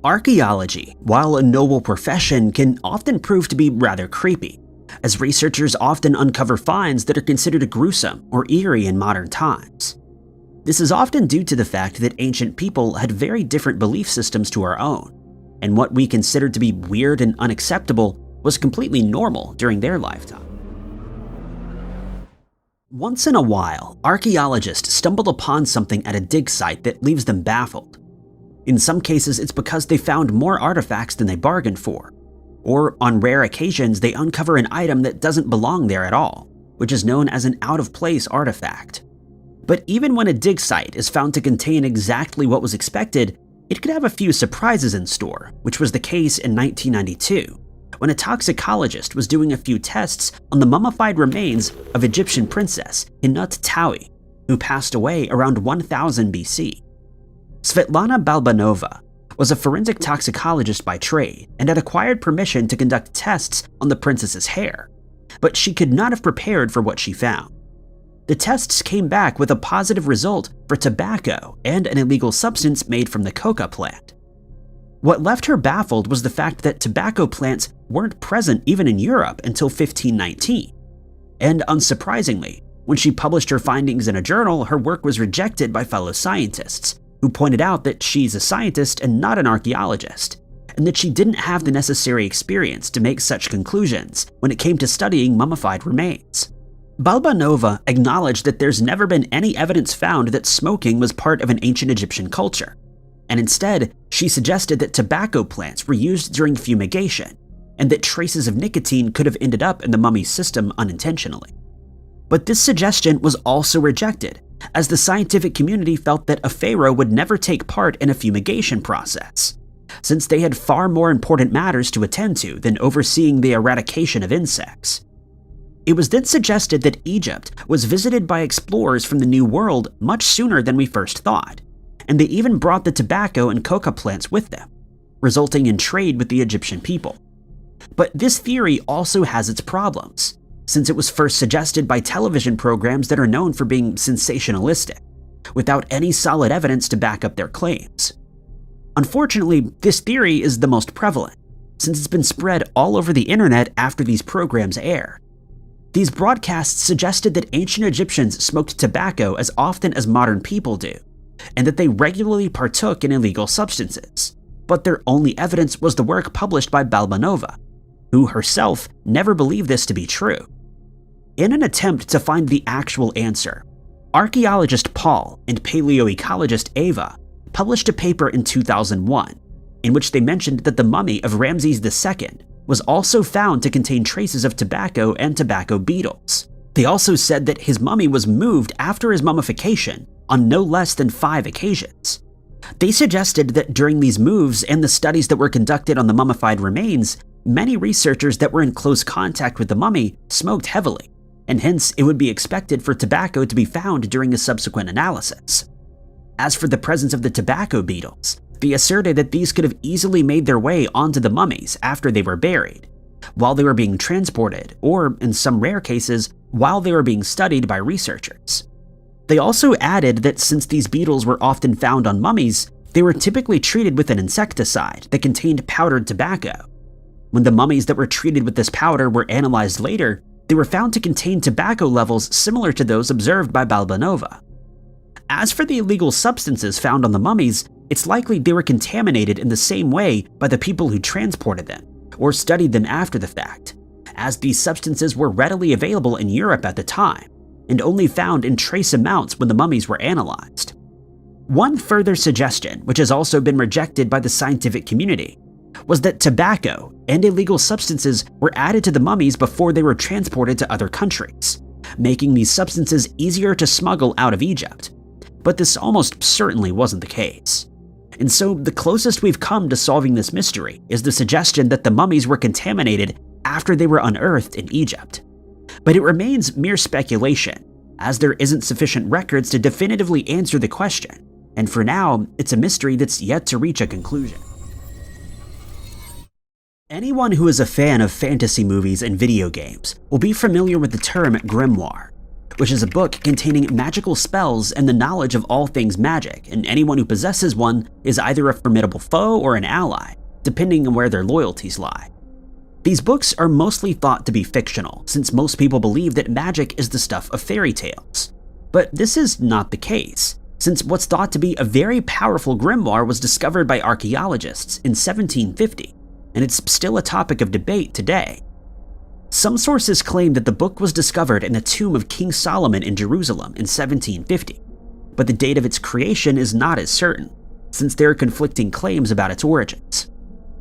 Archaeology, while a noble profession, can often prove to be rather creepy, as researchers often uncover finds that are considered gruesome or eerie in modern times. This is often due to the fact that ancient people had very different belief systems to our own, and what we considered to be weird and unacceptable was completely normal during their lifetime. Once in a while, archaeologists stumble upon something at a dig site that leaves them baffled. In some cases, it's because they found more artifacts than they bargained for, or on rare occasions, they uncover an item that doesn't belong there at all, which is known as an out-of-place artifact. But even when a dig site is found to contain exactly what was expected, it could have a few surprises in store, which was the case in 1992, when a toxicologist was doing a few tests on the mummified remains of Egyptian princess Hinut Tawi, who passed away around 1000 BC. Svetlana Balbanova was a forensic toxicologist by trade and had acquired permission to conduct tests on the princess's hair, but she could not have prepared for what she found. The tests came back with a positive result for tobacco and an illegal substance made from the coca plant. What left her baffled was the fact that tobacco plants weren't present even in Europe until 1519. And unsurprisingly, when she published her findings in a journal, her work was rejected by fellow scientists, who pointed out that she's a scientist and not an archaeologist, and that she didn't have the necessary experience to make such conclusions when it came to studying mummified remains. Balbanova acknowledged that there's never been any evidence found that smoking was part of an ancient Egyptian culture, and instead, she suggested that tobacco plants were used during fumigation, and that traces of nicotine could have ended up in the mummy's system unintentionally. But this suggestion was also rejected, as the scientific community felt that a pharaoh would never take part in a fumigation process, since they had far more important matters to attend to than overseeing the eradication of insects. It was then suggested that Egypt was visited by explorers from the New World much sooner than we first thought, and they even brought the tobacco and coca plants with them, resulting in trade with the Egyptian people. But this theory also has its problems, since it was first suggested by television programs that are known for being sensationalistic, without any solid evidence to back up their claims. Unfortunately, this theory is the most prevalent, since it's been spread all over the internet after these programs air. These broadcasts suggested that ancient Egyptians smoked tobacco as often as modern people do, and that they regularly partook in illegal substances, but their only evidence was the work published by Balbanova, who herself never believed this to be true. In an attempt to find the actual answer, archaeologist Paul and paleoecologist Ava published a paper in 2001, in which they mentioned that the mummy of Ramses II was also found to contain traces of tobacco and tobacco beetles. They also said that his mummy was moved after his mummification on no less than 5 occasions. They suggested that during these moves and the studies that were conducted on the mummified remains, many researchers that were in close contact with the mummy smoked heavily, and hence it would be expected for tobacco to be found during a subsequent analysis. As for the presence of the tobacco beetles, they asserted that these could have easily made their way onto the mummies after they were buried, while they were being transported, or in some rare cases, while they were being studied by researchers. They also added that since these beetles were often found on mummies, they were typically treated with an insecticide that contained powdered tobacco. When the mummies that were treated with this powder were analyzed later, they were found to contain tobacco levels similar to those observed by Balbanova. As for the illegal substances found on the mummies, it's likely they were contaminated in the same way by the people who transported them, or studied them after the fact, as these substances were readily available in Europe at the time, and only found in trace amounts when the mummies were analyzed. One further suggestion, which has also been rejected by the scientific community, was that tobacco and illegal substances were added to the mummies before they were transported to other countries, making these substances easier to smuggle out of Egypt. But this almost certainly wasn't the case. And so the closest we've come to solving this mystery is the suggestion that the mummies were contaminated after they were unearthed in Egypt. But it remains mere speculation, as there isn't sufficient records to definitively answer the question, and for now, it's a mystery that's yet to reach a conclusion. Anyone who is a fan of fantasy movies and video games will be familiar with the term grimoire. which is a book containing magical spells and the knowledge of all things magic, and anyone who possesses one is either a formidable foe or an ally, depending on where their loyalties lie. These books are mostly thought to be fictional, since most people believe that magic is the stuff of fairy tales. But this is not the case, since what's thought to be a very powerful grimoire was discovered by archaeologists in 1750, and it's still a topic of debate today. Some sources claim that the book was discovered in the tomb of King Solomon in Jerusalem in 1750, but the date of its creation is not as certain, since there are conflicting claims about its origins.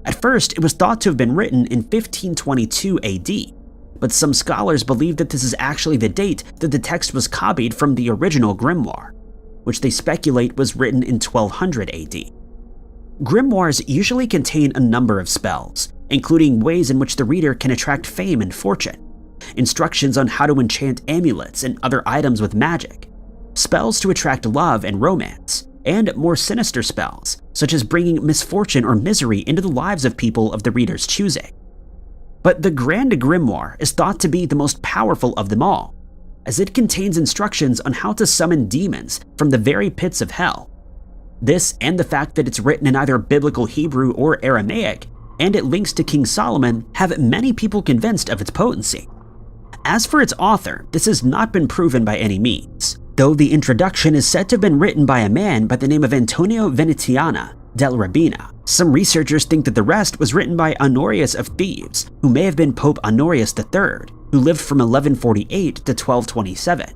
At first, it was thought to have been written in 1522 AD, but some scholars believe that this is actually the date that the text was copied from the original grimoire, which they speculate was written in 1200 AD. Grimoires usually contain a number of spells, including ways in which the reader can attract fame and fortune, instructions on how to enchant amulets and other items with magic, spells to attract love and romance, and more sinister spells, such as bringing misfortune or misery into the lives of people of the reader's choosing. But the Grand Grimoire is thought to be the most powerful of them all, as it contains instructions on how to summon demons from the very pits of hell. This, and the fact that it's written in either Biblical Hebrew or Aramaic, and it links to King Solomon, have many people convinced of its potency. As for its author, this has not been proven by any means, though the introduction is said to have been written by a man by the name of Antonio Venetiana del Rabina. Some researchers think that the rest was written by Honorius of Thebes, who may have been Pope Honorius III, who lived from 1148 to 1227.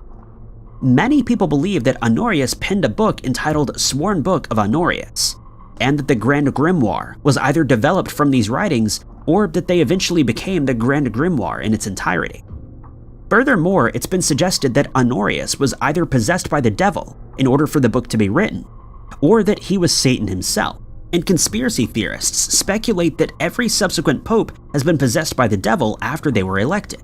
Many people believe that Honorius penned a book entitled Sworn Book of Honorius, and that the Grand Grimoire was either developed from these writings or that they eventually became the Grand Grimoire in its entirety. Furthermore, it's been suggested that Honorius was either possessed by the devil in order for the book to be written, or that he was Satan himself, and conspiracy theorists speculate that every subsequent pope has been possessed by the devil after they were elected.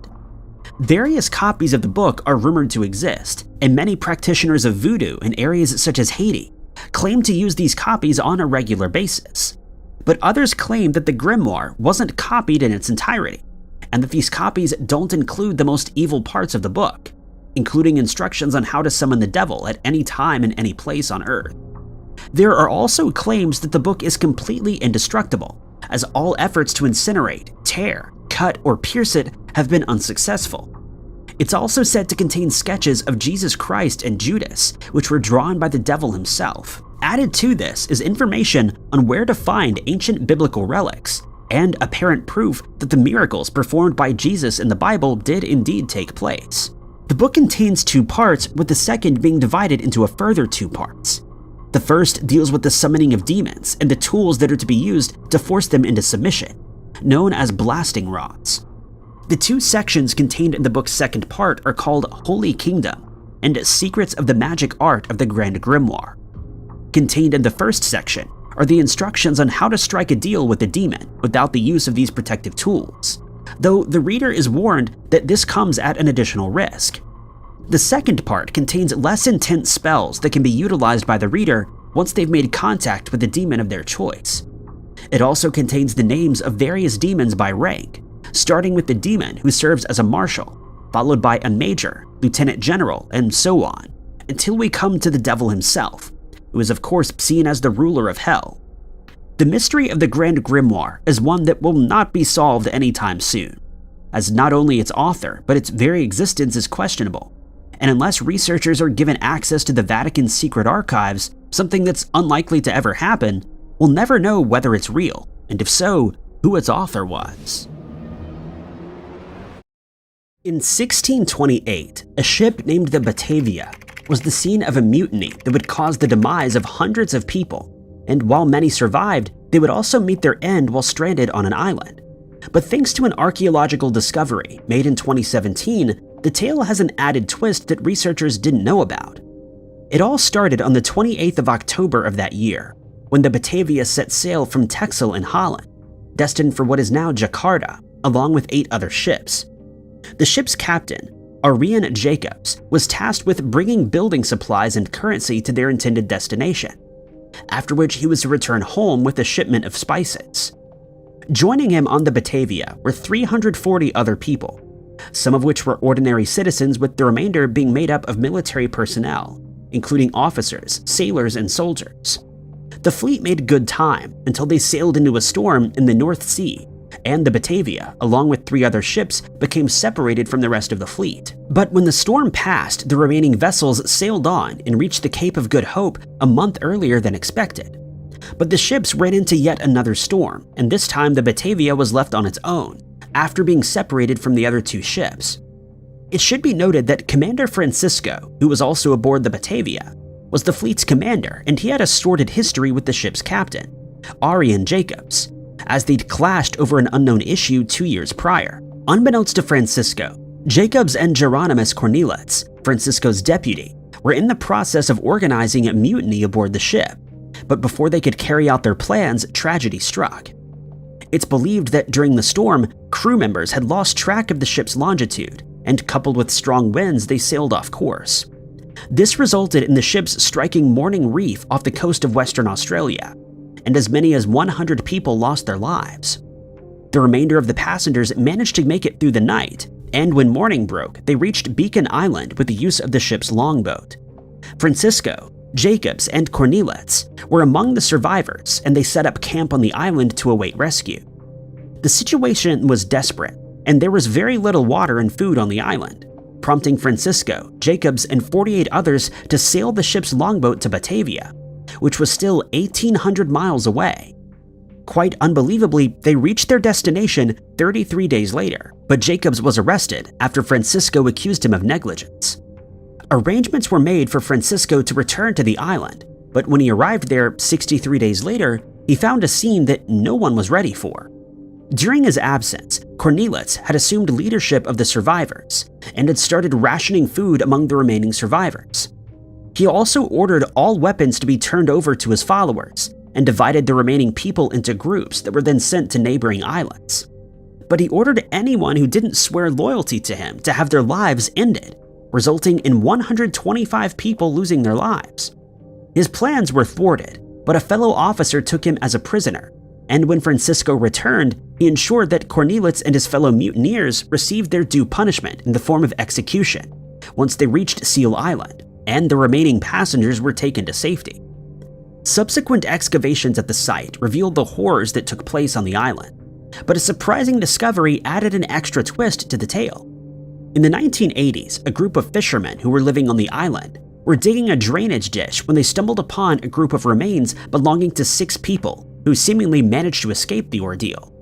Various copies of the book are rumored to exist, and many practitioners of voodoo in areas such as Haiti claim to use these copies on a regular basis. But others claim that the grimoire wasn't copied in its entirety, and that these copies don't include the most evil parts of the book, including instructions on how to summon the devil at any time and any place on Earth. There are also claims that the book is completely indestructible, as all efforts to incinerate, tear, cut, or pierce it have been unsuccessful. It's also said to contain sketches of Jesus Christ and Judas, which were drawn by the devil himself. Added to this is information on where to find ancient biblical relics, and apparent proof that the miracles performed by Jesus in the Bible did indeed take place. The book contains two parts, with the second being divided into a further two parts. The first deals with the summoning of demons and the tools that are to be used to force them into submission, known as blasting rods. The two sections contained in the book's second part are called Holy Kingdom and Secrets of the Magic Art of the Grand Grimoire. Contained in the first section are the instructions on how to strike a deal with the demon without the use of these protective tools, though the reader is warned that this comes at an additional risk. The second part contains less intense spells that can be utilized by the reader once they've made contact with the demon of their choice. It also contains the names of various demons by rank, starting with the demon who serves as a marshal, followed by a major, lieutenant general, and so on, until we come to the devil himself, who is of course seen as the ruler of hell. The mystery of the Grand Grimoire is one that will not be solved anytime soon, as not only its author, but its very existence is questionable, and unless researchers are given access to the Vatican's secret archives, something that's unlikely to ever happen, we'll never know whether it's real, and if so, who its author was. In 1628, a ship named the Batavia was the scene of a mutiny that would cause the demise of hundreds of people, and while many survived, they would also meet their end while stranded on an island. But thanks to an archaeological discovery made in 2017, the tale has an added twist that researchers didn't know about. It all started on the 28th of October of that year, when the Batavia set sail from Texel in Holland, destined for what is now Jakarta, along with 8 other ships. The ship's captain, Arian Jacobs, was tasked with bringing building supplies and currency to their intended destination, after which he was to return home with a shipment of spices. Joining him on the Batavia were 340 other people, some of which were ordinary citizens, with the remainder being made up of military personnel, including officers, sailors, and soldiers. The fleet made good time until they sailed into a storm in the North Sea, and the Batavia, along with 3 other ships, became separated from the rest of the fleet. But when the storm passed, the remaining vessels sailed on and reached the Cape of Good Hope a month earlier than expected. But the ships ran into yet another storm, and this time the Batavia was left on its own, after being separated from the other 2 ships. It should be noted that Commander Francisco, who was also aboard the Batavia, was the fleet's commander, and he had a sordid history with the ship's captain, Arian Jacobs, as they'd clashed over an unknown issue 2 years prior. Unbeknownst to Francisco, Jacobs and Geronimus Cornelius, Francisco's deputy, were in the process of organizing a mutiny aboard the ship, but before they could carry out their plans, tragedy struck. It's believed that during the storm, crew members had lost track of the ship's longitude, and coupled with strong winds, they sailed off course. This resulted in the ships striking Morning Reef off the coast of Western Australia, and as many as 100 people lost their lives. The remainder of the passengers managed to make it through the night, and when morning broke, they reached Beacon Island with the use of the ship's longboat. Francisco, Jacobs, and Cornelius were among the survivors, and they set up camp on the island to await rescue. The situation was desperate, and there was very little water and food on the island, prompting Francisco, Jacobs, and 48 others to sail the ship's longboat to Batavia, which was still 1,800 miles away. Quite unbelievably, they reached their destination 33 days later, but Jacobs was arrested after Francisco accused him of negligence. Arrangements were made for Francisco to return to the island, but when he arrived there 63 days later, he found a scene that no one was ready for. During his absence, Cornelius had assumed leadership of the survivors and had started rationing food among the remaining survivors. He also ordered all weapons to be turned over to his followers and divided the remaining people into groups that were then sent to neighboring islands. But he ordered anyone who didn't swear loyalty to him to have their lives ended, resulting in 125 people losing their lives. His plans were thwarted, but a fellow officer took him as a prisoner, and when Francisco returned, he ensured that Cornelius and his fellow mutineers received their due punishment in the form of execution once they reached Seal Island, and the remaining passengers were taken to safety. Subsequent excavations at the site revealed the horrors that took place on the island, but a surprising discovery added an extra twist to the tale. In the 1980s, a group of fishermen who were living on the island were digging a drainage ditch when they stumbled upon a group of remains belonging to 6 people who seemingly managed to escape the ordeal.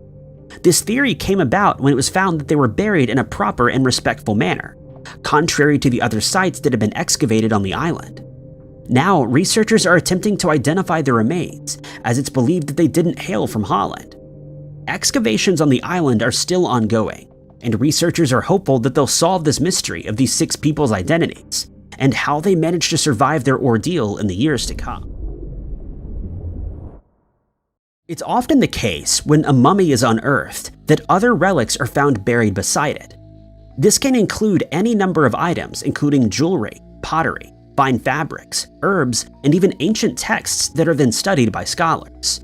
This theory came about when it was found that they were buried in a proper and respectful manner, contrary to the other sites that had been excavated on the island. Now, researchers are attempting to identify the remains, as it's believed that they didn't hail from Holland. Excavations on the island are still ongoing, and researchers are hopeful that they'll solve this mystery of these 6 people's identities and how they managed to survive their ordeal in the years to come. It's often the case when a mummy is unearthed that other relics are found buried beside it. This can include any number of items, including jewelry, pottery, fine fabrics, herbs, and even ancient texts that are then studied by scholars.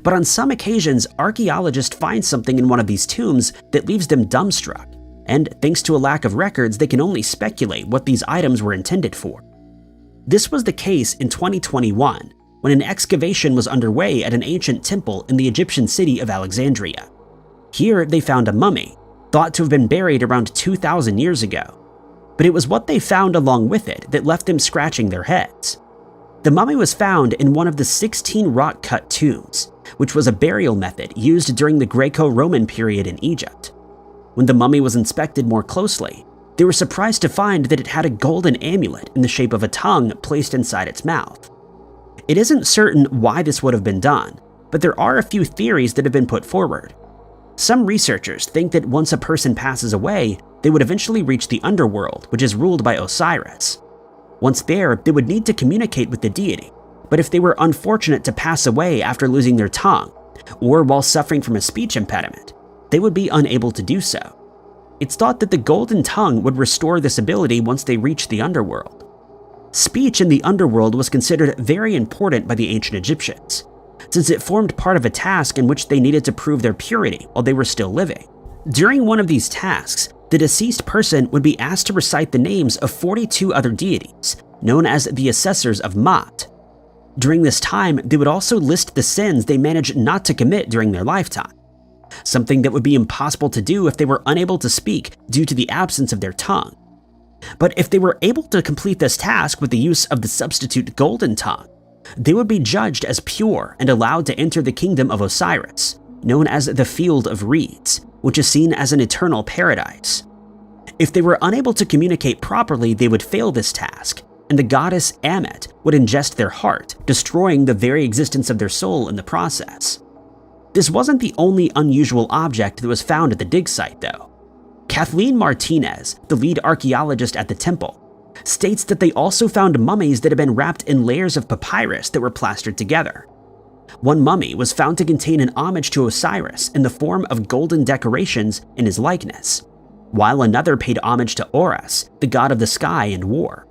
But on some occasions, archaeologists find something in one of these tombs that leaves them dumbstruck, and thanks to a lack of records, they can only speculate what these items were intended for. This was the case in 2021, when an excavation was underway at an ancient temple in the Egyptian city of Alexandria. Here, they found a mummy, thought to have been buried around 2,000 years ago. But it was what they found along with it that left them scratching their heads. The mummy was found in one of the 16 rock-cut tombs, which was a burial method used during the Greco-Roman period in Egypt. When the mummy was inspected more closely, they were surprised to find that it had a golden amulet in the shape of a tongue placed inside its mouth. It isn't certain why this would have been done, but there are a few theories that have been put forward. Some researchers think that once a person passes away, they would eventually reach the underworld, which is ruled by Osiris. Once there, they would need to communicate with the deity, but if they were unfortunate to pass away after losing their tongue, or while suffering from a speech impediment, they would be unable to do so. It's thought that the golden tongue would restore this ability once they reached the underworld. Speech in the underworld was considered very important by the ancient Egyptians, since it formed part of a task in which they needed to prove their purity while they were still living. During one of these tasks, the deceased person would be asked to recite the names of 42 other deities, known as the Assessors of Maat. During this time, they would also list the sins they managed not to commit during their lifetime, something that would be impossible to do if they were unable to speak due to the absence of their tongue. But if they were able to complete this task with the use of the substitute golden tongue, they would be judged as pure and allowed to enter the kingdom of Osiris, known as the Field of Reeds, which is seen as an eternal paradise. If they were unable to communicate properly, they would fail this task, and the goddess Ammit would ingest their heart, destroying the very existence of their soul in the process. This wasn't the only unusual object that was found at the dig site, though. Kathleen Martinez, the lead archaeologist at the temple, states that they also found mummies that had been wrapped in layers of papyrus that were plastered together. One mummy was found to contain an homage to Osiris in the form of golden decorations in his likeness, while another paid homage to Horus, the god of the sky and war.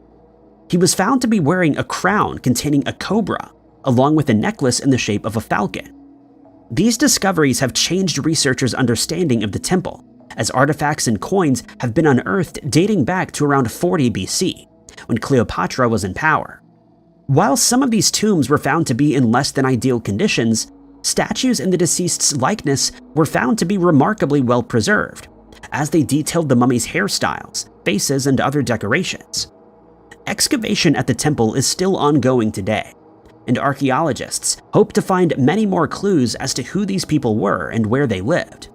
He was found to be wearing a crown containing a cobra, along with a necklace in the shape of a falcon. These discoveries have changed researchers' understanding of the temple, as artifacts and coins have been unearthed dating back to around 40 BC, when Cleopatra was in power. While some of these tombs were found to be in less than ideal conditions, statues in the deceased's likeness were found to be remarkably well preserved, as they detailed the mummy's hairstyles, faces, and other decorations. Excavation at the temple is still ongoing today, and archaeologists hope to find many more clues as to who these people were and where they lived.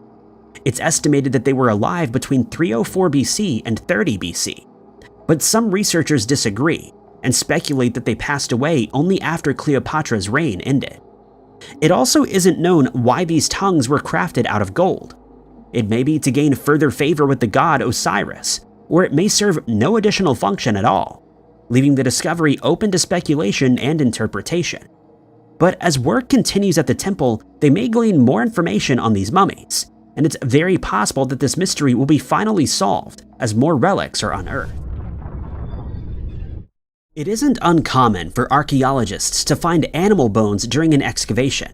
It's estimated that they were alive between 304 BC and 30 BC, but some researchers disagree and speculate that they passed away only after Cleopatra's reign ended. It also isn't known why these tongues were crafted out of gold. It may be to gain further favor with the god Osiris, or it may serve no additional function at all, leaving the discovery open to speculation and interpretation. But as work continues at the temple, they may glean more information on these mummies, and it's very possible that this mystery will be finally solved as more relics are unearthed. It isn't uncommon for archaeologists to find animal bones during an excavation,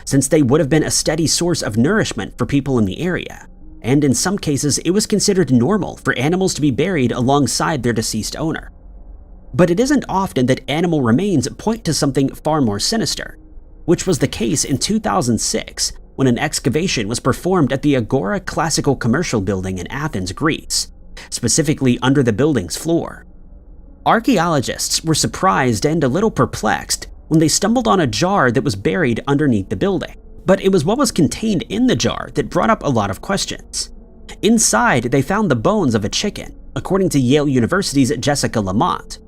since they would have been a steady source of nourishment for people in the area, and in some cases it was considered normal for animals to be buried alongside their deceased owner. But it isn't often that animal remains point to something far more sinister, which was the case in 2006 when an excavation was performed at the Agora Classical Commercial Building in Athens, Greece, specifically under the building's floor. Archaeologists were surprised and a little perplexed when they stumbled on a jar that was buried underneath the building, but it was what was contained in the jar that brought up a lot of questions. Inside, they found the bones of a chicken, according to Yale University's Jessica Lamont.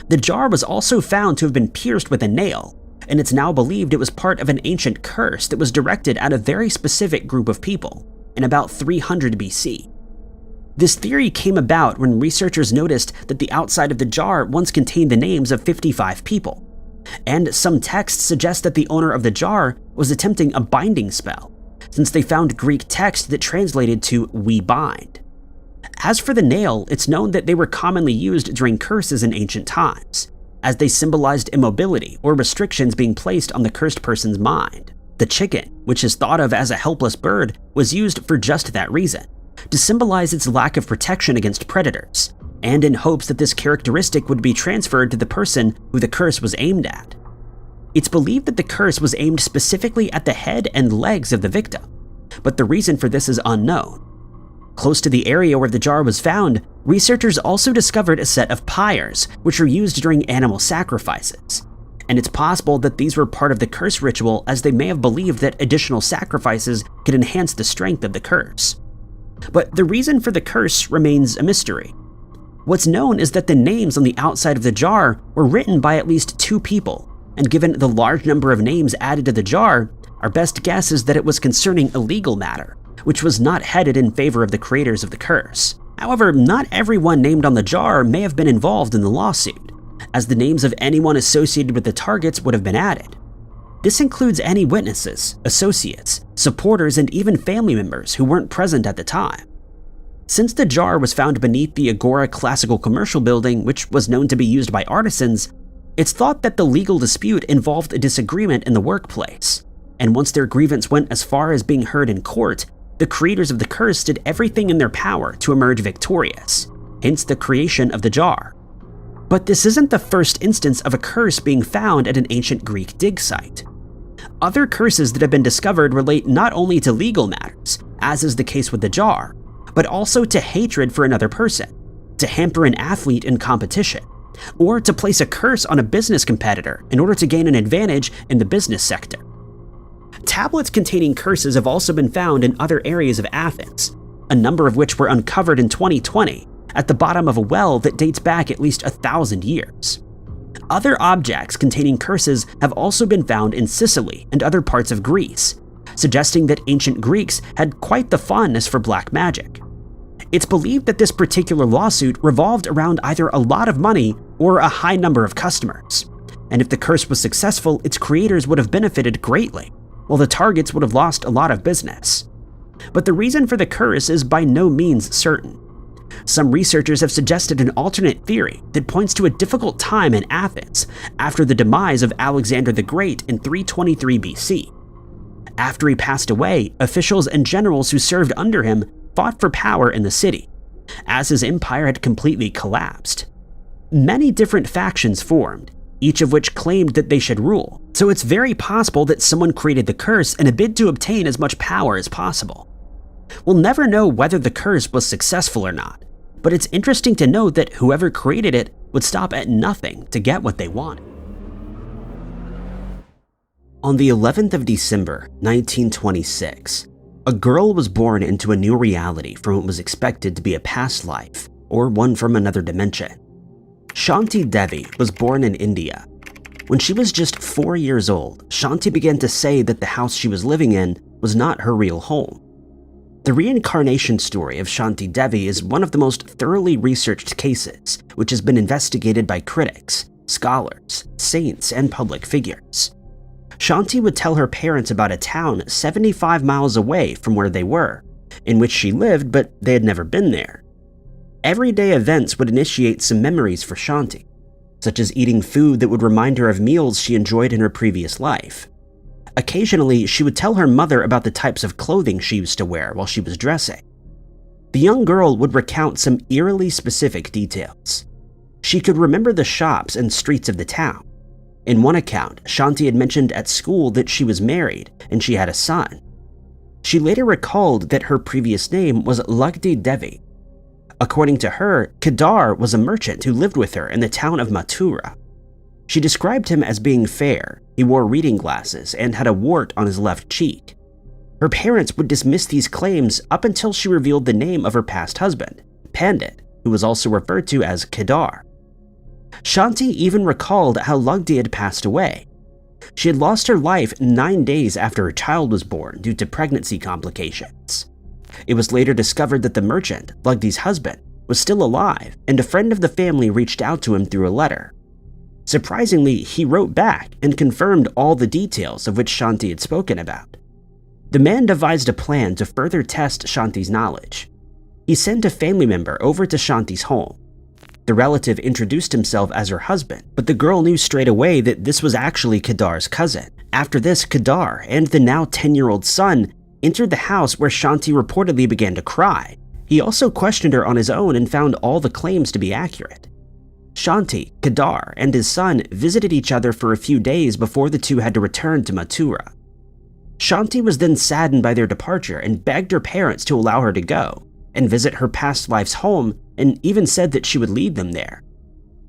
The jar was also found to have been pierced with a nail, and it's now believed it was part of an ancient curse that was directed at a very specific group of people in about 300 BC. This theory came about when researchers noticed that the outside of the jar once contained the names of 55 people, and some texts suggest that the owner of the jar was attempting a binding spell, since they found Greek text that translated to "we bind." As for the nail, it's known that they were commonly used during curses in ancient times, as they symbolized immobility or restrictions being placed on the cursed person's mind. The chicken, which is thought of as a helpless bird, was used for just that reason, to symbolize its lack of protection against predators, and in hopes that this characteristic would be transferred to the person who the curse was aimed at. It's believed that the curse was aimed specifically at the head and legs of the victim, but the reason for this is unknown. Close to the area where the jar was found, researchers also discovered a set of pyres, which were used during animal sacrifices. And it's possible that these were part of the curse ritual, as they may have believed that additional sacrifices could enhance the strength of the curse. But the reason for the curse remains a mystery. What's known is that the names on the outside of the jar were written by at least 2 people, and given the large number of names added to the jar, our best guess is that it was concerning a legal matter, which was not headed in favor of the creators of the curse. However, not everyone named on the jar may have been involved in the lawsuit, as the names of anyone associated with the targets would have been added. This includes any witnesses, associates, supporters, and even family members who weren't present at the time. Since the jar was found beneath the Agora Classical Commercial Building, which was known to be used by artisans, it's thought that the legal dispute involved a disagreement in the workplace, and once their grievance went as far as being heard in court, The creators of the curse did everything in their power to emerge victorious, hence the creation of the jar. But this isn't the first instance of a curse being found at an ancient Greek dig site. Other curses that have been discovered relate not only to legal matters, as is the case with the jar, but also to hatred for another person, to hamper an athlete in competition, or to place a curse on a business competitor in order to gain an advantage in the business sector. Tablets containing curses have also been found in other areas of Athens, a number of which were uncovered in 2020 at the bottom of a well that dates back at least 1,000 years. Other objects containing curses have also been found in Sicily and other parts of Greece, suggesting that ancient Greeks had quite the fondness for black magic. It's believed that this particular lawsuit revolved around either a lot of money or a high number of customers, and if the curse was successful, its creators would have benefited greatly, while the targets would have lost a lot of business. But the reason for the curse is by no means certain. Some researchers have suggested an alternate theory that points to a difficult time in Athens after the demise of Alexander the Great in 323 BC. After he passed away, officials and generals who served under him fought for power in the city, as his empire had completely collapsed. Many different factions formed, each of which claimed that they should rule, so it's very possible that someone created the curse in a bid to obtain as much power as possible. We'll never know whether the curse was successful or not, but it's interesting to note that whoever created it would stop at nothing to get what they wanted. On the 11th of December, 1926, a girl was born into a new reality from what was expected to be a past life, or one from another dimension. Shanti Devi was born in India. When she was just 4 years old, Shanti began to say that the house she was living in was not her real home. The reincarnation story of Shanti Devi is one of the most thoroughly researched cases, which has been investigated by critics, scholars, saints, and public figures. Shanti would tell her parents about a town 75 miles away from where they were, in which she lived, but they had never been there. Everyday events would initiate some memories for Shanti, such as eating food that would remind her of meals she enjoyed in her previous life. Occasionally, she would tell her mother about the types of clothing she used to wear while she was dressing. The young girl would recount some eerily specific details. She could remember the shops and streets of the town. In one account, Shanti had mentioned at school that she was married and she had a son. She later recalled that her previous name was Lugdi Devi. According to her, Kedar was a merchant who lived with her in the town of Mathura. She described him as being fair, he wore reading glasses, and had a wart on his left cheek. Her parents would dismiss these claims up until she revealed the name of her past husband, Pandit, who was also referred to as Kedar. Shanti even recalled how Lugdi had passed away. She had lost her life 9 days after her child was born due to pregnancy complications. It was later discovered that the merchant, Lugdi's husband, was still alive, and a friend of the family reached out to him through a letter. Surprisingly, he wrote back and confirmed all the details of which Shanti had spoken about. The man devised a plan to further test Shanti's knowledge. He sent a family member over to Shanti's home. The relative introduced himself as her husband, but the girl knew straight away that this was actually Kedar's cousin. After this, Kedar and the now 10-year-old son entered the house where Shanti reportedly began to cry. He also questioned her on his own and found all the claims to be accurate. Shanti, Kedar, and his son visited each other for a few days before the two had to return to Mathura. Shanti was then saddened by their departure and begged her parents to allow her to go and visit her past life's home, and even said that she would lead them there.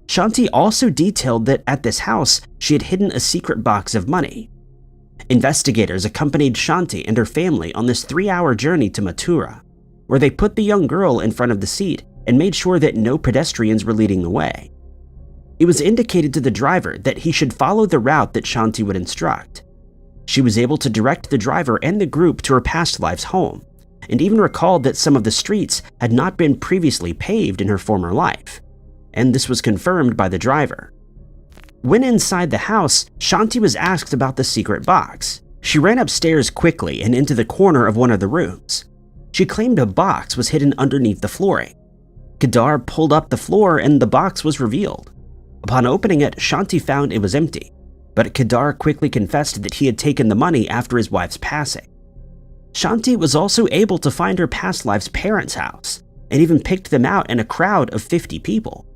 Shanti also detailed that at this house, she had hidden a secret box of money. Investigators accompanied Shanti and her family on this 3-hour journey to Mathura, where they put the young girl in front of the seat and made sure that no pedestrians were leading the way. It was indicated to the driver that he should follow the route that Shanti would instruct. She was able to direct the driver and the group to her past life's home, and even recalled that some of the streets had not been previously paved in her former life, and this was confirmed by the driver. When inside the house, Shanti was asked about the secret box. She ran upstairs quickly and into the corner of one of the rooms. She claimed a box was hidden underneath the flooring. Kedar pulled up the floor and the box was revealed. Upon opening it, Shanti found it was empty, but Kedar quickly confessed that he had taken the money after his wife's passing. Shanti was also able to find her past life's parents' house, and even picked them out in a crowd of 50 people.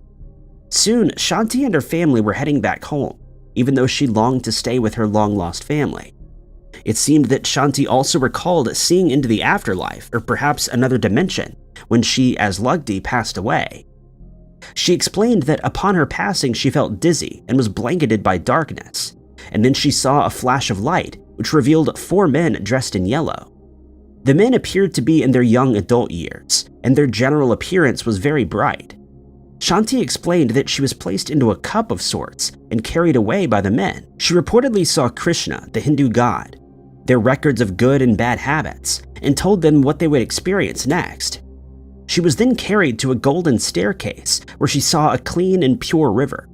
Soon, Shanti and her family were heading back home, even though she longed to stay with her long-lost family. It seemed that Shanti also recalled seeing into the afterlife, or perhaps another dimension, when she, as Lugdi, passed away. She explained that upon her passing she felt dizzy and was blanketed by darkness, and then she saw a flash of light which revealed 4 men dressed in yellow. The men appeared to be in their young adult years, and their general appearance was very bright. Shanti explained that she was placed into a cup of sorts and carried away by the men. She reportedly saw Krishna, the Hindu god, their records of good and bad habits, and told them what they would experience next. She was then carried to a golden staircase where she saw a clean and pure river.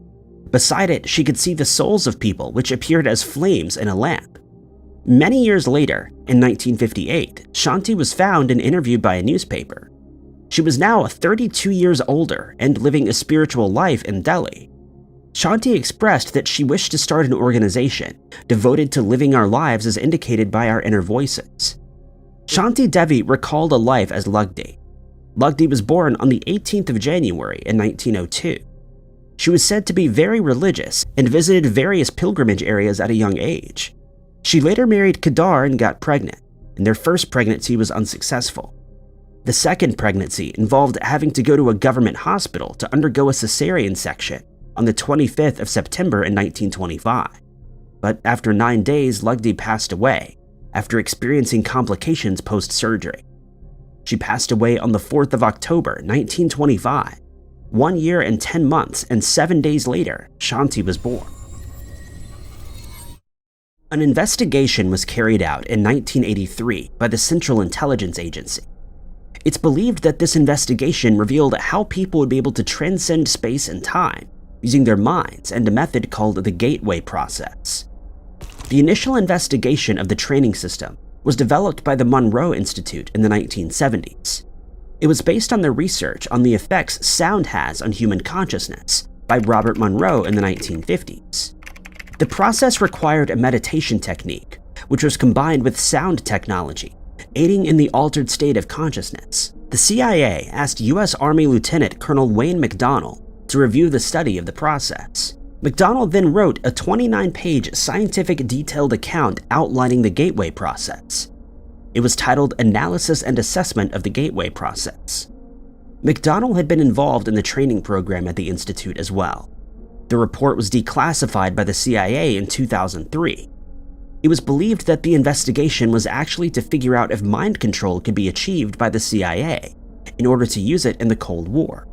Beside it, she could see the souls of people which appeared as flames in a lamp. Many years later, in 1958, Shanti was found and interviewed by a newspaper. She was now 32 years older and living a spiritual life in Delhi. Shanti expressed that she wished to start an organization devoted to living our lives as indicated by our inner voices. Shanti Devi recalled a life as Lugdi. Lugdi was born on the 18th of January in 1902. She was said to be very religious and visited various pilgrimage areas at a young age. She later married Kedar and got pregnant, and their first pregnancy was unsuccessful. The second pregnancy involved having to go to a government hospital to undergo a cesarean section on the 25th of September in 1925. But after 9 days, Lugdi passed away after experiencing complications post-surgery. She passed away on the 4th of October, 1925. 1 year and 10 months and 7 days later, Shanti was born. An investigation was carried out in 1983 by the Central Intelligence Agency. It's believed that this investigation revealed how people would be able to transcend space and time using their minds and a method called the gateway process. The initial investigation of the training system was developed by the Monroe Institute in the 1970s. It was based on the research on the effects sound has on human consciousness by Robert Monroe in the 1950s. The process required a meditation technique, which was combined with sound technology, aiding in the altered state of consciousness. The CIA asked U.S. Army Lieutenant Colonel Wayne McDonnell to review the study of the process. McDonnell then wrote a 29-page scientific detailed account outlining the gateway process. It was titled Analysis and Assessment of the Gateway Process. McDonnell had been involved in the training program at the Institute as well. The report was declassified by the CIA in 2003. It was believed that the investigation was actually to figure out if mind control could be achieved by the CIA in order to use it in the Cold War.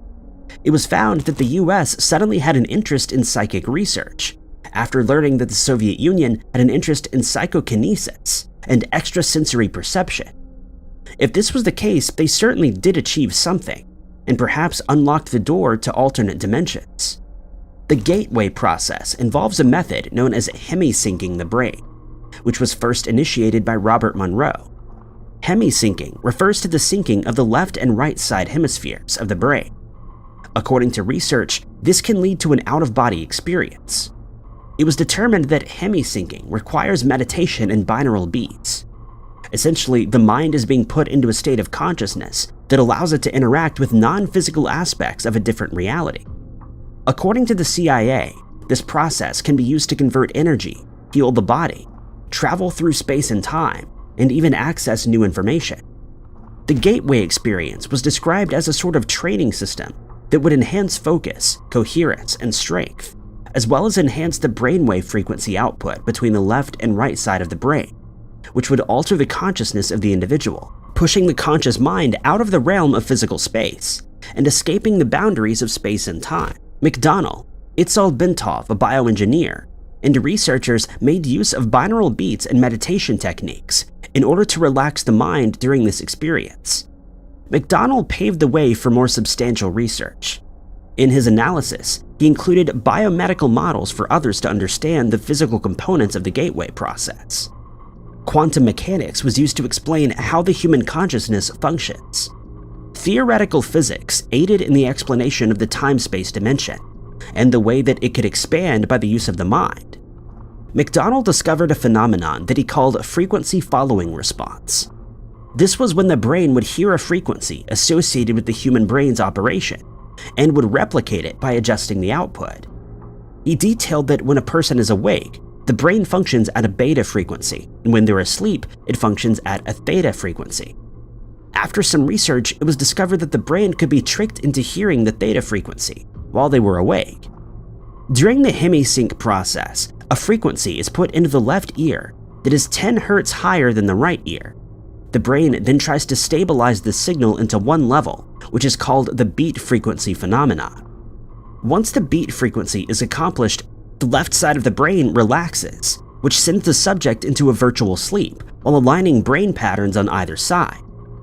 It was found that the US suddenly had an interest in psychic research after learning that the Soviet Union had an interest in psychokinesis and extrasensory perception. If this was the case, they certainly did achieve something, and perhaps unlocked the door to alternate dimensions. The gateway process involves a method known as hemisyncing the brain, which was first initiated by Robert Monroe. Hemisyncing refers to the syncing of the left and right side hemispheres of the brain. According to research, this can lead to an out-of-body experience. It was determined that hemisyncing requires meditation and binaural beats. Essentially, the mind is being put into a state of consciousness that allows it to interact with non-physical aspects of a different reality. According to the CIA, this process can be used to convert energy, heal the body, travel through space and time, and even access new information. The gateway experience was described as a sort of training system that would enhance focus, coherence, and strength, as well as enhance the brainwave frequency output between the left and right side of the brain, which would alter the consciousness of the individual, pushing the conscious mind out of the realm of physical space and escaping the boundaries of space and time. McDonnell, Itzal Bintov, a bioengineer, and researchers made use of binaural beats and meditation techniques in order to relax the mind during this experience. McDonnell paved the way for more substantial research. In his analysis, he included biomedical models for others to understand the physical components of the gateway process. Quantum mechanics was used to explain how the human consciousness functions. Theoretical physics aided in the explanation of the time-space dimension, and the way that it could expand by the use of the mind. McDonnell discovered a phenomenon that he called frequency following response. This was when the brain would hear a frequency associated with the human brain's operation and would replicate it by adjusting the output. He detailed that when a person is awake, the brain functions at a beta frequency, and when they're asleep, it functions at a theta frequency. After some research, it was discovered that the brain could be tricked into hearing the theta frequency while they were awake. During the hemisync process, a frequency is put into the left ear that is 10 Hz higher than the right ear. The brain then tries to stabilize the signal into one level, which is called the beat frequency phenomenon. Once the beat frequency is accomplished, the left side of the brain relaxes, which sends the subject into a virtual sleep while aligning brain patterns on either side,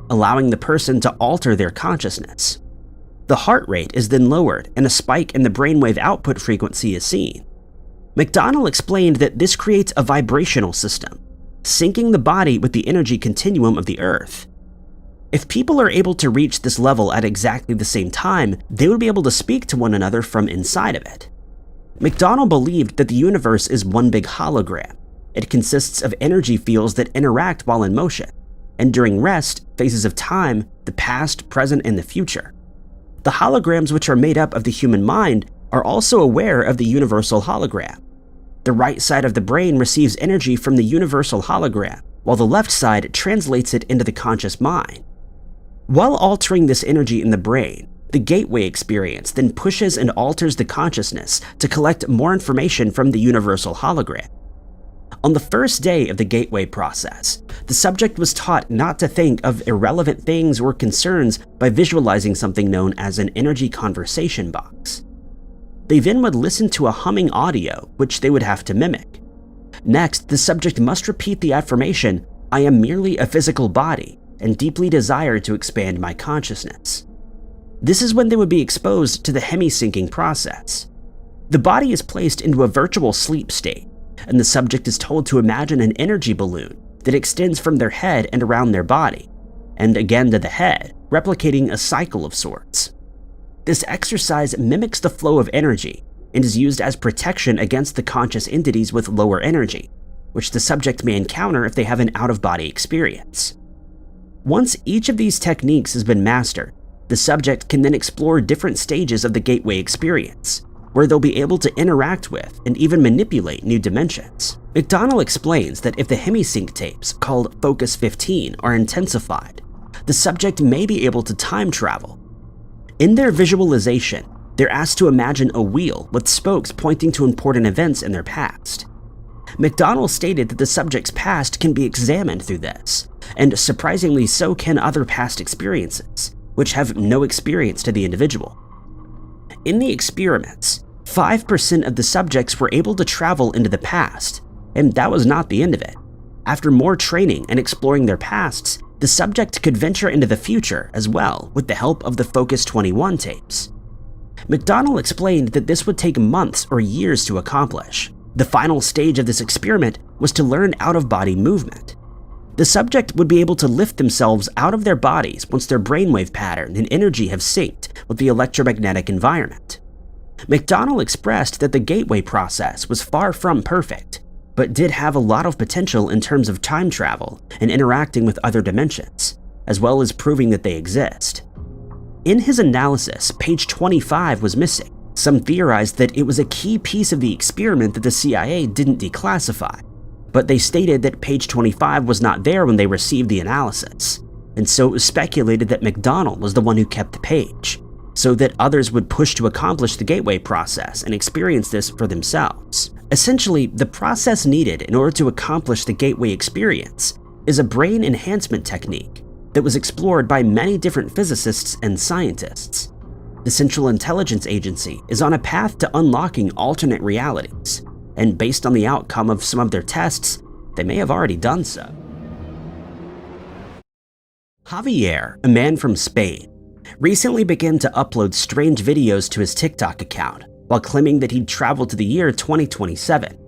allowing the person to alter their consciousness. The heart rate is then lowered and a spike in the brainwave output frequency is seen. McDonnell explained that this creates a vibrational system, syncing the body with the energy continuum of the Earth. If people are able to reach this level at exactly the same time, they would be able to speak to one another from inside of it. McDonnell believed that the universe is one big hologram. It consists of energy fields that interact while in motion, and during rest, phases of time, the past, present, and the future. The holograms, which are made up of the human mind, are also aware of the universal hologram. The right side of the brain receives energy from the universal hologram, while the left side translates it into the conscious mind. While altering this energy in the brain, the gateway experience then pushes and alters the consciousness to collect more information from the universal hologram. On the first day of the gateway process, the subject was taught not to think of irrelevant things or concerns by visualizing something known as an energy conversation box. They then would listen to a humming audio, which they would have to mimic. Next, the subject must repeat the affirmation, "I am merely a physical body and deeply desire to expand my consciousness." This is when they would be exposed to the hemisyncing process. The body is placed into a virtual sleep state, and the subject is told to imagine an energy balloon that extends from their head and around their body, and again to the head, replicating a cycle of sorts. This exercise mimics the flow of energy and is used as protection against the conscious entities with lower energy, which the subject may encounter if they have an out-of-body experience. Once each of these techniques has been mastered, the subject can then explore different stages of the gateway experience, where they'll be able to interact with and even manipulate new dimensions. McDonnell explains that if the hemisync tapes, called Focus 15, are intensified, the subject may be able to time travel. In their visualization, they're asked to imagine a wheel with spokes pointing to important events in their past. McDonnell stated that the subject's past can be examined through this, and surprisingly so can other past experiences, which have no experience to the individual. In the experiments, 5% of the subjects were able to travel into the past, and that was not the end of it. After more training and exploring their pasts, the subject could venture into the future as well with the help of the Focus 21 tapes. McDonnell explained that this would take months or years to accomplish. The final stage of this experiment was to learn out-of-body movement. The subject would be able to lift themselves out of their bodies once their brainwave pattern and energy have synced with the electromagnetic environment. McDonnell expressed that the gateway process was far from perfect, but did have a lot of potential in terms of time travel and interacting with other dimensions, as well as proving that they exist. In his analysis, page 25 was missing. Some theorized that it was a key piece of the experiment that the CIA didn't declassify, but they stated that page 25 was not there when they received the analysis, and so it was speculated that McDonnell was the one who kept the page, so that others would push to accomplish the gateway process and experience this for themselves. Essentially, the process needed in order to accomplish the gateway experience is a brain enhancement technique that was explored by many different physicists and scientists. The Central Intelligence Agency is on a path to unlocking alternate realities, and based on the outcome of some of their tests, they may have already done so. Javier, a man from Spain, recently began to upload strange videos to his TikTok account while claiming that he'd traveled to the year 2027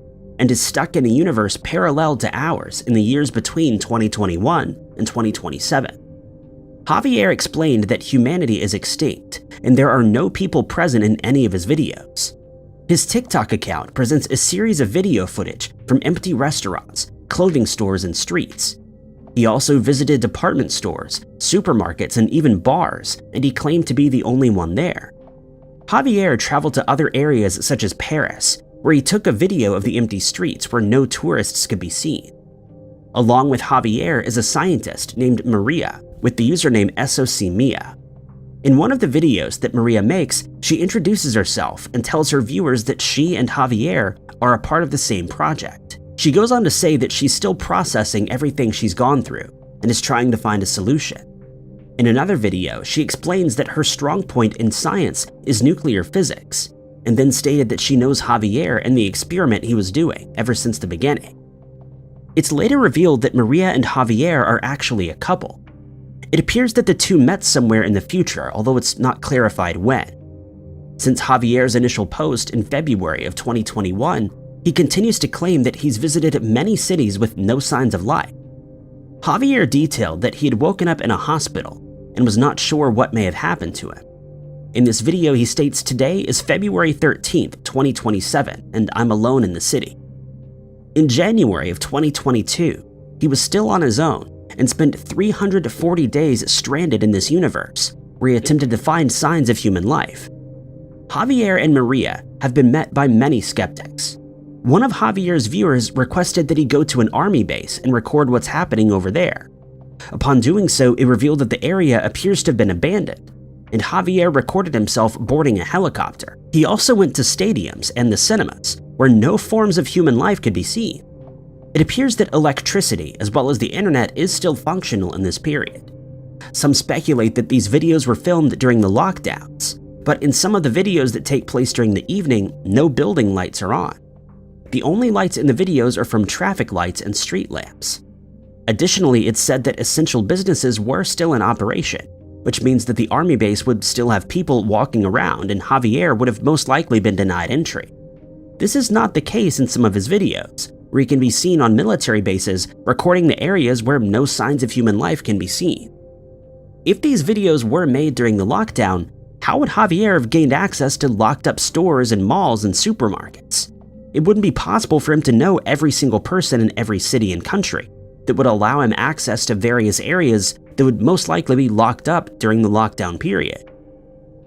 and is stuck in a universe parallel to ours in the years between 2021 and 2027. Javier explained that humanity is extinct and there are no people present in any of his videos. His TikTok account presents a series of video footage from empty restaurants, clothing stores, and streets. He also visited department stores, supermarkets, and even bars, and he claimed to be the only one there. Javier traveled to other areas such as Paris, where he took a video of the empty streets where no tourists could be seen. Along with Javier is a scientist named Maria with the username SOCMia. In one of the videos that Maria makes, she introduces herself and tells her viewers that she and Javier are a part of the same project. She goes on to say that she's still processing everything she's gone through and is trying to find a solution. In another video, she explains that her strong point in science is nuclear physics, and then stated that she knows Javier and the experiment he was doing ever since the beginning. It's later revealed that Maria and Javier are actually a couple. It appears that the two met somewhere in the future, although it's not clarified when. Since Javier's initial post in February of 2021, he continues to claim that he's visited many cities with no signs of life. Javier detailed that he had woken up in a hospital and was not sure what may have happened to him. In this video, he states today is February 13th, 2027, and I'm alone in the city. In January of 2022, he was still on his own and spent 340 days stranded in this universe, where he attempted to find signs of human life. Javier and Maria have been met by many skeptics. One of Javier's viewers requested that he go to an army base and record what's happening over there. Upon doing so, it revealed that the area appears to have been abandoned, and Javier recorded himself boarding a helicopter. He also went to stadiums and the cinemas, where no forms of human life could be seen. It appears that electricity, as well as the internet, is still functional in this period. Some speculate that these videos were filmed during the lockdowns, but in some of the videos that take place during the evening, no building lights are on. The only lights in the videos are from traffic lights and street lamps. Additionally, it's said that essential businesses were still in operation, which means that the army base would still have people walking around and Javier would have most likely been denied entry. This is not the case in some of his videos, where he can be seen on military bases recording the areas where no signs of human life can be seen. If these videos were made during the lockdown, how would Javier have gained access to locked up stores and malls and supermarkets? It wouldn't be possible for him to know every single person in every city and country that would allow him access to various areas that would most likely be locked up during the lockdown period.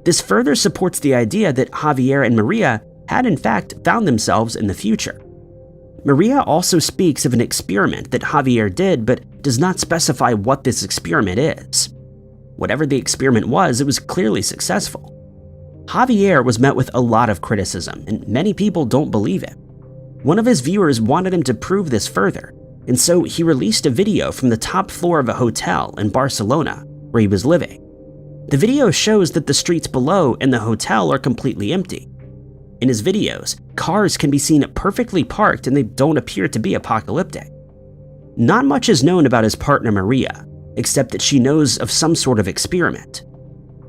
This further supports the idea that Javier and Maria had in fact found themselves in the future. Maria also speaks of an experiment that Javier did, but does not specify what this experiment is. Whatever the experiment was, it was clearly successful. Javier was met with a lot of criticism, and many people don't believe him. One of his viewers wanted him to prove this further, and so he released a video from the top floor of a hotel in Barcelona where he was living. The video shows that the streets below and the hotel are completely empty. In his videos, cars can be seen perfectly parked and they don't appear to be apocalyptic. Not much is known about his partner Maria, except that she knows of some sort of experiment.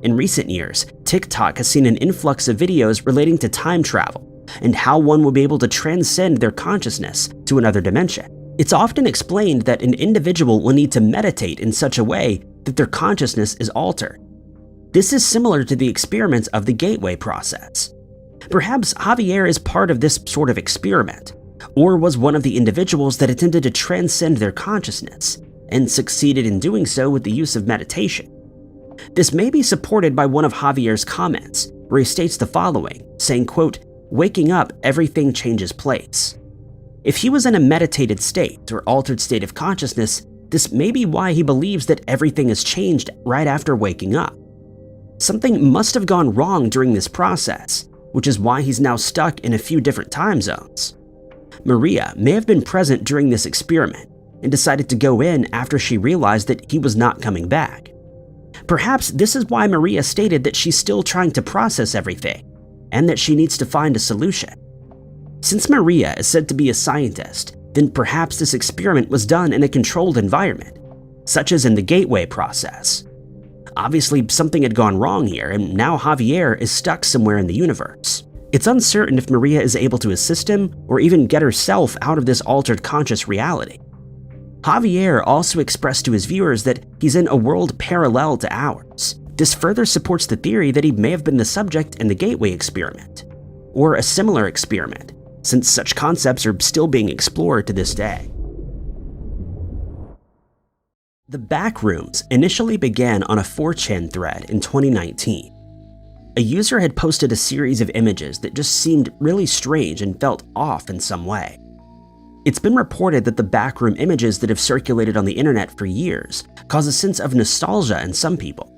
In recent years, TikTok has seen an influx of videos relating to time travel and how one will be able to transcend their consciousness to another dimension. It's often explained that an individual will need to meditate in such a way that their consciousness is altered. This is similar to the experiments of the gateway process. Perhaps Javier is part of this sort of experiment, or was one of the individuals that attempted to transcend their consciousness and succeeded in doing so with the use of meditation. This may be supported by one of Javier's comments, where he states the following, saying, quote, "Waking up, everything changes place." If he was in a meditated state or altered state of consciousness, this may be why he believes that everything has changed right after waking up. Something must have gone wrong during this process, which is why he's now stuck in a few different time zones. Maria may have been present during this experiment and decided to go in after she realized that he was not coming back. Perhaps this is why Maria stated that she's still trying to process everything and that she needs to find a solution. Since Maria is said to be a scientist, then perhaps this experiment was done in a controlled environment, such as in the gateway process. Obviously, something had gone wrong here, and now Javier is stuck somewhere in the universe. It's uncertain if Maria is able to assist him or even get herself out of this altered conscious reality. Javier also expressed to his viewers that he's in a world parallel to ours. This further supports the theory that he may have been the subject in the gateway experiment, or a similar experiment, since such concepts are still being explored to this day. The Backrooms initially began on a 4chan thread in 2019. A user had posted a series of images that just seemed really strange and felt off in some way. It's been reported that the backroom images that have circulated on the internet for years cause a sense of nostalgia in some people.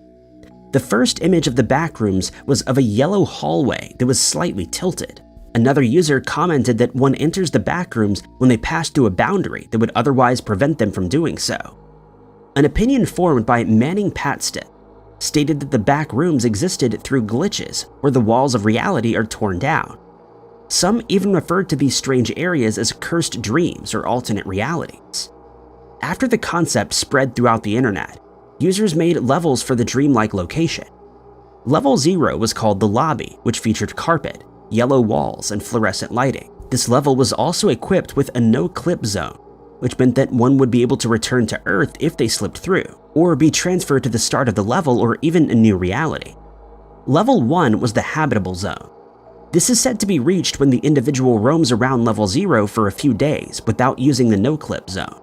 The first image of the backrooms was of a yellow hallway that was slightly tilted. Another user commented that one enters the backrooms when they pass through a boundary that would otherwise prevent them from doing so. An opinion formed by Manning Patstead stated that the back rooms existed through glitches where the walls of reality are torn down. Some even referred to these strange areas as cursed dreams or alternate realities. After the concept spread throughout the internet, users made levels for the dreamlike location. Level 0 was called the lobby, which featured carpet, yellow walls, and fluorescent lighting. This level was also equipped with a no-clip zone, which meant that one would be able to return to Earth if they slipped through, or be transferred to the start of the level or even a new reality. Level 1 was the habitable zone. This is said to be reached when the individual roams around level 0 for a few days without using the no-clip zone.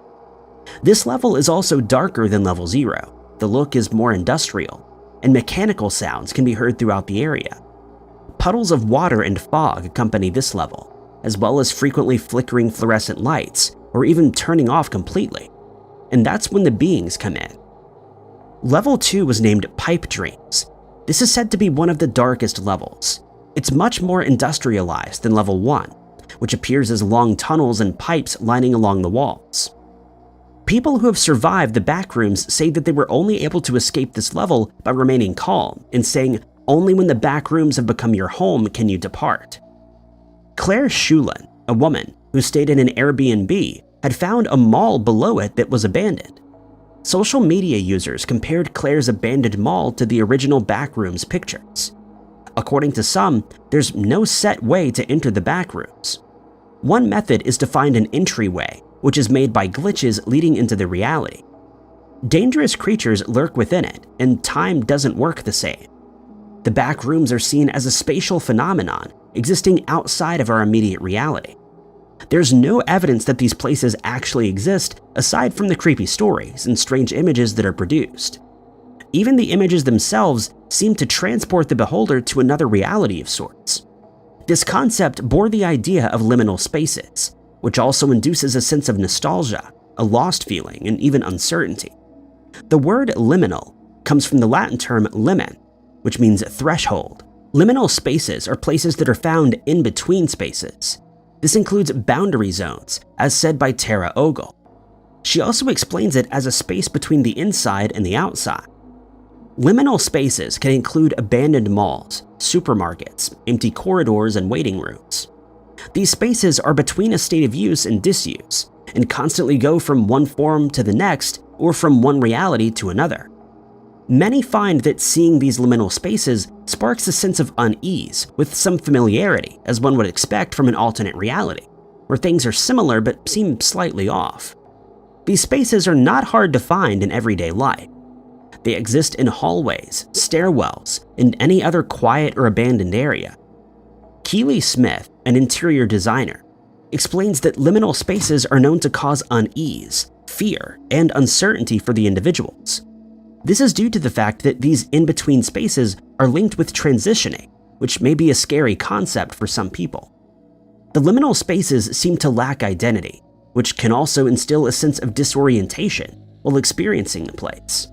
This level is also darker than level 0. The look is more industrial, and mechanical sounds can be heard throughout the area. Puddles of water and fog accompany this level, as well as frequently flickering fluorescent lights or even turning off completely. And that's when the beings come in. Level 2 was named Pipe Dreams. This is said to be one of the darkest levels. It's much more industrialized than level 1, which appears as long tunnels and pipes lining along the walls. People who have survived the backrooms say that they were only able to escape this level by remaining calm and saying, "Only when the backrooms have become your home can you depart." Claire Shulin, a woman who stayed in an Airbnb, had found a mall below it that was abandoned. Social media users compared Claire's abandoned mall to the original backrooms pictures. According to some, there's no set way to enter the backrooms. One method is to find an entryway, which is made by glitches leading into the reality. Dangerous creatures lurk within it, and time doesn't work the same. The backrooms are seen as a spatial phenomenon existing outside of our immediate reality. There's no evidence that these places actually exist aside from the creepy stories and strange images that are produced. Even the images themselves seem to transport the beholder to another reality of sorts. This concept bore the idea of liminal spaces, which also induces a sense of nostalgia, a lost feeling, and even uncertainty. The word liminal comes from the Latin term limen, which means threshold. Liminal spaces are places that are found in between spaces. This includes boundary zones, as said by Tara Ogle. She also explains it as a space between the inside and the outside. Liminal spaces can include abandoned malls, supermarkets, empty corridors, and waiting rooms. These spaces are between a state of use and disuse, and constantly go from one form to the next or from one reality to another. Many find that seeing these liminal spaces sparks a sense of unease with some familiarity, as one would expect from an alternate reality, where things are similar but seem slightly off. These spaces are not hard to find in everyday life. They exist in hallways, stairwells, and any other quiet or abandoned area. Keely Smith, an interior designer, explains that liminal spaces are known to cause unease, fear, and uncertainty for the individuals. This is due to the fact that these in-between spaces are linked with transitioning, which may be a scary concept for some people. The liminal spaces seem to lack identity, which can also instill a sense of disorientation while experiencing the place.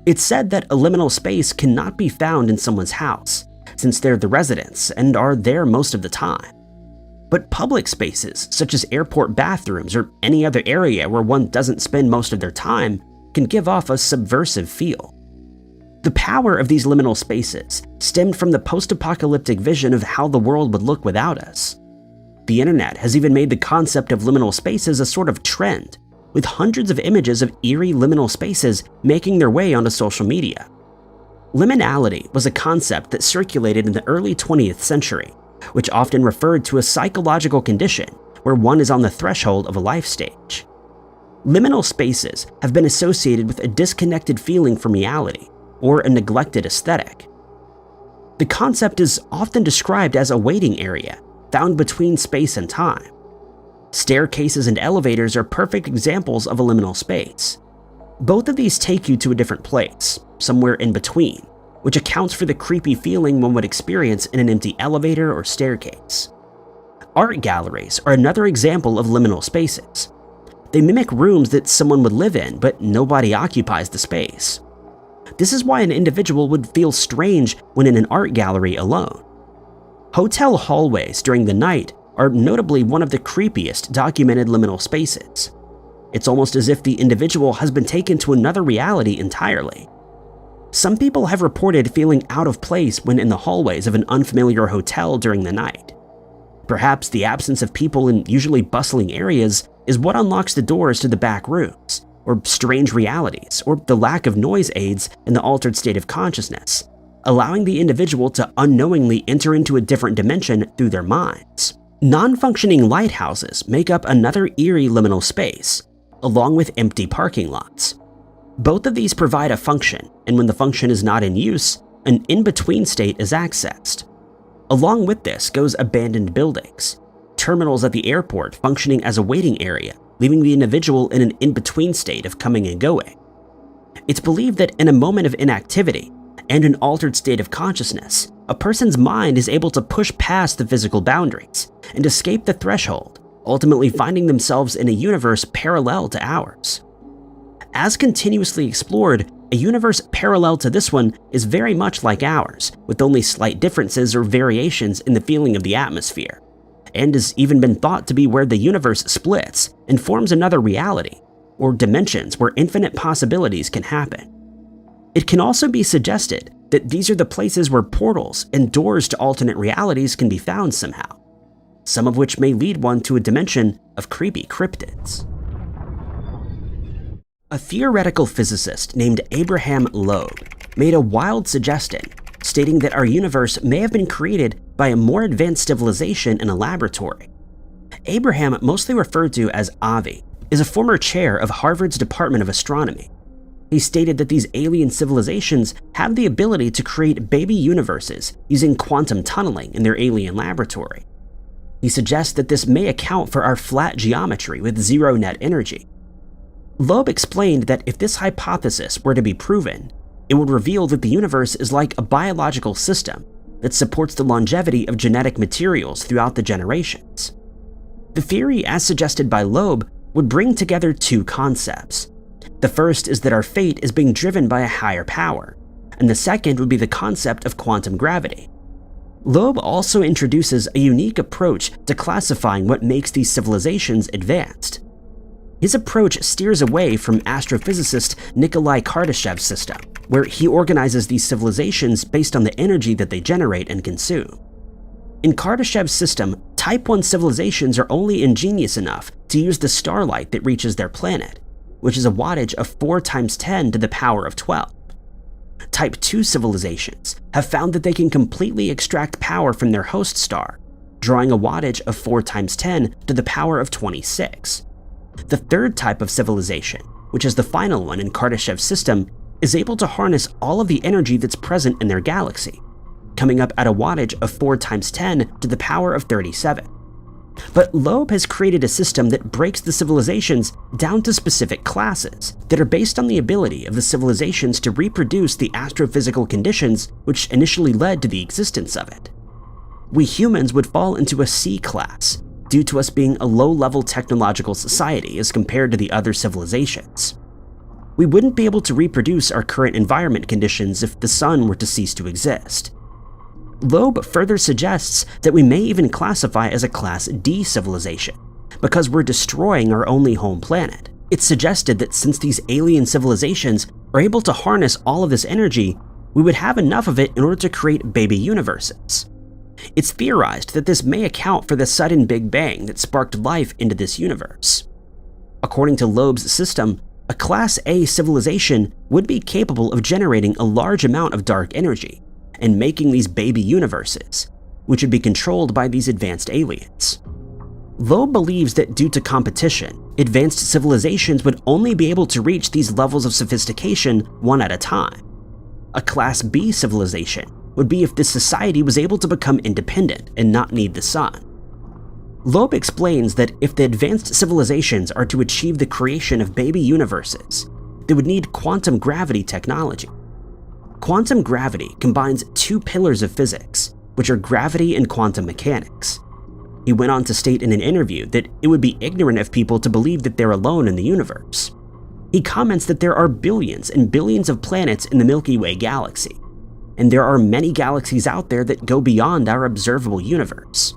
It's said that a liminal space cannot be found in someone's house, since they're the residents and are there most of the time. But public spaces, such as airport bathrooms or any other area where one doesn't spend most of their time, can give off a subversive feel. The power of these liminal spaces stemmed from the post-apocalyptic vision of how the world would look without us. The internet has even made the concept of liminal spaces a sort of trend, with hundreds of images of eerie liminal spaces making their way onto social media. Liminality was a concept that circulated in the early 20th century, which often referred to a psychological condition where one is on the threshold of a life stage. Liminal spaces have been associated with a disconnected feeling from reality or a neglected aesthetic. The concept is often described as a waiting area found between space and time. Staircases and elevators are perfect examples of a liminal space. Both of these take you to a different place, somewhere in between, which accounts for the creepy feeling one would experience in an empty elevator or staircase. Art galleries are another example of liminal spaces. They mimic rooms that someone would live in, but nobody occupies the space. This is why an individual would feel strange when in an art gallery alone. Hotel hallways during the night are notably one of the creepiest documented liminal spaces. It's almost as if the individual has been taken to another reality entirely. Some people have reported feeling out of place when in the hallways of an unfamiliar hotel during the night. Perhaps the absence of people in usually bustling areas is what unlocks the doors to the back rooms, or strange realities, or the lack of noise aids in the altered state of consciousness, allowing the individual to unknowingly enter into a different dimension through their minds. Non-functioning lighthouses make up another eerie liminal space, along with empty parking lots. Both of these provide a function, and when the function is not in use, an in-between state is accessed. Along with this goes abandoned buildings, terminals at the airport functioning as a waiting area, leaving the individual in an in-between state of coming and going. It's believed that in a moment of inactivity and an altered state of consciousness, a person's mind is able to push past the physical boundaries and escape the threshold, ultimately finding themselves in a universe parallel to ours. As continuously explored, a universe parallel to this one is very much like ours, with only slight differences or variations in the feeling of the atmosphere, and has even been thought to be where the universe splits and forms another reality, or dimensions where infinite possibilities can happen. It can also be suggested that these are the places where portals and doors to alternate realities can be found somehow, some of which may lead one to a dimension of creepy cryptids. A theoretical physicist named Abraham Loeb made a wild suggestion, stating that our universe may have been created by a more advanced civilization in a laboratory. Abraham, mostly referred to as Avi, is a former chair of Harvard's Department of Astronomy. He stated that these alien civilizations have the ability to create baby universes using quantum tunneling in their alien laboratory. He suggests that this may account for our flat geometry with zero net energy. Loeb explained that if this hypothesis were to be proven, it would reveal that the universe is like a biological system that supports the longevity of genetic materials throughout the generations. The theory, as suggested by Loeb, would bring together two concepts. The first is that our fate is being driven by a higher power, and the second would be the concept of quantum gravity. Loeb also introduces a unique approach to classifying what makes these civilizations advanced. His approach steers away from astrophysicist Nikolai Kardashev's system, where he organizes these civilizations based on the energy that they generate and consume. In Kardashev's system, Type 1 civilizations are only ingenious enough to use the starlight that reaches their planet, which is a wattage of 4 × 10 to the power of 12. Type 2 civilizations have found that they can completely extract power from their host star, drawing a wattage of 4 × 10 to the power of 26. The third type of civilization, which is the final one in Kardashev's system, is able to harness all of the energy that's present in their galaxy, coming up at a wattage of 4 × 10 to the power of 37. But Loeb has created a system that breaks the civilizations down to specific classes that are based on the ability of the civilizations to reproduce the astrophysical conditions which initially led to the existence of it. We humans would fall into a C class, due to us being a low-level technological society as compared to the other civilizations. We wouldn't be able to reproduce our current environment conditions if the sun were to cease to exist. Loeb further suggests that we may even classify as a Class D civilization, because we're destroying our only home planet. It's suggested that since these alien civilizations are able to harness all of this energy, we would have enough of it in order to create baby universes. It's theorized that this may account for the sudden Big Bang that sparked life into this universe. According to Loeb's system, a Class A civilization would be capable of generating a large amount of dark energy and making these baby universes, which would be controlled by these advanced aliens. Loeb believes that due to competition, advanced civilizations would only be able to reach these levels of sophistication one at a time. A Class B civilization would be if this society was able to become independent and not need the sun. Loeb explains that if the advanced civilizations are to achieve the creation of baby universes, they would need quantum gravity technology. Quantum gravity combines two pillars of physics, which are gravity and quantum mechanics. He went on to state in an interview that it would be ignorant of people to believe that they're alone in the universe. He comments that there are billions and billions of planets in the Milky Way galaxy, and there are many galaxies out there that go beyond our observable universe.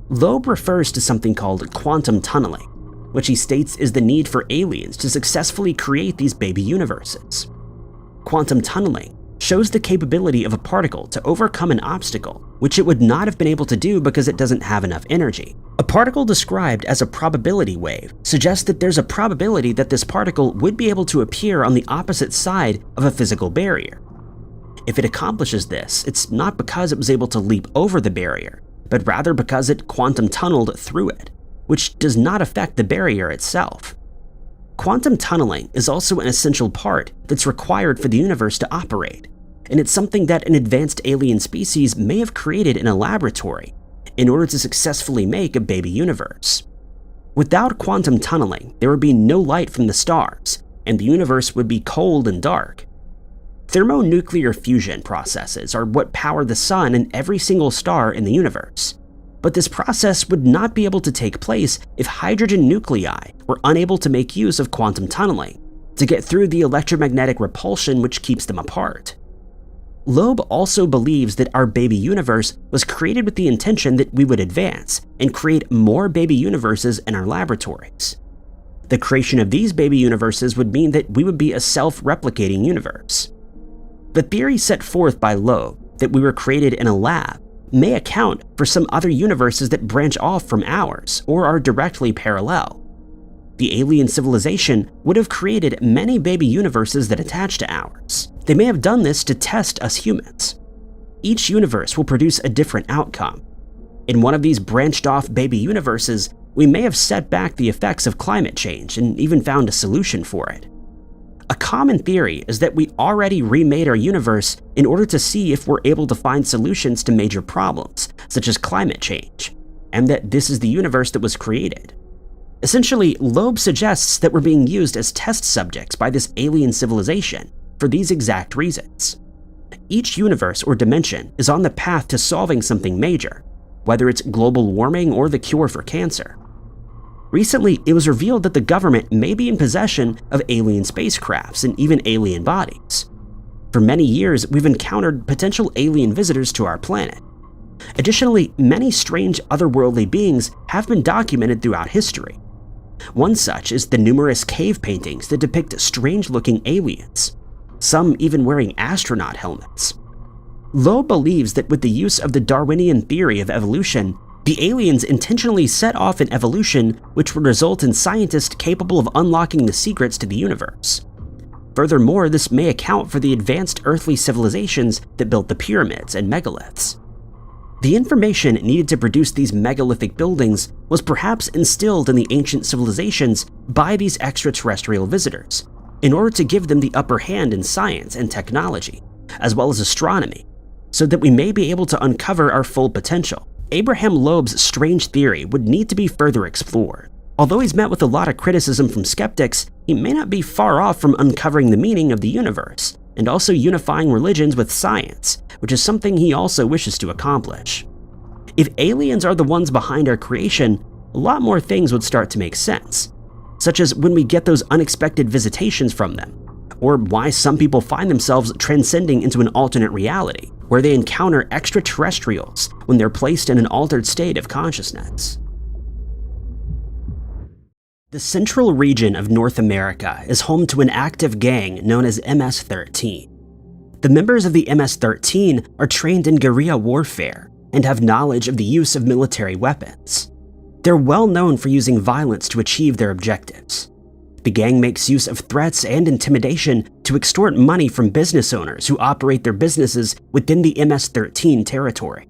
Loeb refers to something called quantum tunneling, which he states is the need for aliens to successfully create these baby universes. Quantum tunneling shows the capability of a particle to overcome an obstacle, which it would not have been able to do because it doesn't have enough energy. A particle described as a probability wave suggests that there's a probability that this particle would be able to appear on the opposite side of a physical barrier. If it accomplishes this, it's not because it was able to leap over the barrier, but rather because it quantum tunneled through it, which does not affect the barrier itself. Quantum tunneling is also an essential part that's required for the universe to operate, and it's something that an advanced alien species may have created in a laboratory in order to successfully make a baby universe. Without quantum tunneling, there would be no light from the stars, and the universe would be cold and dark. Thermonuclear fusion processes are what power the sun and every single star in the universe. But this process would not be able to take place if hydrogen nuclei were unable to make use of quantum tunneling to get through the electromagnetic repulsion which keeps them apart. Loeb also believes that our baby universe was created with the intention that we would advance and create more baby universes in our laboratories. The creation of these baby universes would mean that we would be a self-replicating universe. The theory set forth by Loeb that we were created in a lab may account for some other universes that branch off from ours or are directly parallel. The alien civilization would have created many baby universes that attach to ours. They may have done this to test us humans. Each universe will produce a different outcome. In one of these branched off baby universes, we may have set back the effects of climate change and even found a solution for it. A common theory is that we already remade our universe in order to see if we're able to find solutions to major problems, such as climate change, and that this is the universe that was created. Essentially, Loeb suggests that we're being used as test subjects by this alien civilization for these exact reasons. Each universe or dimension is on the path to solving something major, whether it's global warming or the cure for cancer. Recently, it was revealed that the government may be in possession of alien spacecrafts and even alien bodies. For many years, we've encountered potential alien visitors to our planet. Additionally, many strange otherworldly beings have been documented throughout history. One such is the numerous cave paintings that depict strange-looking aliens, some even wearing astronaut helmets. Loeb believes that with the use of the Darwinian theory of evolution, the aliens intentionally set off an evolution which would result in scientists capable of unlocking the secrets to the universe. Furthermore, this may account for the advanced earthly civilizations that built the pyramids and megaliths. The information needed to produce these megalithic buildings was perhaps instilled in the ancient civilizations by these extraterrestrial visitors, in order to give them the upper hand in science and technology, as well as astronomy, so that we may be able to uncover our full potential. Abraham Loeb's strange theory would need to be further explored. Although he's met with a lot of criticism from skeptics, he may not be far off from uncovering the meaning of the universe, and also unifying religions with science, which is something he also wishes to accomplish. If aliens are the ones behind our creation, a lot more things would start to make sense, such as when we get those unexpected visitations from them, or why some people find themselves transcending into an alternate reality, where they encounter extraterrestrials when they're placed in an altered state of consciousness. The central region of North America is home to an active gang known as MS-13. The members of the MS-13 are trained in guerrilla warfare and have knowledge of the use of military weapons. They're well known for using violence to achieve their objectives. The gang makes use of threats and intimidation to extort money from business owners who operate their businesses within the MS-13 territory.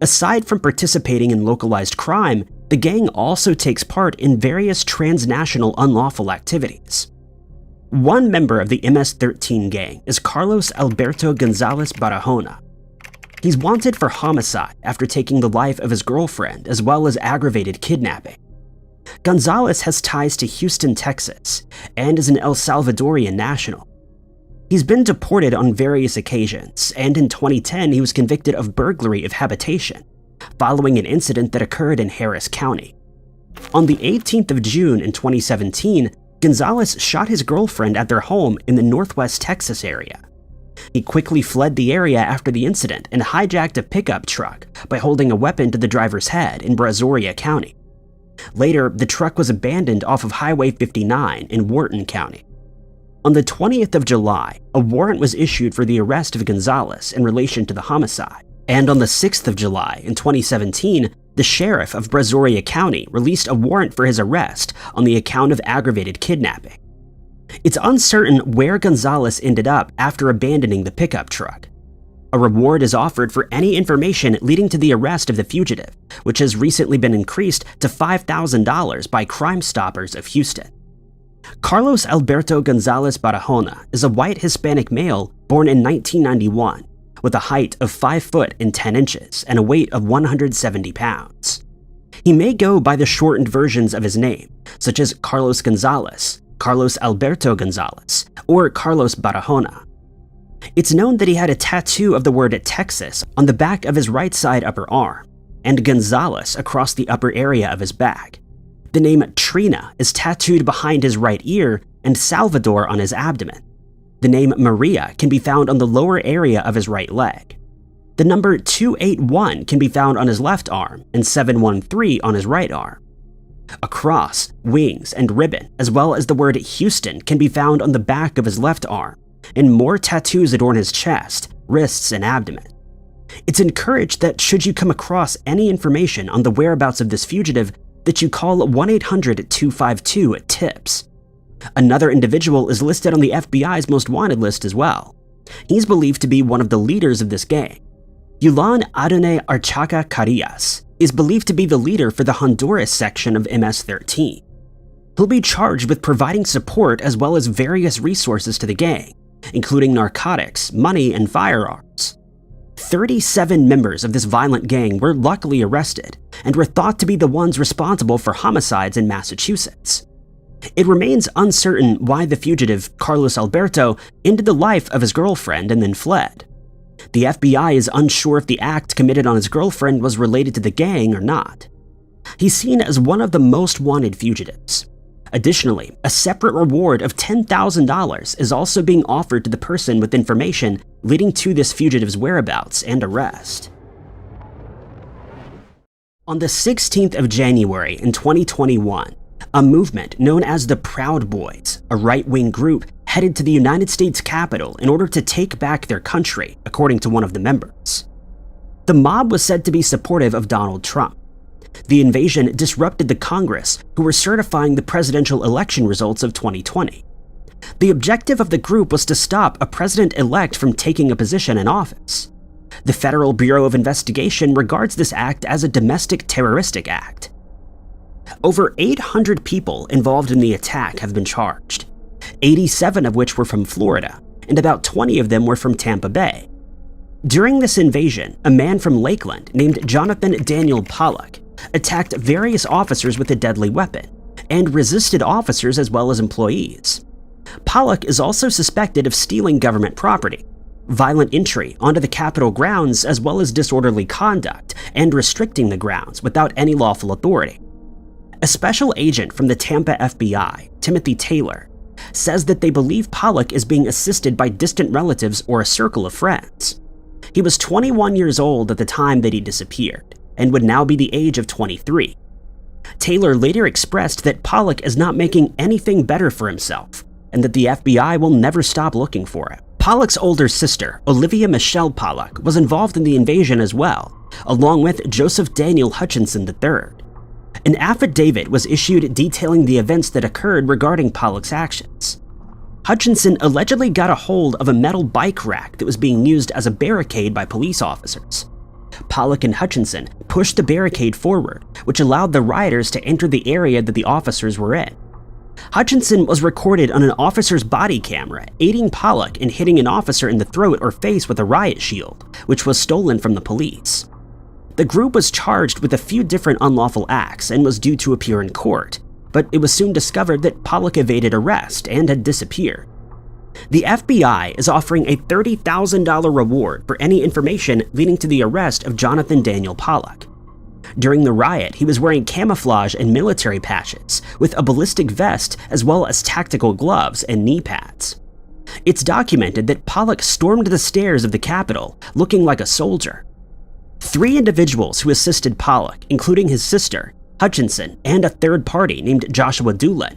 Aside from participating in localized crime, the gang also takes part in various transnational unlawful activities. One member of the MS-13 gang is Carlos Alberto Gonzalez Barahona. He's wanted for homicide after taking the life of his girlfriend as well as aggravated kidnapping. Gonzalez has ties to Houston, Texas, and is an El Salvadorian national. He's been deported on various occasions, and in 2010 he was convicted of burglary of habitation, following an incident that occurred in Harris County. On the 18th of June in 2017, Gonzalez shot his girlfriend at their home in the Northwest Texas area. He quickly fled the area after the incident and hijacked a pickup truck by holding a weapon to the driver's head in Brazoria County. Later, the truck was abandoned off of Highway 59 in Wharton County. On the 20th of July, a warrant was issued for the arrest of Gonzalez in relation to the homicide, and on the 6th of July in 2017, the sheriff of Brazoria County released a warrant for his arrest on the account of aggravated kidnapping. It's uncertain where Gonzalez ended up after abandoning the pickup truck. A reward is offered for any information leading to the arrest of the fugitive, which has recently been increased to $5,000 by Crime Stoppers of Houston. Carlos Alberto Gonzalez Barahona is a white Hispanic male born in 1991, with a height of 5 foot and 10 inches and a weight of 170 pounds. He may go by the shortened versions of his name, such as Carlos Gonzalez, Carlos Alberto Gonzalez, or Carlos Barahona. It's known that he had a tattoo of the word Texas on the back of his right side upper arm, and Gonzalez across the upper area of his back. The name Trina is tattooed behind his right ear and Salvador on his abdomen. The name Maria can be found on the lower area of his right leg. The number 281 can be found on his left arm and 713 on his right arm. A cross, wings, and ribbon, as well as the word Houston, can be found on the back of his left arm, and more tattoos adorn his chest, wrists, and abdomen. It's encouraged that should you come across any information on the whereabouts of this fugitive, that you call 1-800-252-TIPS. Another individual is listed on the FBI's most wanted list as well. He's believed to be one of the leaders of this gang. Yulan Adonai Archaca Carillas is believed to be the leader for the Honduras section of MS-13. He'll be charged with providing support as well as various resources to the gang, including narcotics, money, and firearms. 37 members of this violent gang were luckily arrested and were thought to be the ones responsible for homicides in Massachusetts. It remains uncertain why the fugitive, Carlos Alberto, ended the life of his girlfriend and then fled. The FBI is unsure if the act committed on his girlfriend was related to the gang or not. He's seen as one of the most wanted fugitives. Additionally, a separate reward of $10,000 is also being offered to the person with information leading to this fugitive's whereabouts and arrest. On the 16th of January in 2021, a movement known as the Proud Boys, a right-wing group, headed to the United States Capitol in order to take back their country, according to one of the members. The mob was said to be supportive of Donald Trump. The invasion disrupted the Congress, who were certifying the presidential election results of 2020. The objective of the group was to stop a president-elect from taking a position in office. The Federal Bureau of Investigation regards this act as a domestic terroristic act. Over 800 people involved in the attack have been charged, 87 of which were from Florida, and about 20 of them were from Tampa Bay. During this invasion, a man from Lakeland named Jonathan Daniel Pollock attacked various officers with a deadly weapon and resisted officers as well as employees. Pollock is also suspected of stealing government property, violent entry onto the Capitol grounds, as well as disorderly conduct and restricting the grounds without any lawful authority. A special agent from the Tampa FBI, Timothy Taylor, says that they believe Pollock is being assisted by distant relatives or a circle of friends. He was 21 years old at the time that he disappeared, and would now be the age of 23. Taylor later expressed that Pollock is not making anything better for himself, and that the FBI will never stop looking for him. Pollock's older sister, Olivia Michelle Pollock, was involved in the invasion as well, along with Joseph Daniel Hutchinson III. An affidavit was issued detailing the events that occurred regarding Pollock's actions. Hutchinson allegedly got a hold of a metal bike rack that was being used as a barricade by police officers. Pollock and Hutchinson pushed the barricade forward, which allowed the rioters to enter the area that the officers were in. Hutchinson was recorded on an officer's body camera, aiding Pollock in hitting an officer in the throat or face with a riot shield, which was stolen from the police. The group was charged with a few different unlawful acts and was due to appear in court, but it was soon discovered that Pollock evaded arrest and had disappeared. The FBI is offering a $30,000 reward for any information leading to the arrest of Jonathan Daniel Pollock. During the riot, he was wearing camouflage and military patches, with a ballistic vest as well as tactical gloves and knee pads. It's documented that Pollock stormed the stairs of the Capitol looking like a soldier. 3 individuals who assisted Pollock, including his sister, Hutchinson, and a third party named Joshua Doolin,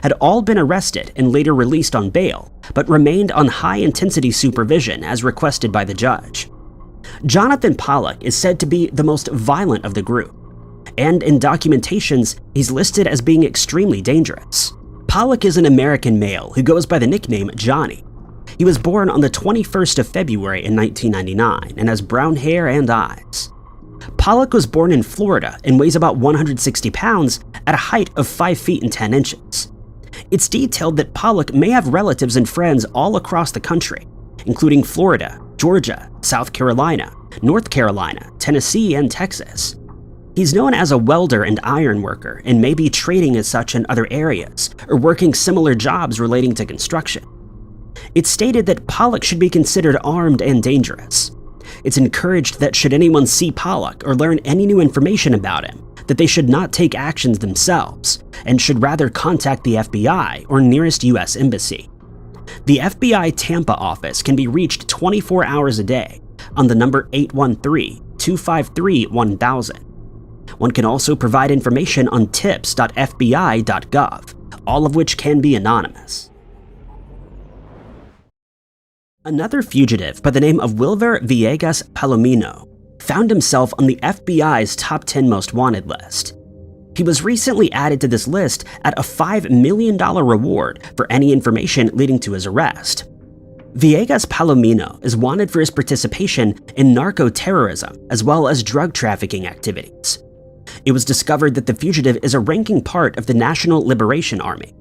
had all been arrested and later released on bail, but remained on high-intensity supervision as requested by the judge. Jonathan Pollock is said to be the most violent of the group, and in documentations, he's listed as being extremely dangerous. Pollock is an American male who goes by the nickname Johnny. He was born on the 21st of February in 1999 and has brown hair and eyes. Pollock was born in Florida and weighs about 160 pounds at a height of 5 feet and 10 inches. It's detailed that Pollock may have relatives and friends all across the country, including Florida, Georgia, South Carolina, North Carolina, Tennessee, and Texas. He's known as a welder and iron worker and may be trading as such in other areas or working similar jobs relating to construction. It's stated that Pollock should be considered armed and dangerous. It's encouraged that should anyone see Pollock or learn any new information about him, that they should not take actions themselves and should rather contact the FBI or nearest US embassy. The FBI Tampa office can be reached 24 hours a day on the number 813-253-1000. One can also provide information on tips.fbi.gov, all of which can be anonymous. Another fugitive by the name of Wilver Villegas Palomino found himself on the FBI's top 10 most wanted list. He was recently added to this list at a $5 million reward for any information leading to his arrest. Villegas Palomino is wanted for his participation in narco-terrorism as well as drug trafficking activities. It was discovered that the fugitive is a ranking part of the National Liberation Army.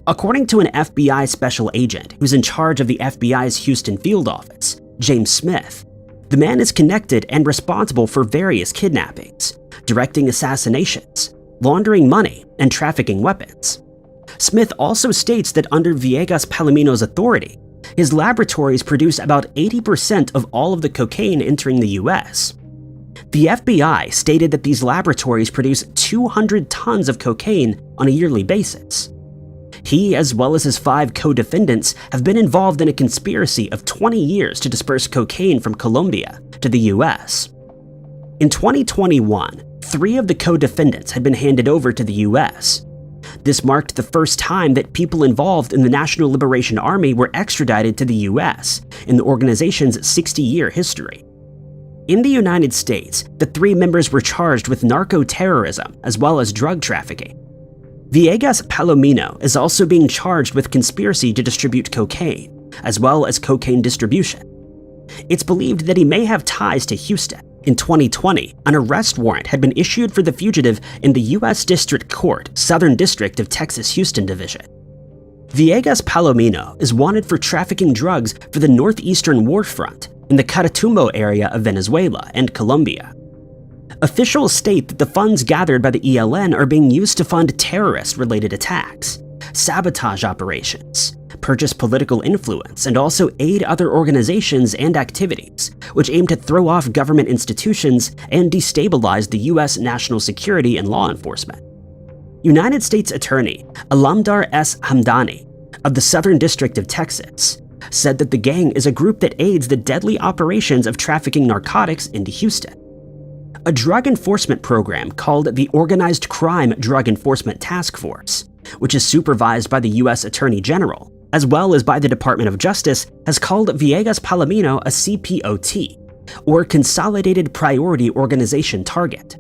According to an FBI special agent who's in charge of the FBI's Houston field office, James Smith, the man is connected and responsible for various kidnappings, directing assassinations, laundering money, and trafficking weapons. Smith also states that under Villegas Palomino's authority, his laboratories produce about 80% of all of the cocaine entering the US. The FBI stated that these laboratories produce 200 tons of cocaine on a yearly basis. He, as well as his 5 co-defendants, have been involved in a conspiracy of 20 years to disperse cocaine from Colombia to the US. In 2021, 3 of the co-defendants had been handed over to the US. This marked the first time that people involved in the National Liberation Army were extradited to the US in the organization's 60-year history. In the United States, the 3 members were charged with narco-terrorism as well as drug trafficking. Villegas Palomino is also being charged with conspiracy to distribute cocaine, as well as cocaine distribution. It's believed that he may have ties to Houston. In 2020, an arrest warrant had been issued for the fugitive in the U.S. District Court, Southern District of Texas Houston Division. Villegas Palomino is wanted for trafficking drugs for the northeastern war front in the Catatumbo area of Venezuela and Colombia. Officials state that the funds gathered by the ELN are being used to fund terrorist-related attacks, sabotage operations, purchase political influence, and also aid other organizations and activities which aim to throw off government institutions and destabilize the U.S. national security and law enforcement. United States Attorney Alamdar S. Hamdani of the Southern District of Texas said that the gang is a group that aids the deadly operations of trafficking narcotics into Houston. A drug enforcement program called the Organized Crime Drug Enforcement Task Force, which is supervised by the U.S. Attorney General, as well as by the Department of Justice, has called Villegas Palomino a CPOT, or Consolidated Priority Organization Target.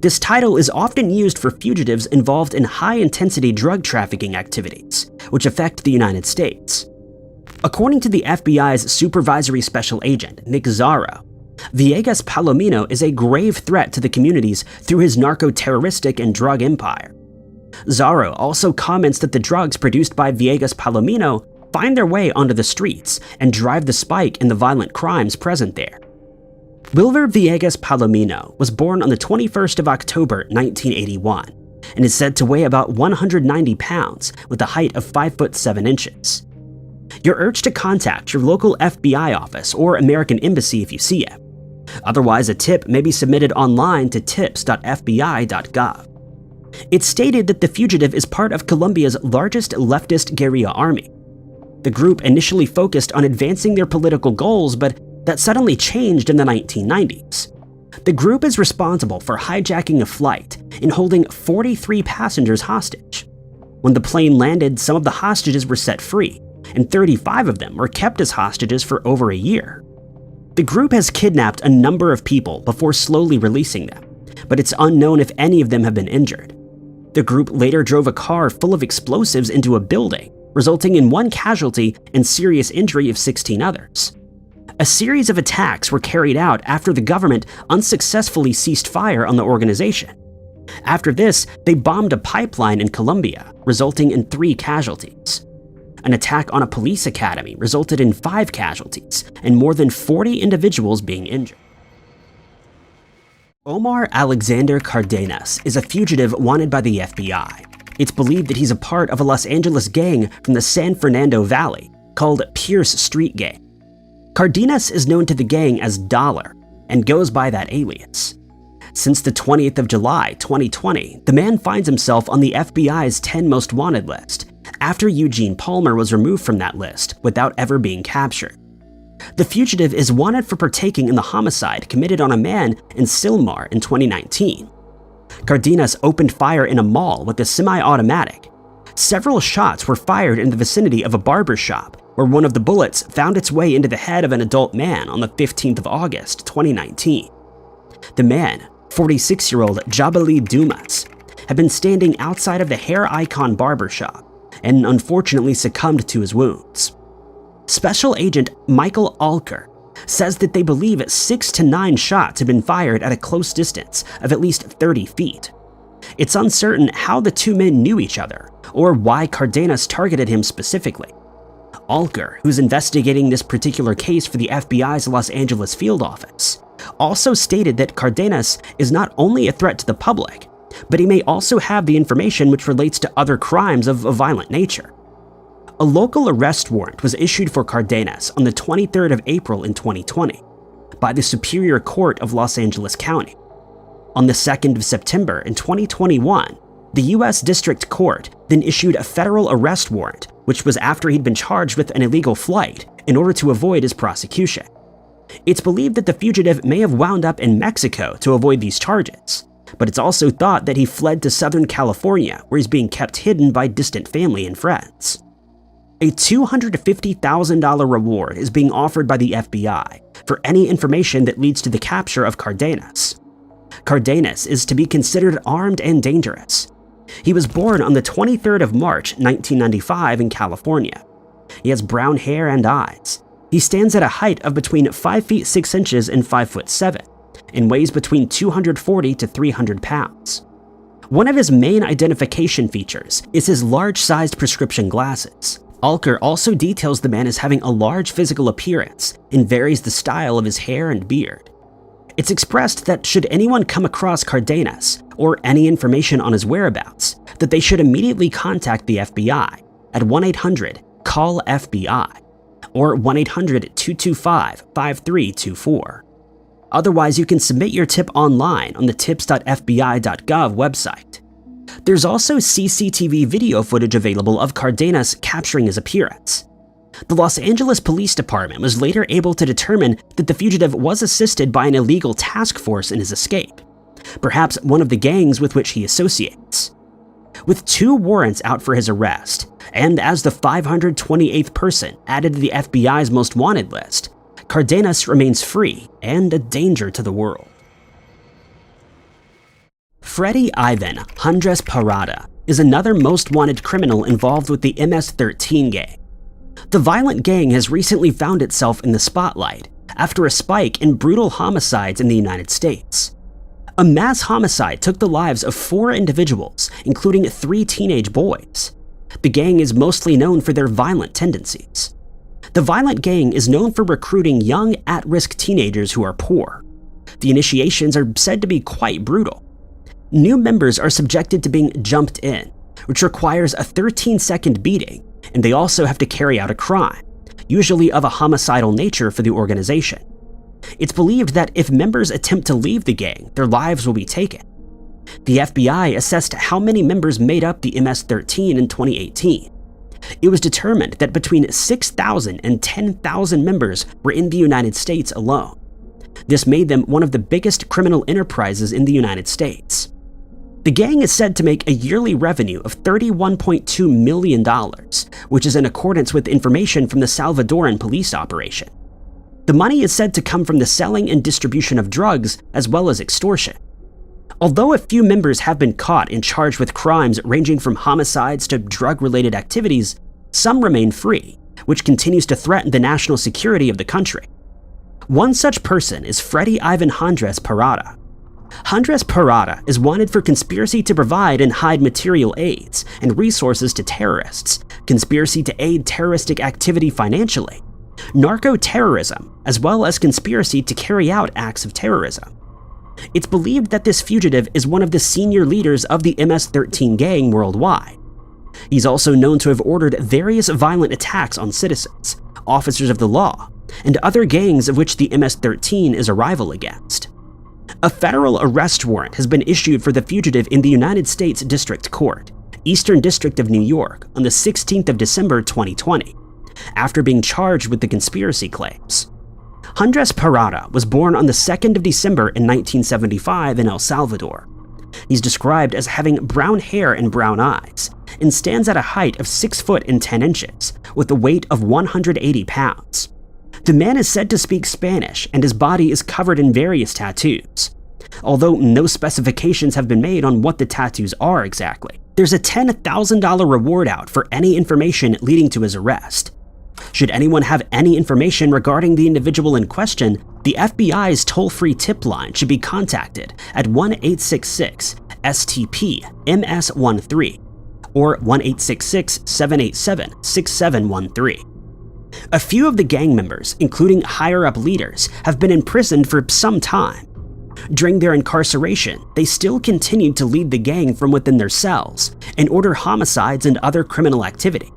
This title is often used for fugitives involved in high-intensity drug trafficking activities, which affect the United States. According to the FBI's Supervisory Special Agent, Nick Zarro, Villegas Palomino is a grave threat to the communities through his narco-terroristic and drug empire. Zarro also comments that the drugs produced by Villegas Palomino find their way onto the streets and drive the spike in the violent crimes present there. Wilver Villegas Palomino was born on the 21st of October 1981 and is said to weigh about 190 pounds with a height of 5 foot 7 inches. You're urged to contact your local FBI office or American embassy if you see it. Otherwise, a tip may be submitted online to tips.fbi.gov. It's stated that the fugitive is part of Colombia's largest leftist guerrilla army. The group initially focused on advancing their political goals, but that suddenly changed in the 1990s. The group is responsible for hijacking a flight and holding 43 passengers hostage. When the plane landed, some of the hostages were set free, and 35 of them were kept as hostages for over a year. The group has kidnapped a number of people before slowly releasing them, but it's unknown if any of them have been injured. The group later drove a car full of explosives into a building, resulting in 1 casualty and serious injury of 16 others. A series of attacks were carried out after the government unsuccessfully ceased fire on the organization. After this, they bombed a pipeline in Colombia, resulting in 3 casualties. An attack on a police academy resulted in 5 casualties and more than 40 individuals being injured. Omar Alexander Cardenas is a fugitive wanted by the FBI. It's believed that he's a part of a Los Angeles gang from the San Fernando Valley called Pierce Street Gang. Cardenas is known to the gang as Dollar and goes by that alias. Since the 20th of July, 2020, the man finds himself on the FBI's 10 most wanted list after Eugene Palmer was removed from that list without ever being captured. The fugitive is wanted for partaking in the homicide committed on a man in Sylmar in 2019. Cardenas opened fire in a mall with a semi-automatic. Several shots were fired in the vicinity of a barber shop, where one of the bullets found its way into the head of an adult man on the 15th of August, 2019. The man, 46-year-old Jabali Dumas, had been standing outside of the Hair Icon barber shop and unfortunately succumbed to his wounds. Special Agent Michael Alker says that they believe 6 to 9 shots had been fired at a close distance of at least 30 feet. It's uncertain how the 2 men knew each other or why Cardenas targeted him specifically. Alker, who's investigating this particular case for the FBI's Los Angeles field office, also stated that Cardenas is not only a threat to the public, but he may also have the information which relates to other crimes of a violent nature. A local arrest warrant was issued for Cardenas on the 23rd of April in 2020 by the Superior Court of Los Angeles County. On the 2nd of September in 2021, the U.S. District Court then issued a federal arrest warrant, which was after he'd been charged with an illegal flight in order to avoid his prosecution. It's believed that the fugitive may have wound up in Mexico to avoid these charges, but it's also thought that he fled to Southern California, where he's being kept hidden by distant family and friends. A $250,000 reward is being offered by the FBI for any information that leads to the capture of Cardenas. Cardenas is to be considered armed and dangerous. He was born on the 23rd of March, 1995 in California. He has brown hair and eyes. He stands at a height of between 5 feet 6 inches and 5 foot 7, and weighs between 240 to 300 pounds. One of his main identification features is his large-sized prescription glasses. Alker also details the man as having a large physical appearance and varies the style of his hair and beard. It's expressed that should anyone come across Cardenas or any information on his whereabouts, that they should immediately contact the FBI at 1-800-CALL-FBI or 1-800-225-5324. Otherwise, you can submit your tip online on the tips.fbi.gov website. There's also CCTV video footage available of Cardenas capturing his appearance. The Los Angeles Police Department was later able to determine that the fugitive was assisted by an illegal task force in his escape, perhaps one of the gangs with which he associates. With 2 warrants out for his arrest, and as the 528th person added to the FBI's most wanted list, Cardenas remains free and a danger to the world. Freddy Ivan Hundres Parada is another most wanted criminal involved with the MS-13 gang. The violent gang has recently found itself in the spotlight after a spike in brutal homicides in the United States. A mass homicide took the lives of 4 individuals, including 3 teenage boys. The gang is mostly known for their violent tendencies. The violent gang is known for recruiting young, at-risk teenagers who are poor. The initiations are said to be quite brutal. New members are subjected to being jumped in, which requires a 13-second beating, and they also have to carry out a crime, usually of a homicidal nature for the organization. It's believed that if members attempt to leave the gang, their lives will be taken. The FBI assessed how many members made up the MS-13 in 2018. It was determined that between 6,000 and 10,000 members were in the United States alone. This made them one of the biggest criminal enterprises in the United States. The gang is said to make a yearly revenue of $31.2 million, which is in accordance with information from the Salvadoran police operation. The money is said to come from the selling and distribution of drugs as well as extortion. Although a few members have been caught and charged with crimes ranging from homicides to drug-related activities, some remain free, which continues to threaten the national security of the country. One such person is Freddy Ivan Andres Parada. Andres Parada is wanted for conspiracy to provide and hide material aids and resources to terrorists, conspiracy to aid terroristic activity financially, narco-terrorism, as well as conspiracy to carry out acts of terrorism. It's believed that this fugitive is one of the senior leaders of the MS-13 gang worldwide. He's also known to have ordered various violent attacks on citizens, officers of the law, and other gangs of which the MS-13 is a rival against. A federal arrest warrant has been issued for the fugitive in the United States District Court, Eastern District of New York, on the 16th of December 2020, after being charged with the conspiracy claims. Andres Parada was born on the 2nd of December in 1975 in El Salvador. He's described as having brown hair and brown eyes, and stands at a height of 6 foot and 10 inches, with a weight of 180 pounds. The man is said to speak Spanish, and his body is covered in various tattoos. Although no specifications have been made on what the tattoos are exactly, there's a $10,000 reward out for any information leading to his arrest. Should anyone have any information regarding the individual in question, the FBI's toll-free tip line should be contacted at 1-866-STP-MS13 or 1-866-787-6713. A few of the gang members, including higher-up leaders, have been imprisoned for some time. During their incarceration, they still continued to lead the gang from within their cells and order homicides and other criminal activity.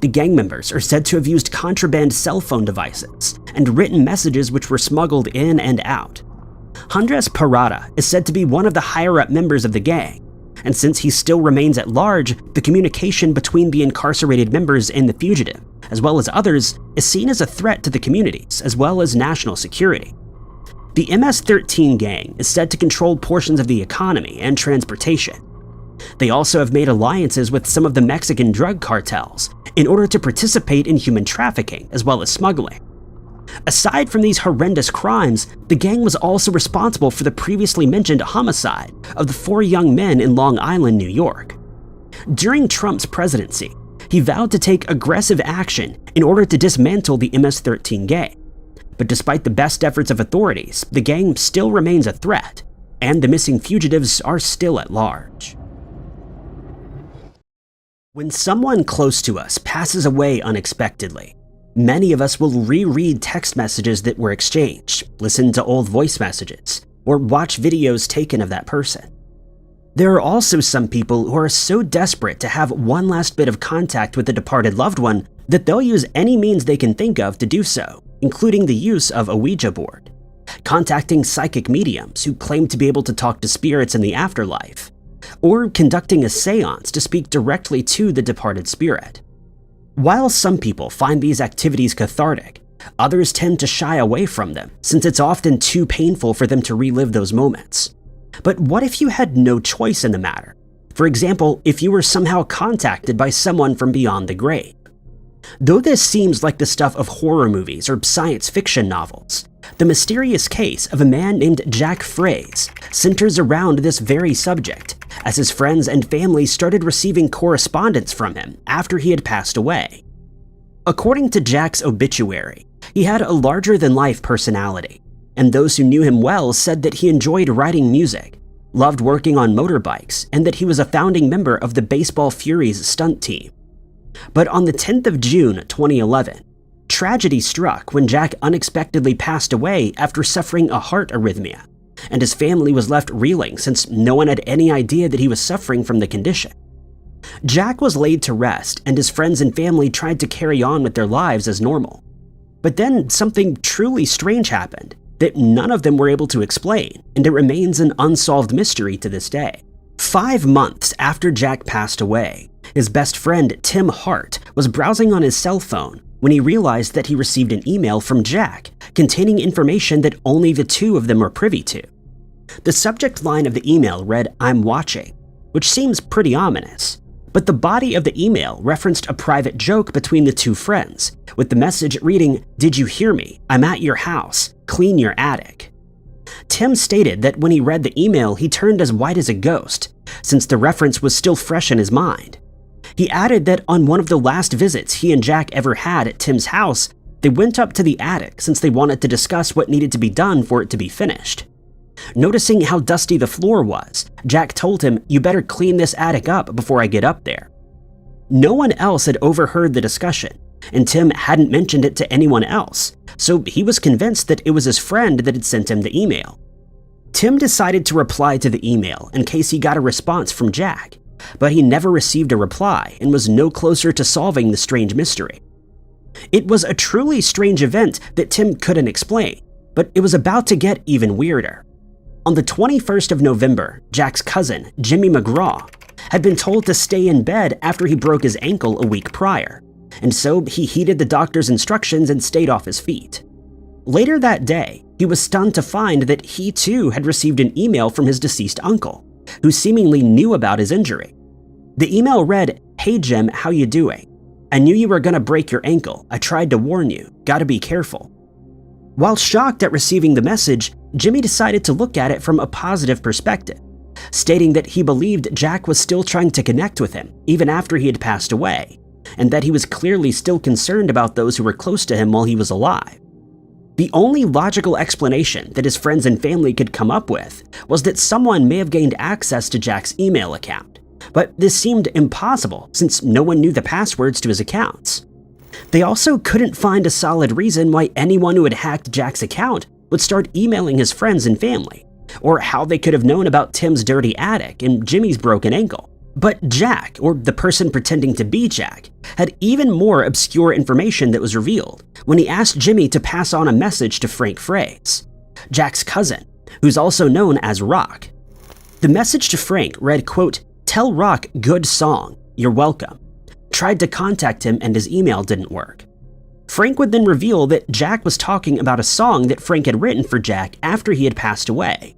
The gang members are said to have used contraband cell phone devices and written messages which were smuggled in and out. Andres Parada is said to be one of the higher-up members of the gang, and since he still remains at large, the communication between the incarcerated members and the fugitive, as well as others, is seen as a threat to the communities as well as national security. The MS-13 gang is said to control portions of the economy and transportation. They also have made alliances with some of the Mexican drug cartels in order to participate in human trafficking as well as smuggling. Aside from these horrendous crimes, the gang was also responsible for the previously mentioned homicide of the 4 young men in Long Island, New York. During Trump's presidency, he vowed to take aggressive action in order to dismantle the MS-13 gang. But despite the best efforts of authorities, the gang still remains a threat, and the missing fugitives are still at large. When someone close to us passes away unexpectedly, many of us will reread text messages that were exchanged, listen to old voice messages, or watch videos taken of that person. There are also some people who are so desperate to have one last bit of contact with a departed loved one that they'll use any means they can think of to do so, including the use of a Ouija board, contacting psychic mediums who claim to be able to talk to spirits in the afterlife, or conducting a seance to speak directly to the departed spirit. While some people find these activities cathartic, others tend to shy away from them since it's often too painful for them to relive those moments. But what if you had no choice in the matter? For example, if you were somehow contacted by someone from beyond the grave. Though this seems like the stuff of horror movies or science fiction novels, the mysterious case of a man named Jack Fraze centers around this very subject, as his friends and family started receiving correspondence from him after he had passed away. According to Jack's obituary, he had a larger-than-life personality, and those who knew him well said that he enjoyed writing music, loved working on motorbikes, and that he was a founding member of the Baseball Furies stunt team. But on the 10th of June 2011, Tragedy struck when Jack unexpectedly passed away after suffering a heart arrhythmia, and his family was left reeling since no one had any idea that he was suffering from the condition. Jack was laid to rest, and his friends and family tried to carry on with their lives as normal. But then something truly strange happened that none of them were able to explain, and it remains an unsolved mystery to this day. 5 months after Jack passed away, his best friend Tim Hart was browsing on his cell phone when he realized that he received an email from Jack containing information that only the two of them were privy to. The subject line of the email read, "I'm watching," which seems pretty ominous. But the body of the email referenced a private joke between the two friends, with the message reading, "Did you hear me? I'm at your house. Clean your attic." Tim stated that when he read the email, he turned as white as a ghost, since the reference was still fresh in his mind. He added that on one of the last visits he and Jack ever had at Tim's house, they went up to the attic since they wanted to discuss what needed to be done for it to be finished. Noticing how dusty the floor was, Jack told him, "You better clean this attic up before I get up there." No one else had overheard the discussion, and Tim hadn't mentioned it to anyone else, so he was convinced that it was his friend that had sent him the email. Tim decided to reply to the email in case he got a response from Jack, but he never received a reply and was no closer to solving the strange mystery. It was a truly strange event that Tim couldn't explain, but it was about to get even weirder. On the 21st of November, Jack's cousin, Jimmy McGraw, had been told to stay in bed after he broke his ankle a week prior, and so he heeded the doctor's instructions and stayed off his feet. Later that day, he was stunned to find that he too had received an email from his deceased uncle, who seemingly knew about his injury. The email read, "Hey Jim, how you doing? I knew you were gonna break your ankle. I tried to warn you. Gotta be careful." While shocked at receiving the message, Jimmy decided to look at it from a positive perspective, stating that he believed Jack was still trying to connect with him even after he had passed away, and that he was clearly still concerned about those who were close to him while he was alive. The only logical explanation that his friends and family could come up with was that someone may have gained access to Jack's email account, but this seemed impossible since no one knew the passwords to his accounts. They also couldn't find a solid reason why anyone who had hacked Jack's account would start emailing his friends and family, or how they could have known about Tim's dirty attic and Jimmy's broken ankle. But Jack, or the person pretending to be Jack, had even more obscure information that was revealed when he asked Jimmy to pass on a message to Frank Fraze, Jack's cousin, who's also known as Rock. The message to Frank read, quote, "Tell Rock good song, you're welcome. Tried to contact him and his email didn't work." Frank would then reveal that Jack was talking about a song that Frank had written for Jack after he had passed away.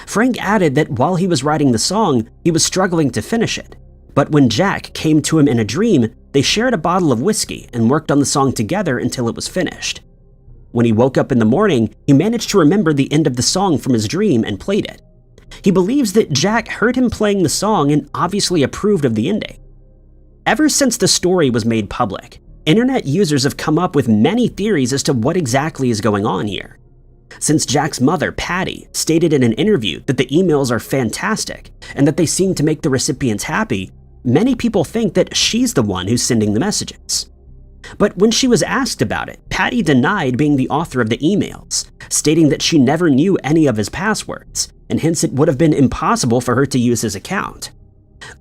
Frank added that while he was writing the song, he was struggling to finish it, but when Jack came to him in a dream, they shared a bottle of whiskey and worked on the song together until it was finished. When he woke up in the morning, he managed to remember the end of the song from his dream and played it. He believes that Jack heard him playing the song and obviously approved of the ending. Ever since the story was made public, internet users have come up with many theories as to what exactly is going on here. Since Jack's mother, Patty, stated in an interview that the emails are fantastic and that they seem to make the recipients happy, many people think that she's the one who's sending the messages. But when she was asked about it, Patty denied being the author of the emails, stating that she never knew any of his passwords, and hence it would have been impossible for her to use his account.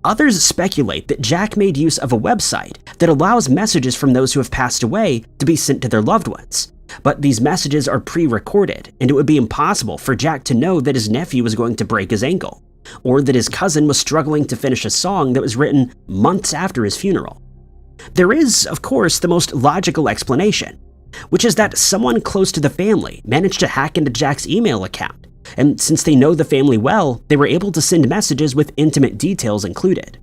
Others speculate that Jack made use of a website that allows messages from those who have passed away to be sent to their loved ones, but these messages are pre-recorded, and it would be impossible for Jack to know that his nephew was going to break his ankle, or that his cousin was struggling to finish a song that was written months after his funeral. There is, of course, the most logical explanation, which is that someone close to the family managed to hack into Jack's email account, and since they know the family well, they were able to send messages with intimate details included.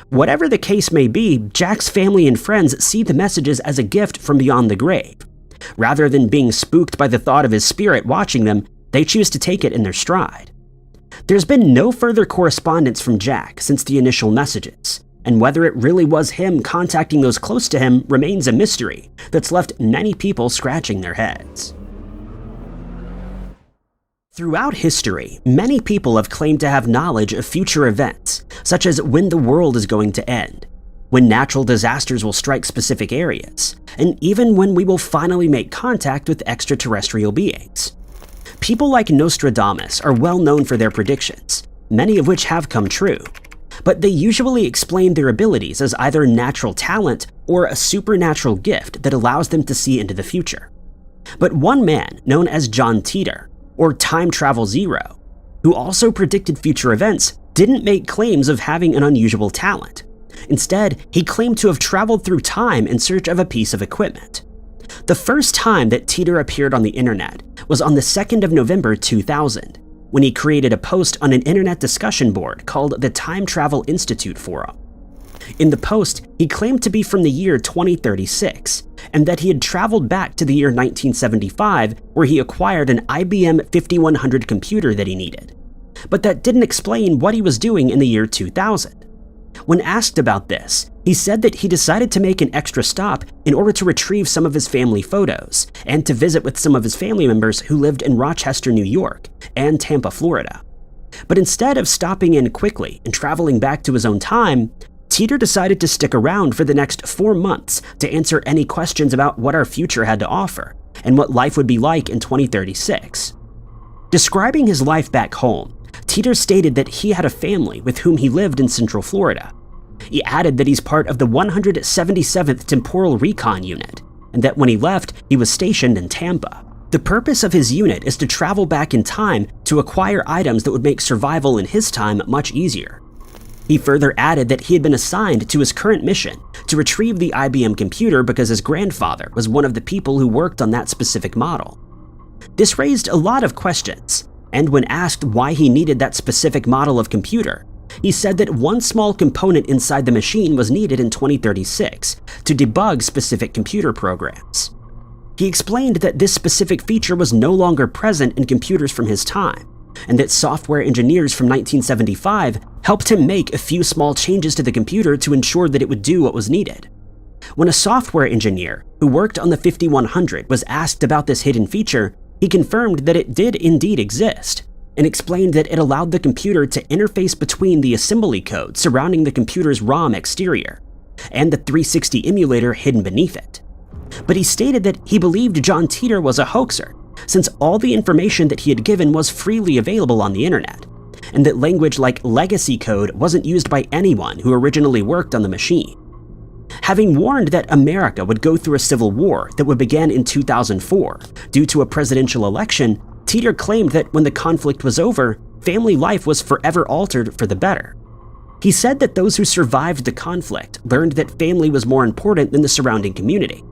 Whatever the case may be, Jack's family and friends see the messages as a gift from beyond the grave. Rather than being spooked by the thought of his spirit watching them, they choose to take it in their stride. There's been no further correspondence from Jack since the initial messages, and whether it really was him contacting those close to him remains a mystery that's left many people scratching their heads. Throughout history, many people have claimed to have knowledge of future events, such as when the world is going to end. when natural disasters will strike specific areas, and even when we will finally make contact with extraterrestrial beings. People like Nostradamus are well known for their predictions, many of which have come true, but they usually explain their abilities as either natural talent or a supernatural gift that allows them to see into the future. But one man, known as John Titor, or Time Travel Zero, who also predicted future events, didn't make claims of having an unusual talent. Instead, he claimed to have traveled through time in search of a piece of equipment. The first time that Titor appeared on the internet was on the 2nd of November 2000, when he created a post on an internet discussion board called the Time Travel Institute Forum. In the post, he claimed to be from the year 2036, and that he had traveled back to the year 1975, where he acquired an IBM 5100 computer that he needed. But that didn't explain what he was doing in the year 2000. When asked about this, he said that he decided to make an extra stop in order to retrieve some of his family photos and to visit with some of his family members who lived in Rochester, New York, and Tampa, Florida. But instead of stopping in quickly and traveling back to his own time, Titor decided to stick around for the next 4 months to answer any questions about what our future had to offer and what life would be like in 2036. Describing his life back home, Titor stated that he had a family with whom he lived in Central Florida. He added that he's part of the 177th Temporal Recon Unit, and that when he left, he was stationed in Tampa. The purpose of his unit is to travel back in time to acquire items that would make survival in his time much easier. He further added that he had been assigned to his current mission to retrieve the IBM computer because his grandfather was one of the people who worked on that specific model. This raised a lot of questions, and when asked why he needed that specific model of computer, he said that one small component inside the machine was needed in 2036 to debug specific computer programs. He explained that this specific feature was no longer present in computers from his time, and that software engineers from 1975 helped him make a few small changes to the computer to ensure that it would do what was needed. When a software engineer who worked on the 5100 was asked about this hidden feature, he confirmed that it did indeed exist, and explained that it allowed the computer to interface between the assembly code surrounding the computer's ROM exterior and the 360 emulator hidden beneath it. But he stated that he believed John Titor was a hoaxer, since all the information that he had given was freely available on the internet, and that language like legacy code wasn't used by anyone who originally worked on the machine. Having warned that America would go through a civil war that would begin in 2004 due to a presidential election, Titor claimed that when the conflict was over, family life was forever altered for the better. He said that those who survived the conflict learned that family was more important than the surrounding community,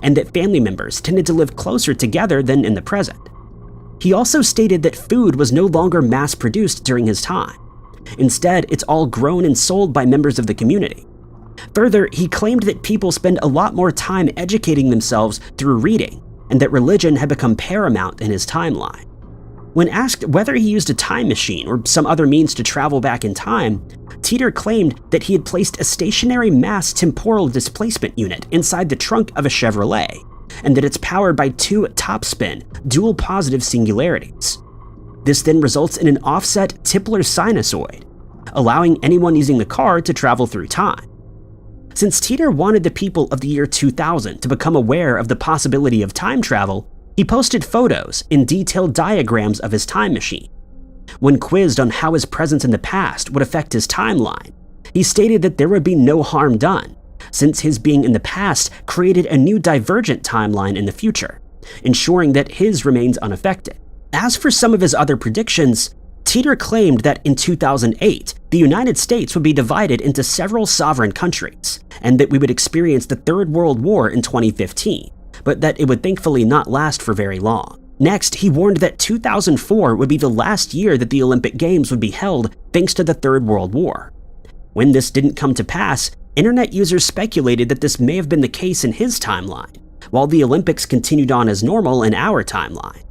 and that family members tended to live closer together than in the present. He also stated that food was no longer mass-produced during his time. Instead, it's all grown and sold by members of the community. Further, he claimed that people spend a lot more time educating themselves through reading, and that religion had become paramount in his timeline. When asked whether he used a time machine or some other means to travel back in time, Titor claimed that he had placed a stationary mass temporal displacement unit inside the trunk of a Chevrolet, and that it's powered by 2 topspin, dual positive singularities. This then results in an offset Tipler sinusoid, allowing anyone using the car to travel through time. Since Titor wanted the people of the year 2000 to become aware of the possibility of time travel, he posted photos and detailed diagrams of his time machine. When quizzed on how his presence in the past would affect his timeline, he stated that there would be no harm done, since his being in the past created a new divergent timeline in the future, ensuring that his remains unaffected. As for some of his other predictions, Titor claimed that in 2008, the United States would be divided into several sovereign countries, and that we would experience the Third World War in 2015, but that it would thankfully not last for very long. Next, he warned that 2004 would be the last year that the Olympic Games would be held thanks to the Third World War. When this didn't come to pass, internet users speculated that this may have been the case in his timeline, while the Olympics continued on as normal in our timeline.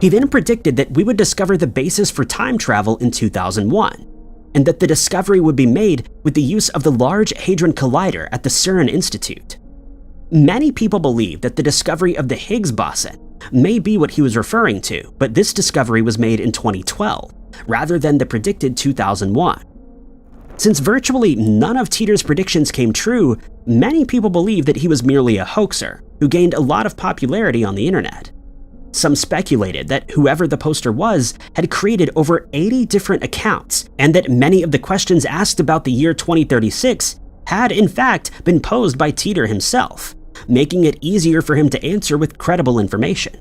He then predicted that we would discover the basis for time travel in 2001, and that the discovery would be made with the use of the Large Hadron Collider at the CERN Institute. Many people believe that the discovery of the Higgs boson may be what he was referring to, but this discovery was made in 2012, rather than the predicted 2001. Since virtually none of Teeter's predictions came true, many people believe that he was merely a hoaxer who gained a lot of popularity on the internet. Some speculated that whoever the poster was had created over 80 different accounts, and that many of the questions asked about the year 2036 had in fact been posed by Teeter himself, making it easier for him to answer with credible information.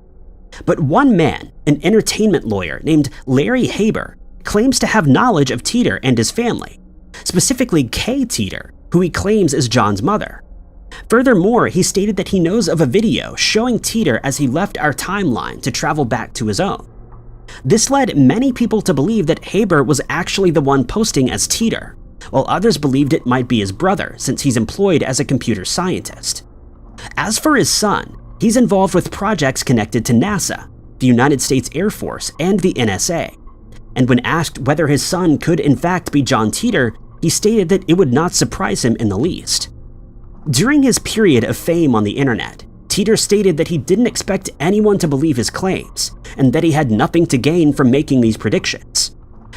But one man, an entertainment lawyer named Larry Haber, claims to have knowledge of Teeter and his family, specifically Kay Teeter, who he claims is John's mother. Furthermore, he stated that he knows of a video showing Teeter as he left our timeline to travel back to his own. This led many people to believe that Haber was actually the one posting as Teeter, while others believed it might be his brother since he's employed as a computer scientist. As for his son, he's involved with projects connected to NASA, the United States Air Force, and the NSA. And when asked whether his son could in fact be John Teeter, he stated that it would not surprise him in the least. During his period of fame on the internet, Teeter stated that he didn't expect anyone to believe his claims, and that he had nothing to gain from making these predictions.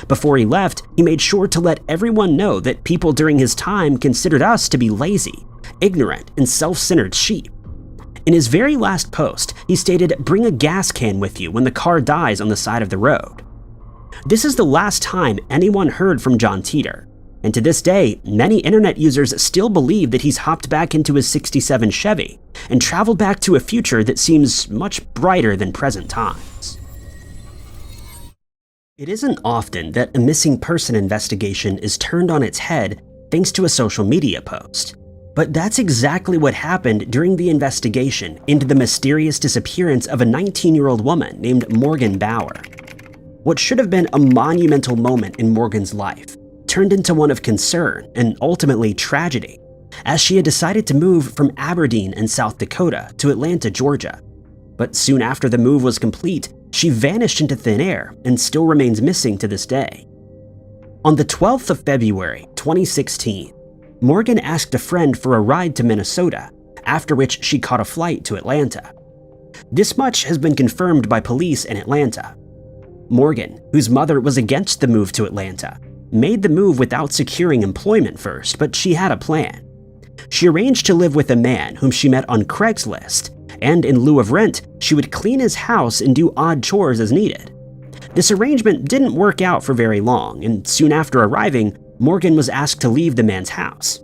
Before he left, he made sure to let everyone know that people during his time considered us to be lazy, ignorant, and self-centered sheep. In his very last post, he stated, "Bring a gas can with you when the car dies on the side of the road." This is the last time anyone heard from John Teeter, and to this day, many internet users still believe that he's hopped back into his '67 Chevy and traveled back to a future that seems much brighter than present times. It isn't often that a missing person investigation is turned on its head thanks to a social media post, but that's exactly what happened during the investigation into the mysterious disappearance of a 19-year-old woman named Morgan Bauer. What should have been a monumental moment in Morgan's life turned into one of concern and ultimately tragedy, as she had decided to move from Aberdeen in South Dakota to Atlanta, Georgia. But soon after the move was complete, she vanished into thin air and still remains missing to this day. On the 12th of February, 2016, Morgan asked a friend for a ride to Minnesota, after which she caught a flight to Atlanta. This much has been confirmed by police in Atlanta. Morgan, whose mother was against the move to Atlanta, made the move without securing employment first, but she had a plan. She arranged to live with a man whom she met on Craigslist, and in lieu of rent, she would clean his house and do odd chores as needed. This arrangement didn't work out for very long, and soon after arriving, Morgan was asked to leave the man's house.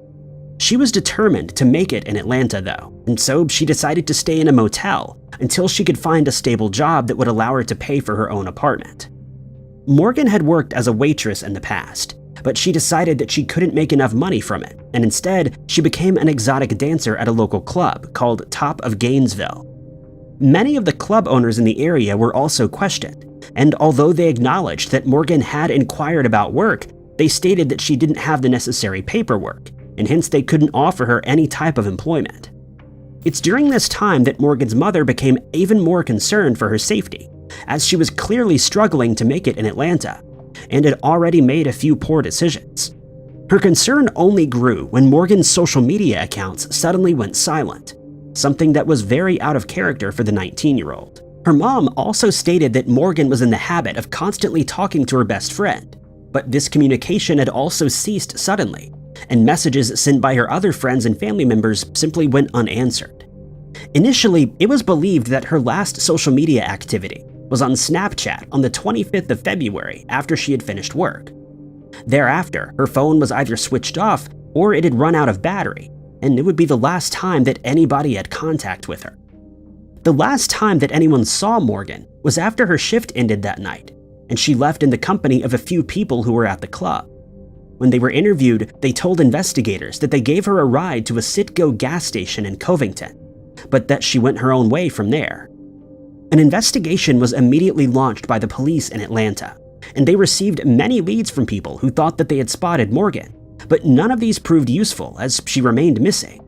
She was determined to make it in Atlanta though, and so she decided to stay in a motel until she could find a stable job that would allow her to pay for her own apartment. Morgan had worked as a waitress in the past, but she decided that she couldn't make enough money from it, and instead, she became an exotic dancer at a local club called Top of Gainesville. Many of the club owners in the area were also questioned, and although they acknowledged that Morgan had inquired about work, they stated that she didn't have the necessary paperwork, and hence they couldn't offer her any type of employment. It's during this time that Morgan's mother became even more concerned for her safety, as she was clearly struggling to make it in Atlanta, and had already made a few poor decisions. Her concern only grew when Morgan's social media accounts suddenly went silent, something that was very out of character for the 19-year-old. Her mom also stated that Morgan was in the habit of constantly talking to her best friend, but this communication had also ceased suddenly, and messages sent by her other friends and family members simply went unanswered. Initially, it was believed that her last social media activity was on Snapchat on the 25th of February after she had finished work. Thereafter, her phone was either switched off or it had run out of battery, and it would be the last time that anybody had contact with her. The last time that anyone saw Morgan was after her shift ended that night, and she left in the company of a few people who were at the club. When they were interviewed, they told investigators that they gave her a ride to a Citgo gas station in Covington, but that she went her own way from there. An investigation was immediately launched by the police in Atlanta, and they received many leads from people who thought that they had spotted Morgan, but none of these proved useful as she remained missing.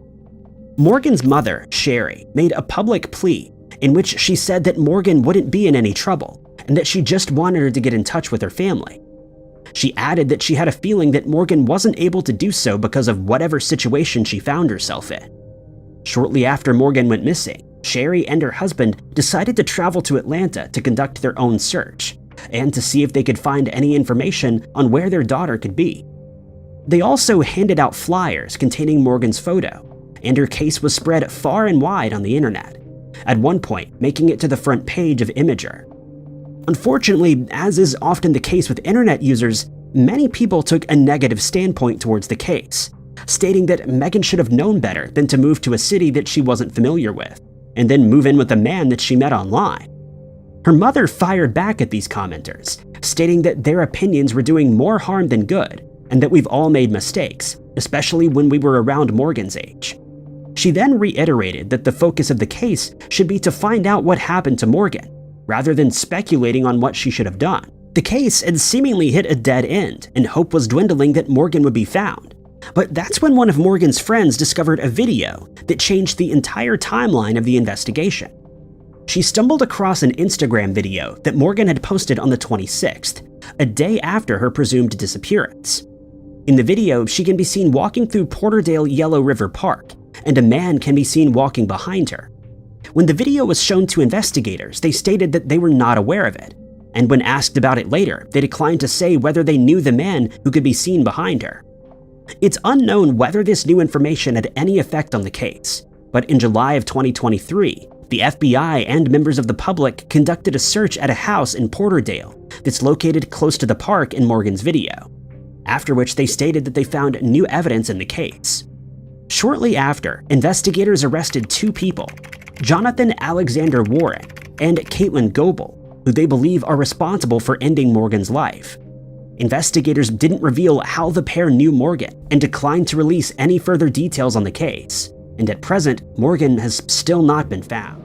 Morgan's mother, Sherry, made a public plea in which she said that Morgan wouldn't be in any trouble and that she just wanted her to get in touch with her family. She added that she had a feeling that Morgan wasn't able to do so because of whatever situation she found herself in. Shortly after Morgan went missing, Sherry and her husband decided to travel to Atlanta to conduct their own search and to see if they could find any information on where their daughter could be. They also handed out flyers containing Morgan's photo, and her case was spread far and wide on the internet, at one point making it to the front page of Imager. Unfortunately, as is often the case with internet users, many people took a negative standpoint towards the case, stating that Megan should have known better than to move to a city that she wasn't familiar with, and then move in with a man that she met online. Her mother fired back at these commenters, stating that their opinions were doing more harm than good, and that we've all made mistakes, especially when we were around Morgan's age. She then reiterated that the focus of the case should be to find out what happened to Morgan, rather than speculating on what she should have done. The case had seemingly hit a dead end, and hope was dwindling that Morgan would be found. But that's when one of Morgan's friends discovered a video that changed the entire timeline of the investigation. She stumbled across an Instagram video that Morgan had posted on the 26th, a day after her presumed disappearance. In the video, she can be seen walking through Porterdale Yellow River Park, and a man can be seen walking behind her. When the video was shown to investigators, they stated that they were not aware of it, and when asked about it later, they declined to say whether they knew the man who could be seen behind her. It's unknown whether this new information had any effect on the case, but in July of 2023, the FBI and members of the public conducted a search at a house in Porterdale that's located close to the park in Morgan's video, after which they stated that they found new evidence in the case. Shortly after, investigators arrested two people, Jonathan Alexander Warren and Caitlin Goebel, who they believe are responsible for ending Morgan's life. Investigators didn't reveal how the pair knew Morgan and declined to release any further details on the case, and at present, Morgan has still not been found.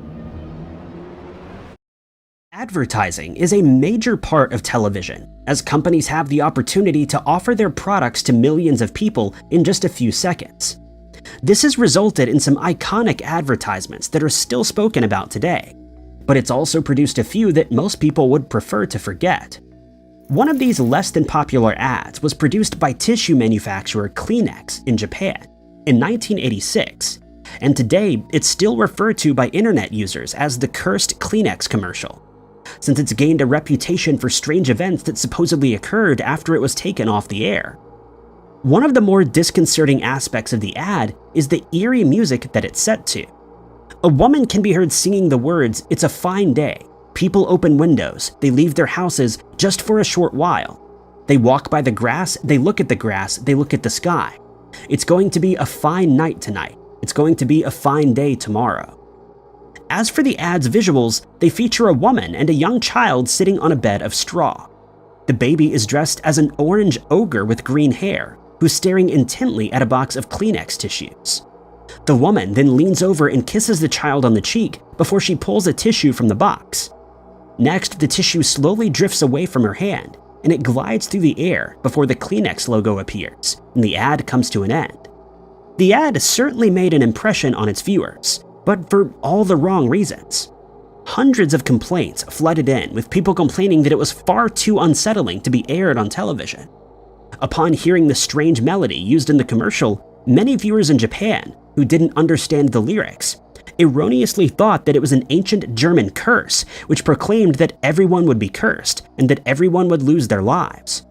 Advertising is a major part of television, as companies have the opportunity to offer their products to millions of people in just a few seconds. This has resulted in some iconic advertisements that are still spoken about today, but it's also produced a few that most people would prefer to forget. One of these less than popular ads was produced by tissue manufacturer Kleenex in Japan in 1986, and today it's still referred to by internet users as the cursed Kleenex commercial, since it's gained a reputation for strange events that supposedly occurred after it was taken off the air. One of the more disconcerting aspects of the ad is the eerie music that it's set to. A woman can be heard singing the words, "It's a fine day. People open windows, they leave their houses just for a short while. They walk by the grass, they look at the grass, they look at the sky. It's going to be a fine night tonight. It's going to be a fine day tomorrow." As for the ad's visuals, they feature a woman and a young child sitting on a bed of straw. The baby is dressed as an orange ogre with green hair, who's staring intently at a box of Kleenex tissues. The woman then leans over and kisses the child on the cheek before she pulls a tissue from the box. Next, the tissue slowly drifts away from her hand, and it glides through the air before the Kleenex logo appears, and the ad comes to an end. The ad certainly made an impression on its viewers, but for all the wrong reasons. Hundreds of complaints flooded in, with people complaining that it was far too unsettling to be aired on television. Upon hearing the strange melody used in the commercial, many viewers in Japan, who didn't understand the lyrics, erroneously thought that it was an ancient German curse which proclaimed that everyone would be cursed and that everyone would lose their lives.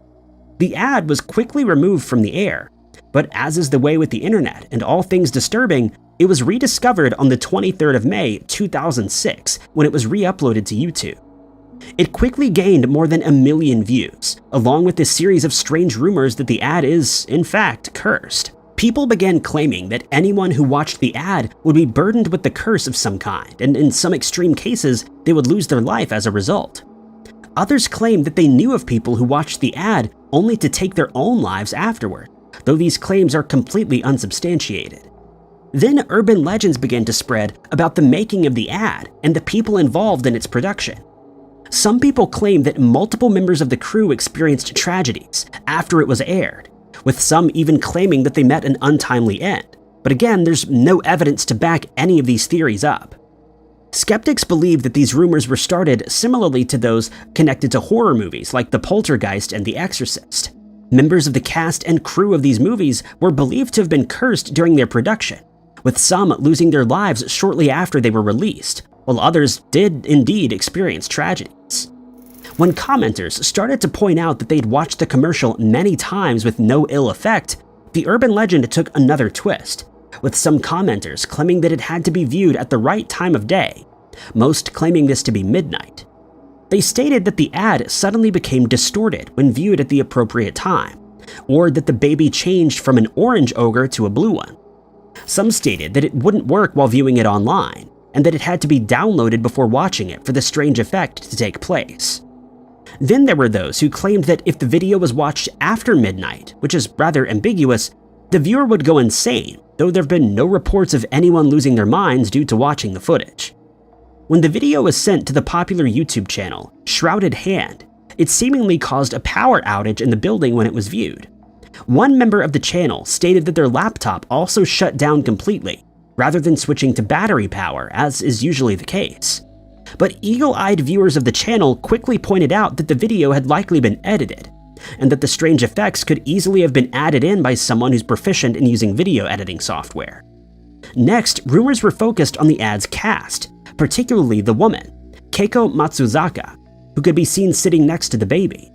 The ad was quickly removed from the air, but as is the way with the internet and all things disturbing, it was rediscovered on the 23rd of May 2006 when it was re-uploaded to YouTube. It quickly gained more than 1 million views, along with a series of strange rumors that the ad is, in fact, cursed. People began claiming that anyone who watched the ad would be burdened with the curse of some kind, and in some extreme cases, they would lose their life as a result. Others claimed that they knew of people who watched the ad only to take their own lives afterward, though these claims are completely unsubstantiated. Then urban legends began to spread about the making of the ad and the people involved in its production. Some people claim that multiple members of the crew experienced tragedies after it was aired, with some even claiming that they met an untimely end. But again, there's no evidence to back any of these theories up. Skeptics believe that these rumors were started similarly to those connected to horror movies like The Poltergeist and The Exorcist. Members of the cast and crew of these movies were believed to have been cursed during their production, with some losing their lives shortly after they were released, while others did indeed experience tragedies. When commenters started to point out that they'd watched the commercial many times with no ill effect, the urban legend took another twist, with some commenters claiming that it had to be viewed at the right time of day, most claiming this to be midnight. They stated that the ad suddenly became distorted when viewed at the appropriate time, or that the baby changed from an orange ogre to a blue one. Some stated that it wouldn't work while viewing it online, and that it had to be downloaded before watching it for the strange effect to take place. Then there were those who claimed that if the video was watched after midnight, which is rather ambiguous, the viewer would go insane, though there have been no reports of anyone losing their minds due to watching the footage. When the video was sent to the popular YouTube channel, Shrouded Hand, it seemingly caused a power outage in the building when it was viewed. One member of the channel stated that their laptop also shut down completely, rather than switching to battery power, as is usually the case. But eagle-eyed viewers of the channel quickly pointed out that the video had likely been edited, and that the strange effects could easily have been added in by someone who's proficient in using video editing software. Next, rumors were focused on the ad's cast, particularly the woman, Keiko Matsuzaka, who could be seen sitting next to the baby.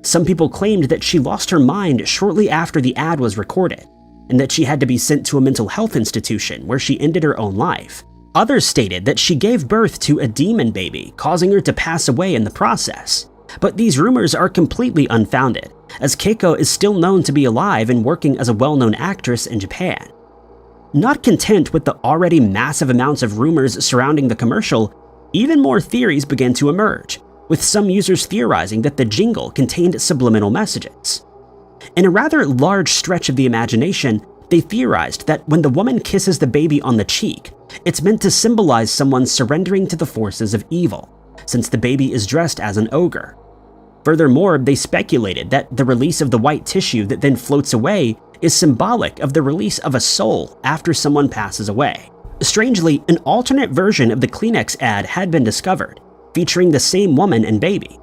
Some people claimed that she lost her mind shortly after the ad was recorded, and that she had to be sent to a mental health institution where she ended her own life. Others stated that she gave birth to a demon baby, causing her to pass away in the process. But these rumors are completely unfounded, as Keiko is still known to be alive and working as a well-known actress in Japan. Not content with the already massive amounts of rumors surrounding the commercial, even more theories began to emerge, with some users theorizing that the jingle contained subliminal messages. In a rather large stretch of the imagination, they theorized that when the woman kisses the baby on the cheek, it's meant to symbolize someone surrendering to the forces of evil, since the baby is dressed as an ogre. Furthermore, they speculated that the release of the white tissue that then floats away is symbolic of the release of a soul after someone passes away. Strangely, an alternate version of the Kleenex ad had been discovered, featuring the same woman and baby.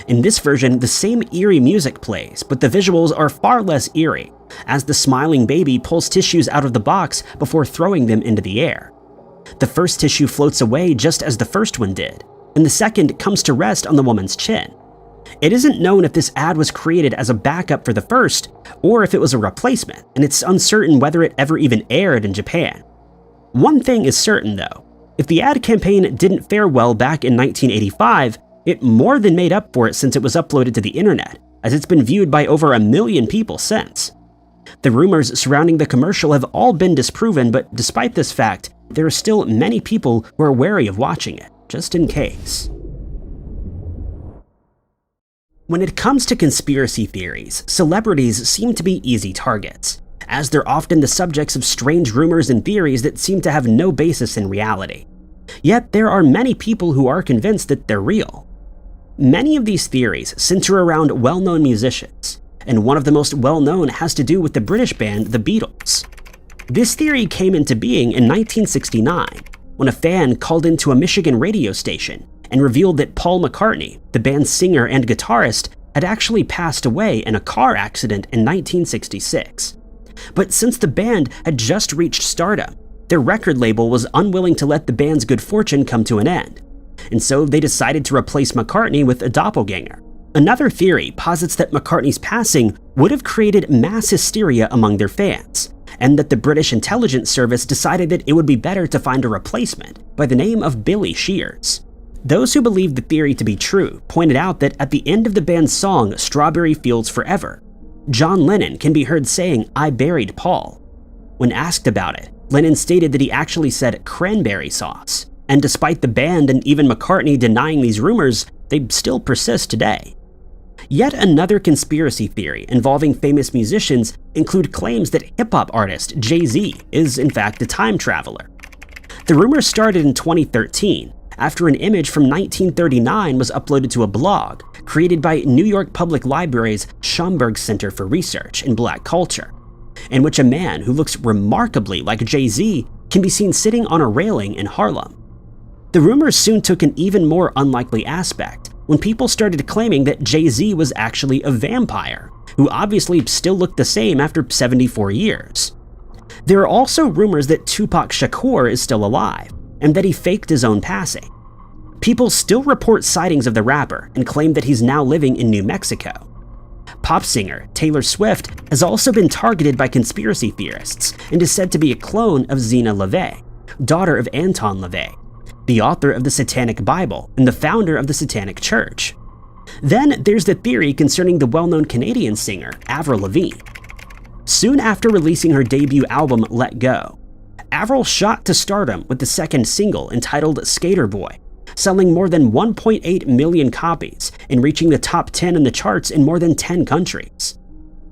In this version, the same eerie music plays, but the visuals are far less eerie, as the smiling baby pulls tissues out of the box before throwing them into the air. The first tissue floats away just as the first one did, and the second comes to rest on the woman's chin. It isn't known if this ad was created as a backup for the first, or if it was a replacement, and it's uncertain whether it ever even aired in Japan. One thing is certain though, if the ad campaign didn't fare well back in 1985, it more than made up for it since it was uploaded to the internet, as it's been viewed by over 1 million people since. The rumors surrounding the commercial have all been disproven, but despite this fact, there are still many people who are wary of watching it, just in case. When it comes to conspiracy theories, celebrities seem to be easy targets, as they're often the subjects of strange rumors and theories that seem to have no basis in reality. Yet there are many people who are convinced that they're real. Many of these theories center around well-known musicians, and one of the most well-known has to do with the British band The Beatles. This theory came into being in 1969, when a fan called into a Michigan radio station and revealed that Paul McCartney, the band's singer and guitarist, had actually passed away in a car accident in 1966. But since the band had just reached stardom, their record label was unwilling to let the band's good fortune come to an end, and so they decided to replace McCartney with a doppelganger. Another theory posits that McCartney's passing would have created mass hysteria among their fans, and that the British intelligence service decided that it would be better to find a replacement by the name of Billy Shears. Those who believed the theory to be true pointed out that at the end of the band's song Strawberry Fields Forever, John Lennon can be heard saying, "I buried Paul." When asked about it, Lennon stated that he actually said cranberry sauce, and despite the band and even McCartney denying these rumors, they still persist today. Yet another conspiracy theory involving famous musicians include claims that hip-hop artist Jay-Z is in fact a time traveler. The rumors started in 2013, after an image from 1939 was uploaded to a blog created by New York Public Library's Schomburg Center for Research in Black Culture, in which a man who looks remarkably like Jay-Z can be seen sitting on a railing in Harlem. The rumors soon took an even more unlikely aspect when people started claiming that Jay-Z was actually a vampire, who obviously still looked the same after 74 years. There are also rumors that Tupac Shakur is still alive, and that he faked his own passing. People still report sightings of the rapper and claim that he's now living in New Mexico. Pop singer Taylor Swift has also been targeted by conspiracy theorists and is said to be a clone of Zena LaVey, daughter of Anton LaVey, the author of the Satanic Bible and the founder of the Satanic Church. Then there's the theory concerning the well-known Canadian singer Avril Lavigne. Soon after releasing her debut album Let Go, Avril shot to stardom with the second single entitled Skater Boy, selling more than 1.8 million copies and reaching the top 10 in the charts in more than 10 countries.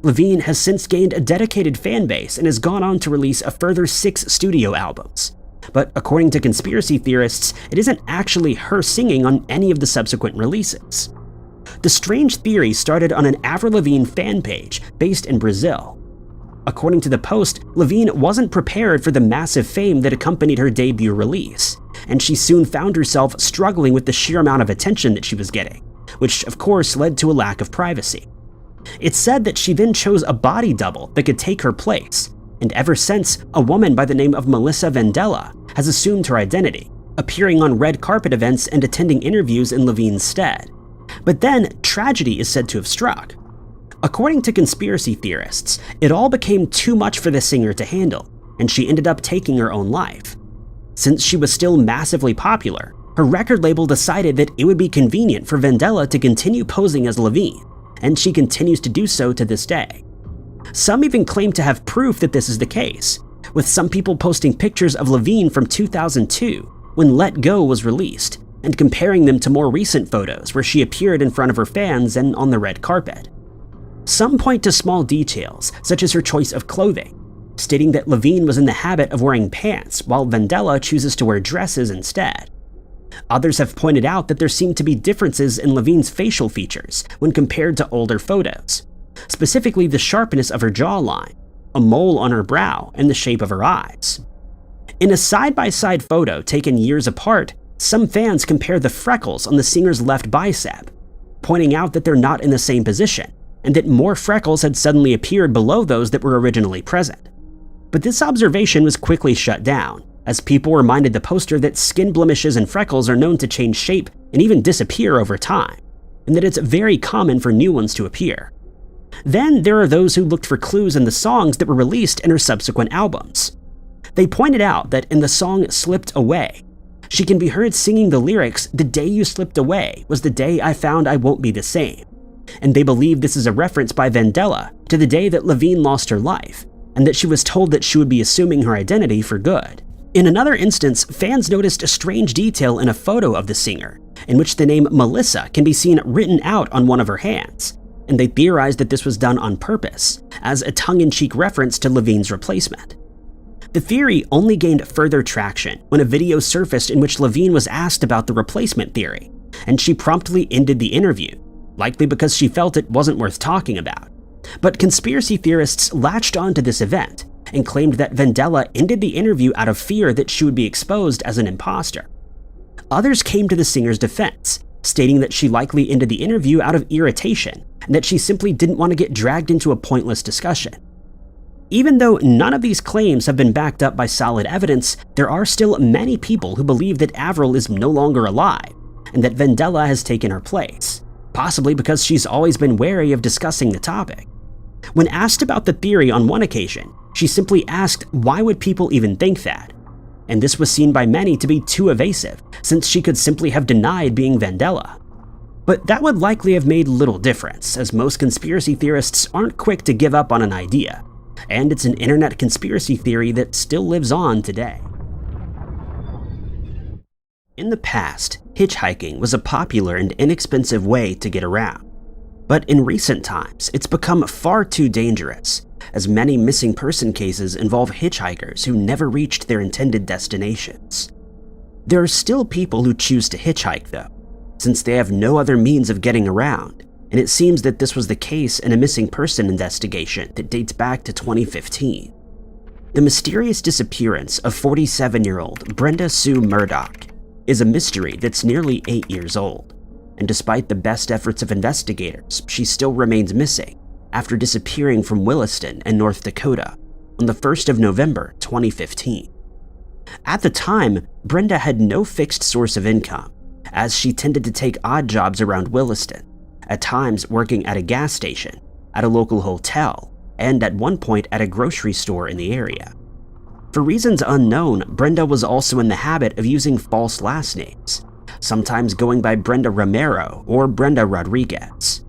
Lavigne has since gained a dedicated fan base and has gone on to release a further 6 studio albums. But according to conspiracy theorists, it isn't actually her singing on any of the subsequent releases. The strange theory started on an Avril Lavigne fan page based in Brazil. According to the post, Lavigne wasn't prepared for the massive fame that accompanied her debut release, and she soon found herself struggling with the sheer amount of attention that she was getting, which of course led to a lack of privacy. It's said that she then chose a body double that could take her place, and ever since, a woman by the name of Melissa Vandella has assumed her identity, appearing on red carpet events and attending interviews in Lavigne's stead. But then, tragedy is said to have struck. According to conspiracy theorists, it all became too much for the singer to handle, and she ended up taking her own life. Since she was still massively popular, her record label decided that it would be convenient for Vandella to continue posing as Lavigne, and she continues to do so to this day. Some even claim to have proof that this is the case, with some people posting pictures of Lavigne from 2002, when Let Go was released, and comparing them to more recent photos where she appeared in front of her fans and on the red carpet. Some point to small details, such as her choice of clothing, stating that Lavigne was in the habit of wearing pants while Vandella chooses to wear dresses instead. Others have pointed out that there seem to be differences in Lavigne's facial features when compared to older photos, specifically the sharpness of her jawline, a mole on her brow, and the shape of her eyes. In a side-by-side photo taken years apart, some fans compare the freckles on the singer's left bicep, pointing out that they're not in the same position, and that more freckles had suddenly appeared below those that were originally present. But this observation was quickly shut down, as people reminded the poster that skin blemishes and freckles are known to change shape and even disappear over time, and that it's very common for new ones to appear. Then there are those who looked for clues in the songs that were released in her subsequent albums. They pointed out that in the song Slipped Away, she can be heard singing the lyrics, "The day you slipped away was the day I found I won't be the same." And they believe this is a reference by Vandella to the day that Lavigne lost her life, and that she was told that she would be assuming her identity for good. In another instance, fans noticed a strange detail in a photo of the singer, in which the name Melissa can be seen written out on one of her hands, and they theorized that this was done on purpose, as a tongue-in-cheek reference to Lavigne's replacement. The theory only gained further traction when a video surfaced in which Lavigne was asked about the replacement theory, and she promptly ended the interview, likely because she felt it wasn't worth talking about. But conspiracy theorists latched onto this event and claimed that Vandella ended the interview out of fear that she would be exposed as an imposter. Others came to the singer's defense, stating that she likely ended the interview out of irritation and that she simply didn't want to get dragged into a pointless discussion. Even though none of these claims have been backed up by solid evidence, there are still many people who believe that Avril is no longer alive and that Vandella has taken her place, possibly because she's always been wary of discussing the topic. When asked about the theory on one occasion, she simply asked why would people even think that, and this was seen by many to be too evasive, since she could simply have denied being Vandella. But that would likely have made little difference, as most conspiracy theorists aren't quick to give up on an idea, and it's an internet conspiracy theory that still lives on today. In the past, hitchhiking was a popular and inexpensive way to get around. But in recent times, it's become far too dangerous, as many missing person cases involve hitchhikers who never reached their intended destinations. There are still people who choose to hitchhike though, since they have no other means of getting around, and it seems that this was the case in a missing person investigation that dates back to 2015. The mysterious disappearance of 47-year-old Brenda Sue Murdoch is a mystery that's nearly 8 years old, and despite the best efforts of investigators, she still remains missing after disappearing from Williston in North Dakota on the 1st of November 2015. At the time, Brenda had no fixed source of income, as she tended to take odd jobs around Williston, at times working at a gas station at a local hotel, and at one point at a grocery store in the area. For reasons unknown, Brenda was also in the habit of using false last names, sometimes going by Brenda Romero or Brenda Rodriguez.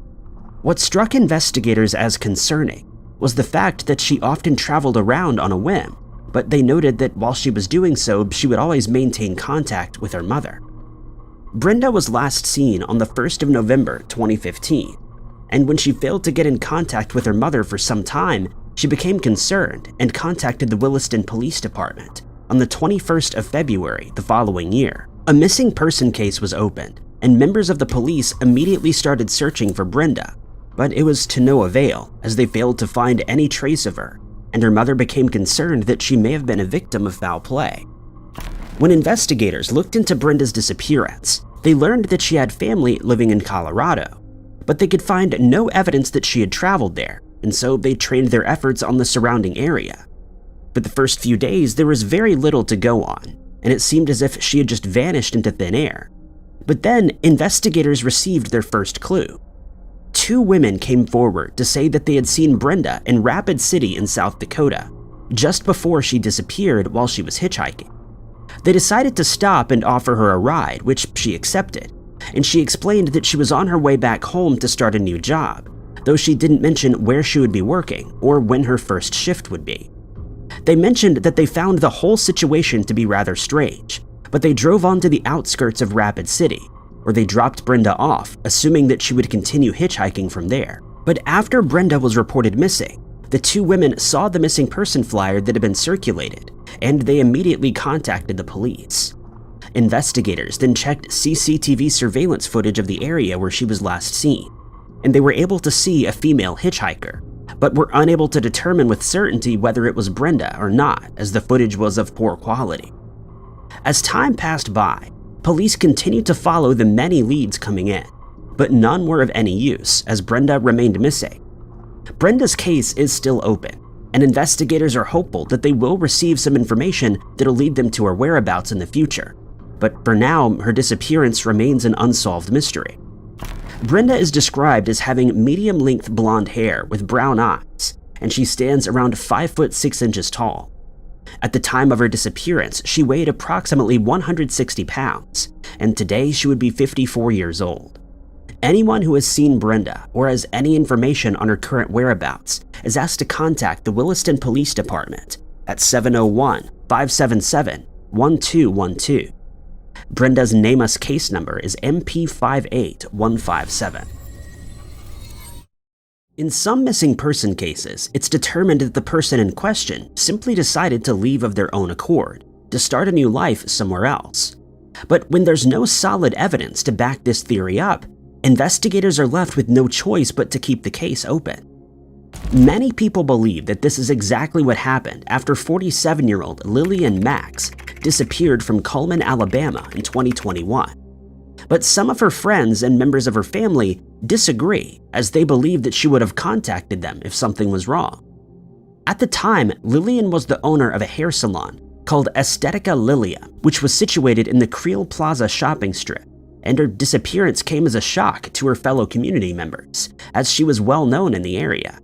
What struck investigators as concerning was the fact that she often traveled around on a whim, but they noted that while she was doing so, she would always maintain contact with her mother. Brenda was last seen on the 1st of November 2015, and when she failed to get in contact with her mother for some time, she became concerned and contacted the Williston Police Department on the 21st of February the following year. A missing person case was opened, and members of the police immediately started searching for Brenda, but it was to no avail as they failed to find any trace of her, and her mother became concerned that she may have been a victim of foul play. When investigators looked into Brenda's disappearance, they learned that she had family living in Colorado, but they could find no evidence that she had traveled there, and so they trained their efforts on the surrounding area. But the first few days, there was very little to go on, and it seemed as if she had just vanished into thin air. But then, investigators received their first clue. 2 women came forward to say that they had seen Brenda in Rapid City in South Dakota, just before she disappeared while she was hitchhiking. They decided to stop and offer her a ride, which she accepted, and she explained that she was on her way back home to start a new job, though she didn't mention where she would be working or when her first shift would be. They mentioned that they found the whole situation to be rather strange, but they drove onto the outskirts of Rapid City, where they dropped Brenda off, assuming that she would continue hitchhiking from there. But after Brenda was reported missing, the 2 women saw the missing person flyer that had been circulated, and they immediately contacted the police. Investigators then checked CCTV surveillance footage of the area where she was last seen, and they were able to see a female hitchhiker, but were unable to determine with certainty whether it was Brenda or not, as the footage was of poor quality. As time passed by, police continued to follow the many leads coming in, but none were of any use as Brenda remained missing. Brenda's case is still open, and investigators are hopeful that they will receive some information that'll lead them to her whereabouts in the future. But for now, her disappearance remains an unsolved mystery. Brenda is described as having medium-length blonde hair with brown eyes, and she stands around 5 foot 6 inches tall. At the time of her disappearance, she weighed approximately 160 pounds, and today she would be 54 years old. Anyone who has seen Brenda or has any information on her current whereabouts is asked to contact the Williston Police Department at 701-577-1212. Brenda's NamUs case number is MP58157. In some missing person cases, it's determined that the person in question simply decided to leave of their own accord, to start a new life somewhere else. But when there's no solid evidence to back this theory up, investigators are left with no choice but to keep the case open. Many people believe that this is exactly what happened after 47-year-old Lillian Max disappeared from Cullman, Alabama in 2021. But some of her friends and members of her family disagree, as they believe that she would have contacted them if something was wrong. At the time, Lillian was the owner of a hair salon called Estetica Lilia, which was situated in the Creel Plaza shopping strip, and her disappearance came as a shock to her fellow community members, as she was well known in the area.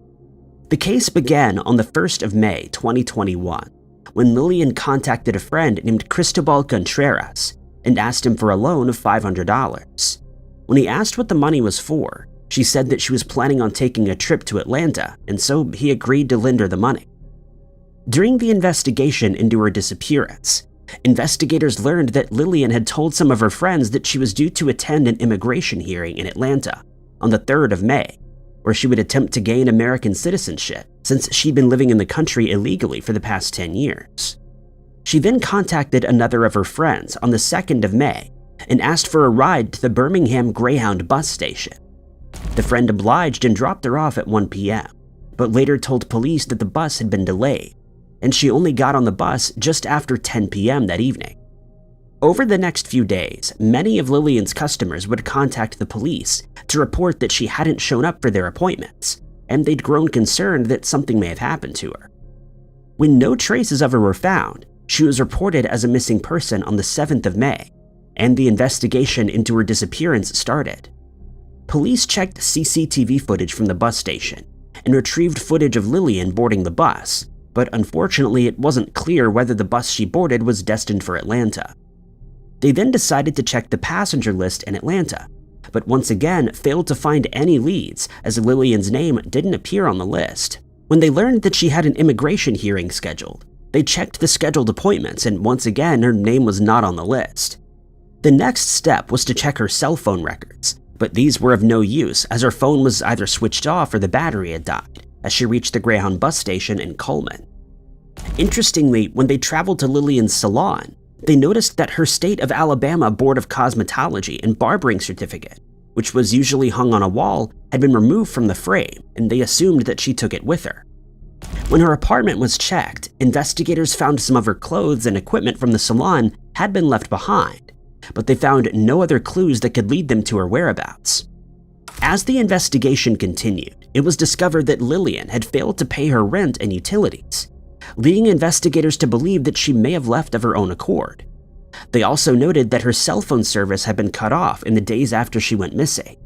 The case began on the 1st of May 2021, when Lillian contacted a friend named Cristobal Contreras and asked him for a loan of $500. When he asked what the money was for, she said that she was planning on taking a trip to Atlanta, and so he agreed to lend her the money. During the investigation into her disappearance, investigators learned that Lillian had told some of her friends that she was due to attend an immigration hearing in Atlanta on the 3rd of May, where she would attempt to gain American citizenship since she'd been living in the country illegally for the past 10 years. She then contacted another of her friends on the 2nd of May and asked for a ride to the Birmingham Greyhound bus station. The friend obliged and dropped her off at 1 p.m., but later told police that the bus had been delayed, and she only got on the bus just after 10 p.m. that evening. Over the next few days, many of Lillian's customers would contact the police to report that she hadn't shown up for their appointments, and they'd grown concerned that something may have happened to her. When no traces of her were found, she was reported as a missing person on the 7th of May, and the investigation into her disappearance started. Police checked CCTV footage from the bus station and retrieved footage of Lillian boarding the bus, but unfortunately it wasn't clear whether the bus she boarded was destined for Atlanta. They then decided to check the passenger list in Atlanta, but once again failed to find any leads as Lillian's name didn't appear on the list. When they learned that she had an immigration hearing scheduled, they checked the scheduled appointments and once again her name was not on the list. The next step was to check her cell phone records, but these were of no use as her phone was either switched off or the battery had died as she reached the Greyhound bus station in Coleman. Interestingly, when they traveled to Lillian's salon, they noticed that her state of Alabama Board of Cosmetology and barbering certificate, which was usually hung on a wall, had been removed from the frame, and they assumed that she took it with her. When her apartment was checked, investigators found some of her clothes and equipment from the salon had been left behind, but they found no other clues that could lead them to her whereabouts. As the investigation continued, it was discovered that Lillian had failed to pay her rent and utilities, leading investigators to believe that she may have left of her own accord. They also noted that her cell phone service had been cut off in the days after she went missing.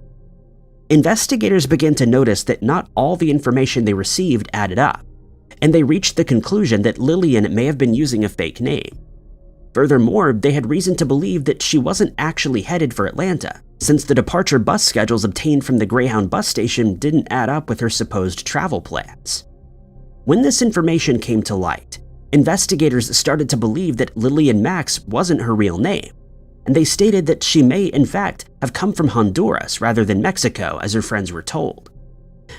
Investigators began to notice that not all the information they received added up, and they reached the conclusion that Lillian may have been using a fake name. Furthermore, they had reason to believe that she wasn't actually headed for Atlanta, since the departure bus schedules obtained from the Greyhound bus station didn't add up with her supposed travel plans. When this information came to light, investigators started to believe that Lillian Max wasn't her real name, and they stated that she may, in fact, have come from Honduras rather than Mexico, as her friends were told.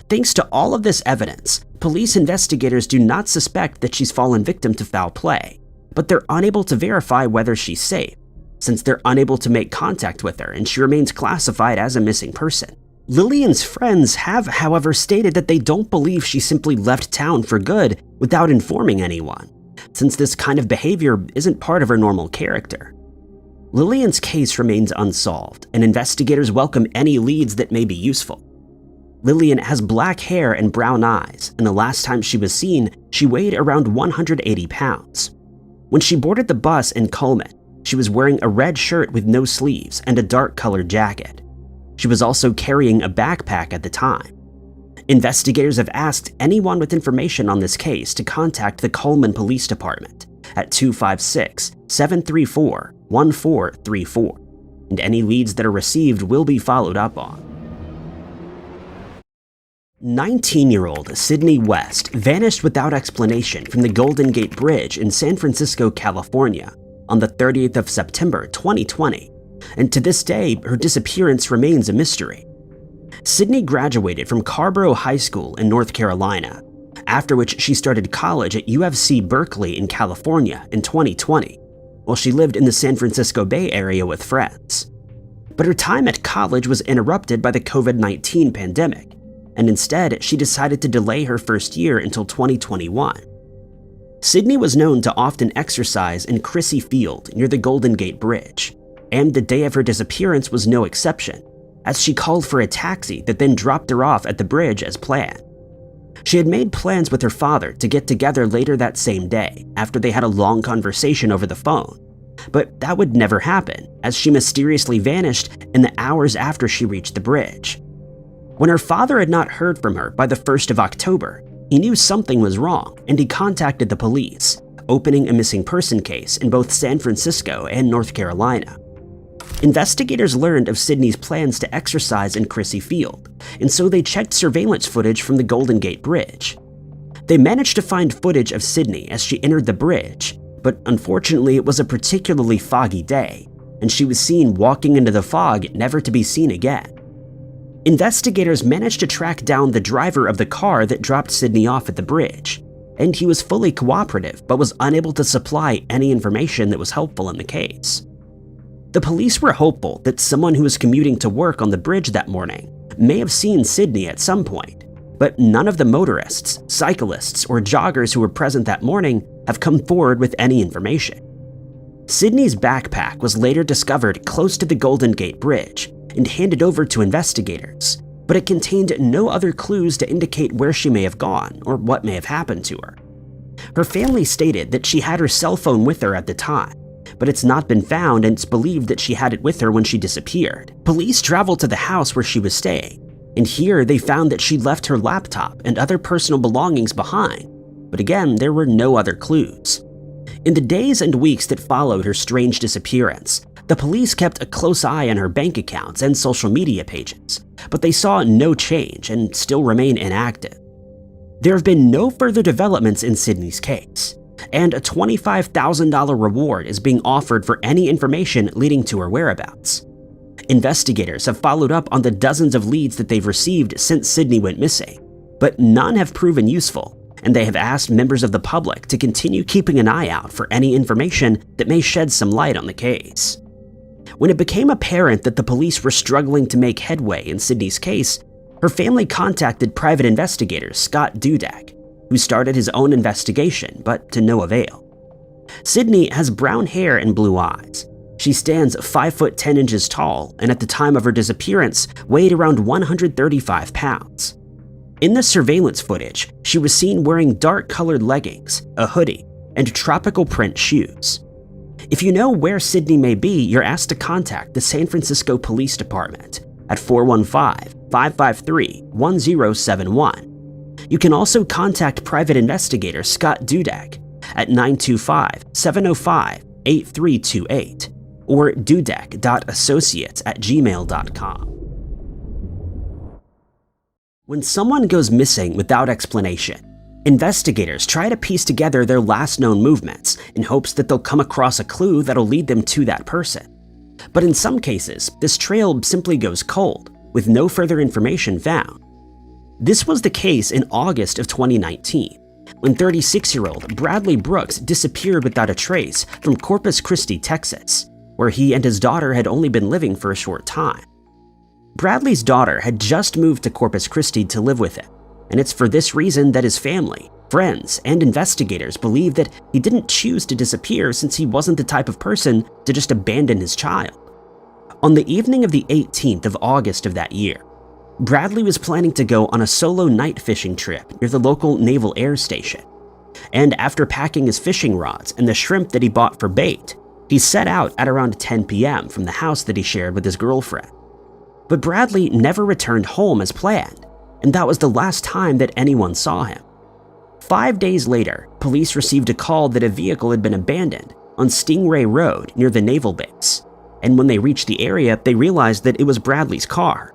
Thanks to all of this evidence, police investigators do not suspect that she's fallen victim to foul play, but they're unable to verify whether she's safe, since they're unable to make contact with her and she remains classified as a missing person. Lillian's friends have, however, stated that they don't believe she simply left town for good without informing anyone, since this kind of behavior isn't part of her normal character. Lillian's case remains unsolved, and investigators welcome any leads that may be useful. Lillian has black hair and brown eyes, and the last time she was seen, she weighed around 180 pounds. When she boarded the bus in Coleman, she was wearing a red shirt with no sleeves and a dark-colored jacket. She was also carrying a backpack at the time. Investigators have asked anyone with information on this case to contact the Coleman Police Department at 256-734-1434, and any leads that are received will be followed up on. 19-year-old Sydney West vanished without explanation from the Golden Gate Bridge in San Francisco, California on the 30th of September 2020, and to this day, her disappearance remains a mystery. Sydney graduated from Carborough High School in North Carolina, after which she started college at UFC Berkeley in California in 2020, while she lived in the San Francisco Bay Area with friends. But her time at college was interrupted by the COVID-19 pandemic, and instead she decided to delay her first year until 2021. Sydney was known to often exercise in Crissy Field near the Golden Gate Bridge, and the day of her disappearance was no exception, as she called for a taxi that then dropped her off at the bridge as planned. She had made plans with her father to get together later that same day after they had a long conversation over the phone, but that would never happen as she mysteriously vanished in the hours after she reached the bridge. When her father had not heard from her by the 1st of October, he knew something was wrong and he contacted the police, opening a missing person case in both San Francisco and North Carolina. Investigators learned of Sydney's plans to exercise in Crissy Field, and so they checked surveillance footage from the Golden Gate Bridge. They managed to find footage of Sydney as she entered the bridge, but unfortunately it was a particularly foggy day, and she was seen walking into the fog never to be seen again. Investigators managed to track down the driver of the car that dropped Sydney off at the bridge, and he was fully cooperative but was unable to supply any information that was helpful in the case. The police were hopeful that someone who was commuting to work on the bridge that morning may have seen Sydney at some point, but none of the motorists, cyclists, or joggers who were present that morning have come forward with any information. Sydney's backpack was later discovered close to the Golden Gate Bridge and handed over to investigators, but it contained no other clues to indicate where she may have gone or what may have happened to her. Her family stated that she had her cell phone with her at the time, but it's not been found and it's believed that she had it with her when she disappeared. Police traveled to the house where she was staying, and here they found that she'd left her laptop and other personal belongings behind, but again, there were no other clues. In the days and weeks that followed her strange disappearance, the police kept a close eye on her bank accounts and social media pages, but they saw no change and still remain inactive. There have been no further developments in Sydney's case, and a $25,000 reward is being offered for any information leading to her whereabouts. Investigators have followed up on the dozens of leads that they've received since Sydney went missing, but none have proven useful, and they have asked members of the public to continue keeping an eye out for any information that may shed some light on the case. When it became apparent that the police were struggling to make headway in Sydney's case, her family contacted private investigator Scott Dudek, who started his own investigation, but to no avail. Sydney has brown hair and blue eyes. She stands 5 foot 10 inches tall, and at the time of her disappearance, weighed around 135 pounds. In the surveillance footage, she was seen wearing dark-colored leggings, a hoodie, and tropical print shoes. If you know where Sydney may be, you're asked to contact the San Francisco Police Department at 415-553-1071. You can also contact private investigator Scott Dudek at 925-705-8328 or dudek.associates@gmail.com. When someone goes missing without explanation, investigators try to piece together their last known movements in hopes that they'll come across a clue that'll lead them to that person. But in some cases, this trail simply goes cold, with no further information found. This was the case in August of 2019, when 36-year-old Bradley Brooks disappeared without a trace from Corpus Christi, Texas, where he and his daughter had only been living for a short time. Bradley's daughter had just moved to Corpus Christi to live with him, and it's for this reason that his family, friends, and investigators believe that he didn't choose to disappear since he wasn't the type of person to just abandon his child. On the evening of the 18th of August of that year, Bradley was planning to go on a solo night fishing trip near the local Naval Air Station, and after packing his fishing rods and the shrimp that he bought for bait, he set out at around 10 p.m. from the house that he shared with his girlfriend. But Bradley never returned home as planned, and that was the last time that anyone saw him. 5 days later, police received a call that a vehicle had been abandoned on Stingray Road near the naval base, and when they reached the area, they realized that it was Bradley's car.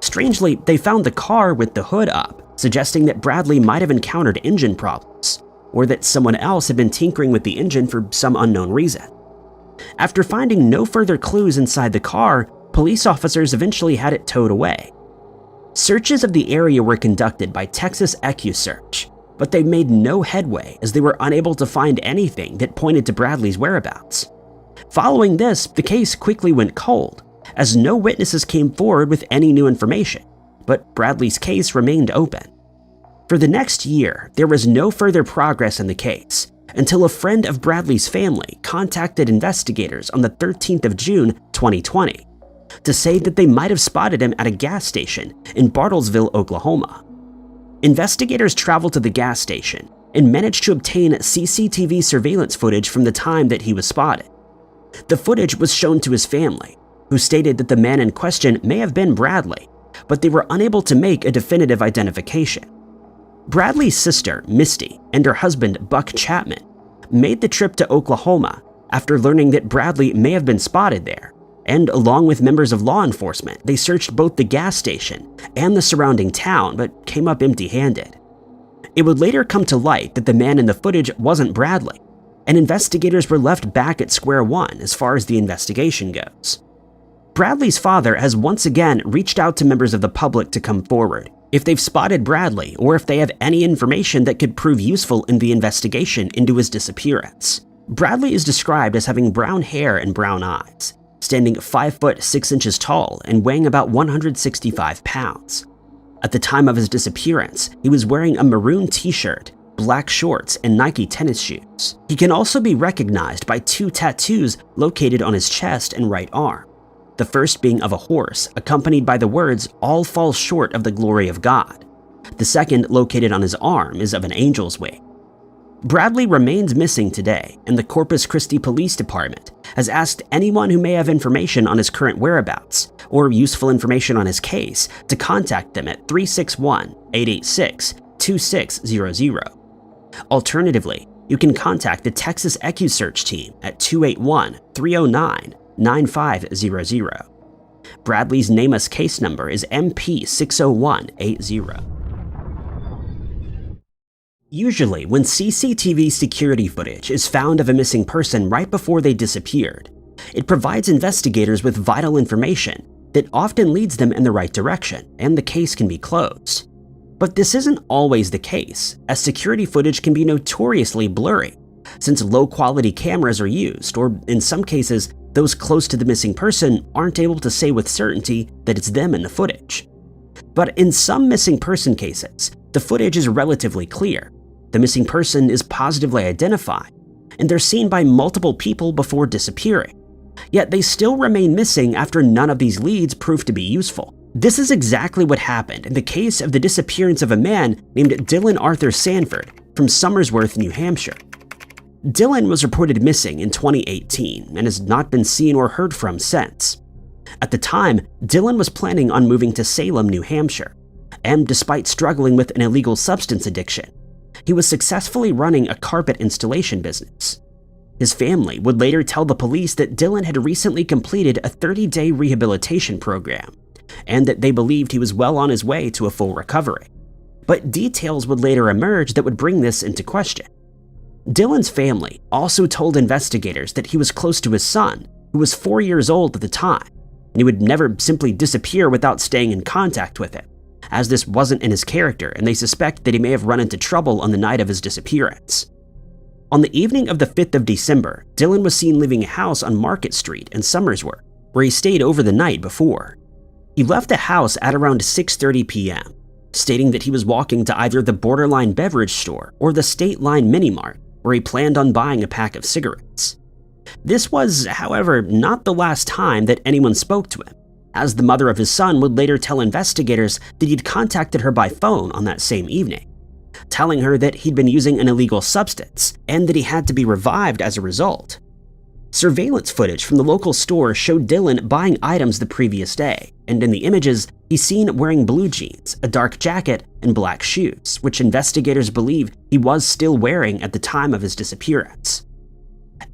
Strangely, they found the car with the hood up, suggesting that Bradley might have encountered engine problems, or that someone else had been tinkering with the engine for some unknown reason. After finding no further clues inside the car, police officers eventually had it towed away. Searches of the area were conducted by Texas EquuSearch, but they made no headway as they were unable to find anything that pointed to Bradley's whereabouts. Following this, the case quickly went cold, as no witnesses came forward with any new information, but Bradley's case remained open. For the next year, there was no further progress in the case, until a friend of Bradley's family contacted investigators on the 13th of June 2020 to say that they might have spotted him at a gas station in Bartlesville, Oklahoma. Investigators traveled to the gas station and managed to obtain CCTV surveillance footage from the time that he was spotted. The footage was shown to his family, who stated that the man in question may have been Bradley, but they were unable to make a definitive identification. Bradley's sister, Misty, and her husband, Buck Chapman, made the trip to Oklahoma after learning that Bradley may have been spotted there, and along with members of law enforcement, they searched both the gas station and the surrounding town, but came up empty-handed. It would later come to light that the man in the footage wasn't Bradley, and investigators were left back at square one as far as the investigation goes. Bradley's father has once again reached out to members of the public to come forward if they've spotted Bradley or if they have any information that could prove useful in the investigation into his disappearance. Bradley is described as having brown hair and brown eyes, standing 5 foot 6 inches tall and weighing about 165 pounds. At the time of his disappearance, he was wearing a maroon t-shirt, black shorts, and Nike tennis shoes. He can also be recognized by 2 tattoos located on his chest and right arm, the first being of a horse, accompanied by the words, "All fall short of the glory of God." The second, located on his arm, is of an angel's wing. Bradley remains missing today, and the Corpus Christi Police Department has asked anyone who may have information on his current whereabouts or useful information on his case to contact them at 361-886-2600. Alternatively, you can contact the Texas EquuSearch team at 281-309-9500. Bradley's NamUs case number is MP60180. Usually, when CCTV security footage is found of a missing person right before they disappeared, it provides investigators with vital information that often leads them in the right direction, and the case can be closed. But this isn't always the case, as security footage can be notoriously blurry, since low-quality cameras are used, or in some cases, those close to the missing person aren't able to say with certainty that it's them in the footage. But in some missing person cases, the footage is relatively clear. The missing person is positively identified, and they're seen by multiple people before disappearing. Yet they still remain missing after none of these leads prove to be useful. This is exactly what happened in the case of the disappearance of a man named Dylan Arthur Sanford from Somersworth, New Hampshire. Dylan was reported missing in 2018 and has not been seen or heard from since. At the time, Dylan was planning on moving to Salem, New Hampshire, and despite struggling with an illegal substance addiction, he was successfully running a carpet installation business. His family would later tell the police that Dylan had recently completed a 30-day rehabilitation program, and that they believed he was well on his way to a full recovery. But details would later emerge that would bring this into question. Dylan's family also told investigators that he was close to his son, who was 4 years old at the time, and he would never simply disappear without staying in contact with him, as this wasn't in his character, and they suspect that he may have run into trouble on the night of his disappearance. On the evening of the 5th of December, Dylan was seen leaving a house on Market Street in Somersworth, where he stayed over the night before. He left the house at around 6:30 p.m., stating that he was walking to either the Borderline beverage store or the State Line Mini Mart, where he planned on buying a pack of cigarettes. This was, however, not the last time that anyone spoke to him, as the mother of his son would later tell investigators that he'd contacted her by phone on that same evening, telling her that he'd been using an illegal substance and that he had to be revived as a result. Surveillance footage from the local store showed Dylan buying items the previous day, and in the images, he's seen wearing blue jeans, a dark jacket, and black shoes, which investigators believe he was still wearing at the time of his disappearance.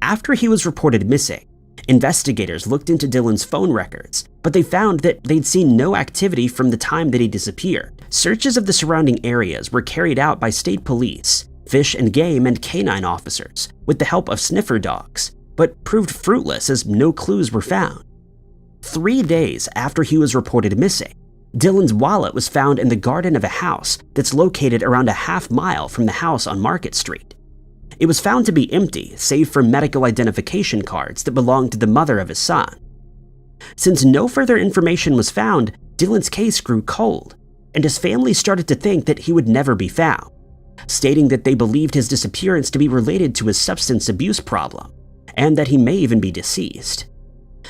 After he was reported missing, investigators looked into Dylan's phone records, but they found that they'd seen no activity from the time that he disappeared. Searches of the surrounding areas were carried out by state police, fish and game, and canine officers, with the help of sniffer dogs, but proved fruitless as no clues were found. 3 days after he was reported missing, Dylan's wallet was found in the garden of a house that's located around a half-mile from the house on Market Street. It was found to be empty, save for medical identification cards that belonged to the mother of his son. Since no further information was found, Dylan's case grew cold, and his family started to think that he would never be found, stating that they believed his disappearance to be related to his substance abuse problem, and that he may even be deceased.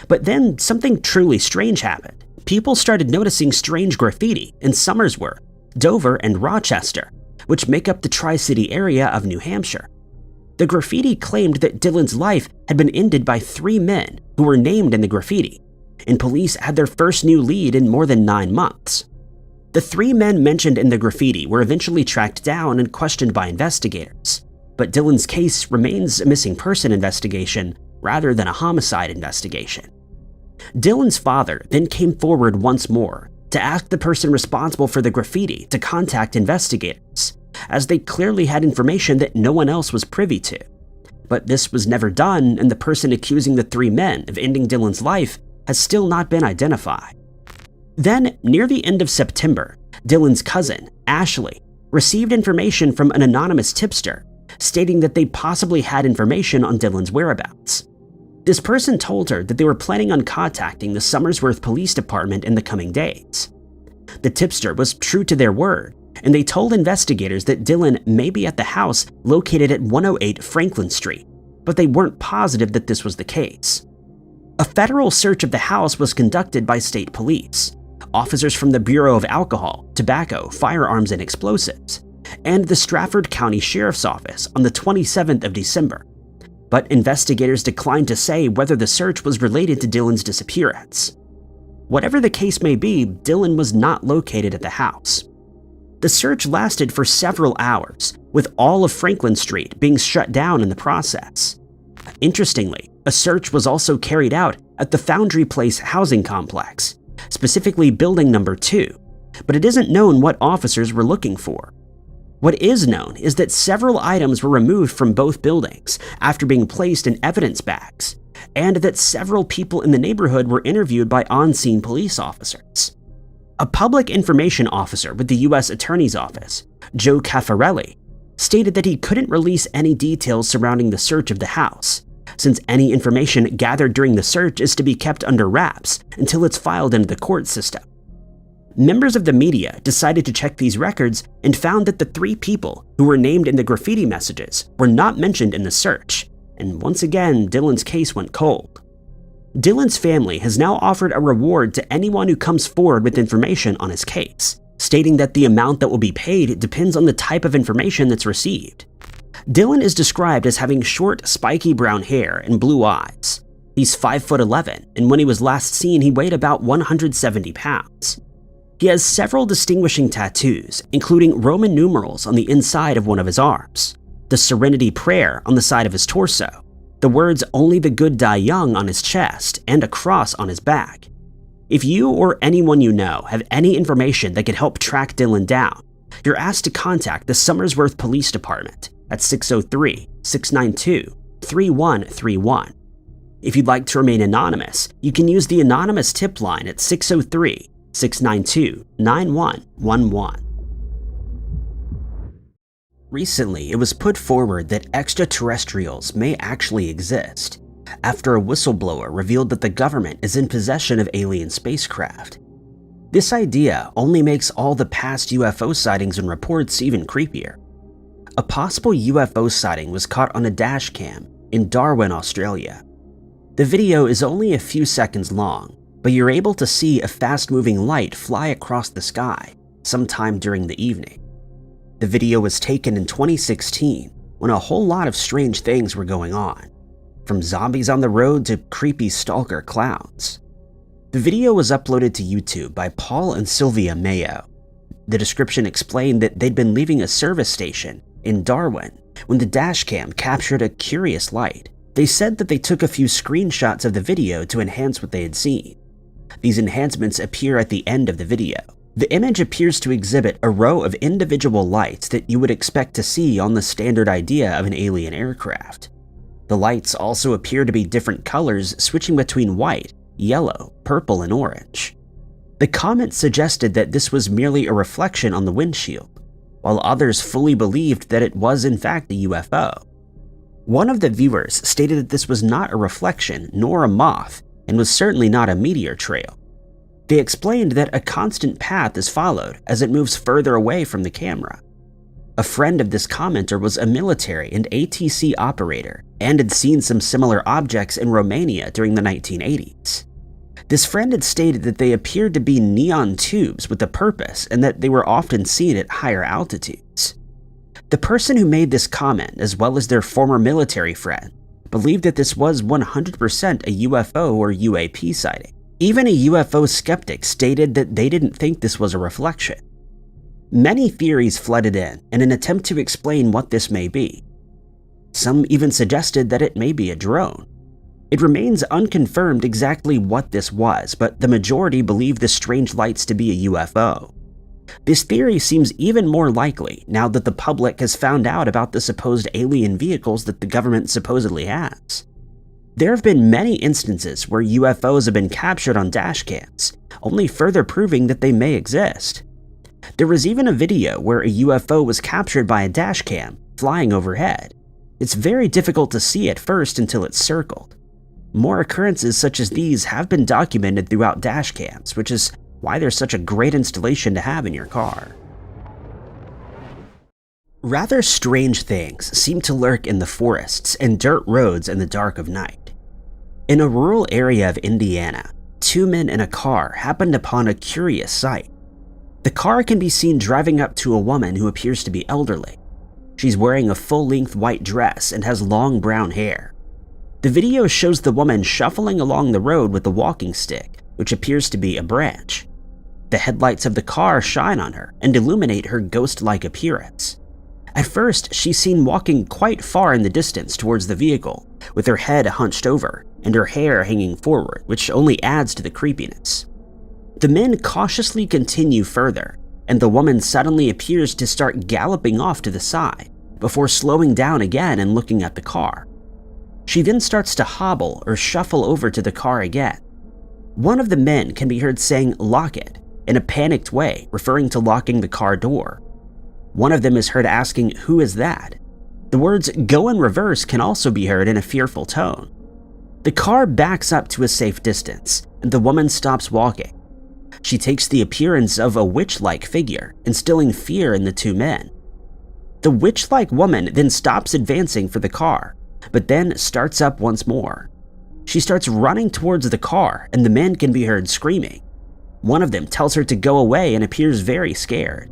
But then something truly strange happened. People started noticing strange graffiti in Somersworth, Dover, and Rochester, which make up the Tri-City area of New Hampshire. The graffiti claimed that Dylan's life had been ended by 3 men who were named in the graffiti, and police had their first new lead in more than 9 months. The 3 men mentioned in the graffiti were eventually tracked down and questioned by investigators, but Dylan's case remains a missing person investigation rather than a homicide investigation. Dylan's father then came forward once more to ask the person responsible for the graffiti to contact investigators, as they clearly had information that no one else was privy to. But this was never done, and the person accusing the 3 men of ending Dylan's life has still not been identified. Then, near the end of September, Dylan's cousin, Ashley, received information from an anonymous tipster stating that they possibly had information on Dylan's whereabouts. This person told her that they were planning on contacting the Somersworth Police Department in the coming days. The tipster was true to their word, and they told investigators that Dylan may be at the house located at 108 Franklin Street, but they weren't positive that this was the case. A federal search of the house was conducted by state police, officers from the Bureau of Alcohol, Tobacco, Firearms, and Explosives, and the Strafford County Sheriff's Office on the 27th of December, but investigators declined to say whether the search was related to Dylan's disappearance. Whatever the case may be, Dylan was not located at the house. The search lasted for several hours, with all of Franklin Street being shut down in the process. Interestingly, a search was also carried out at the Foundry Place housing complex, specifically building number 2, but it isn't known what officers were looking for. What is known is that several items were removed from both buildings after being placed in evidence bags, and that several people in the neighborhood were interviewed by on-scene police officers. A public information officer with the U.S. Attorney's Office, Joe Caffarelli, stated that he couldn't release any details surrounding the search of the house, since any information gathered during the search is to be kept under wraps until it's filed into the court system. Members of the media decided to check these records and found that the 3 people who were named in the graffiti messages were not mentioned in the search, and once again, Dylan's case went cold. Dylan's family has now offered a reward to anyone who comes forward with information on his case, stating that the amount that will be paid depends on the type of information that's received. Dylan is described as having short, spiky brown hair and blue eyes. He's 5'11", and when he was last seen, he weighed about 170 pounds. He has several distinguishing tattoos, including Roman numerals on the inside of one of his arms, the Serenity Prayer on the side of his torso, the words "Only the Good Die Young" on his chest, and a cross on his back. If you or anyone you know have any information that could help track Dylan down, you're asked to contact the Somersworth Police Department at 603-692-3131. If you'd like to remain anonymous, you can use the anonymous tip line at 603-692-9111. Recently, it was put forward that extraterrestrials may actually exist, after a whistleblower revealed that the government is in possession of alien spacecraft. This idea only makes all the past UFO sightings and reports even creepier. A possible UFO sighting was caught on a dash cam in Darwin, Australia. The video is only a few seconds long, but you're able to see a fast-moving light fly across the sky sometime during the evening. The video was taken in 2016 when a whole lot of strange things were going on, from zombies on the road to creepy stalker clowns. The video was uploaded to YouTube by Paul and Sylvia Mayo. The description explained that they'd been leaving a service station in Darwin when the dashcam captured a curious light. They said that they took a few screenshots of the video to enhance what they had seen. These enhancements appear at the end of the video. The image appears to exhibit a row of individual lights that you would expect to see on the standard idea of an alien aircraft. The lights also appear to be different colors, switching between white, yellow, purple, and orange. The comments suggested that this was merely a reflection on the windshield, while others fully believed that it was in fact a UFO. One of the viewers stated that this was not a reflection nor a moth, and was certainly not a meteor trail. They explained that a constant path is followed as it moves further away from the camera. A friend of this commenter was a military and ATC operator and had seen some similar objects in Romania during the 1980s. This friend had stated that they appeared to be neon tubes with a purpose and that they were often seen at higher altitudes. The person who made this comment, as well as their former military friend, believed that this was 100% a UFO or UAP sighting. Even a UFO skeptic stated that they didn't think this was a reflection. Many theories flooded in an attempt to explain what this may be. Some even suggested that it may be a drone. It remains unconfirmed exactly what this was, but the majority believe the strange lights to be a UFO. This theory seems even more likely now that the public has found out about the supposed alien vehicles that the government supposedly has. There have been many instances where UFOs have been captured on dashcams, only further proving that they may exist. There was even a video where a UFO was captured by a dashcam flying overhead. It's very difficult to see at first until it's circled. More occurrences such as these have been documented throughout dashcams, which is why they're such a great installation to have in your car. Rather strange things seem to lurk in the forests and dirt roads in the dark of night. In a rural area of Indiana, 2 men in a car happened upon a curious sight. The car can be seen driving up to a woman who appears to be elderly. She's wearing a full-length white dress and has long brown hair. The video shows the woman shuffling along the road with a walking stick, which appears to be a branch. The headlights of the car shine on her and illuminate her ghost-like appearance. At first, she's seen walking quite far in the distance towards the vehicle, with her head hunched over and her hair hanging forward, which only adds to the creepiness. The men cautiously continue further, and the woman suddenly appears to start galloping off to the side, before slowing down again and looking at the car. She then starts to hobble or shuffle over to the car again. One of the men can be heard saying "lock it" in a panicked way, referring to locking the car door. One of them is heard asking, "Who is that?" The words "go in reverse" can also be heard in a fearful tone. The car backs up to a safe distance, and the woman stops walking. She takes the appearance of a witch-like figure, instilling fear in the two men. The witch-like woman then stops advancing for the car, but then starts up once more. She starts running towards the car, and the men can be heard screaming. One of them tells her to go away and appears very scared.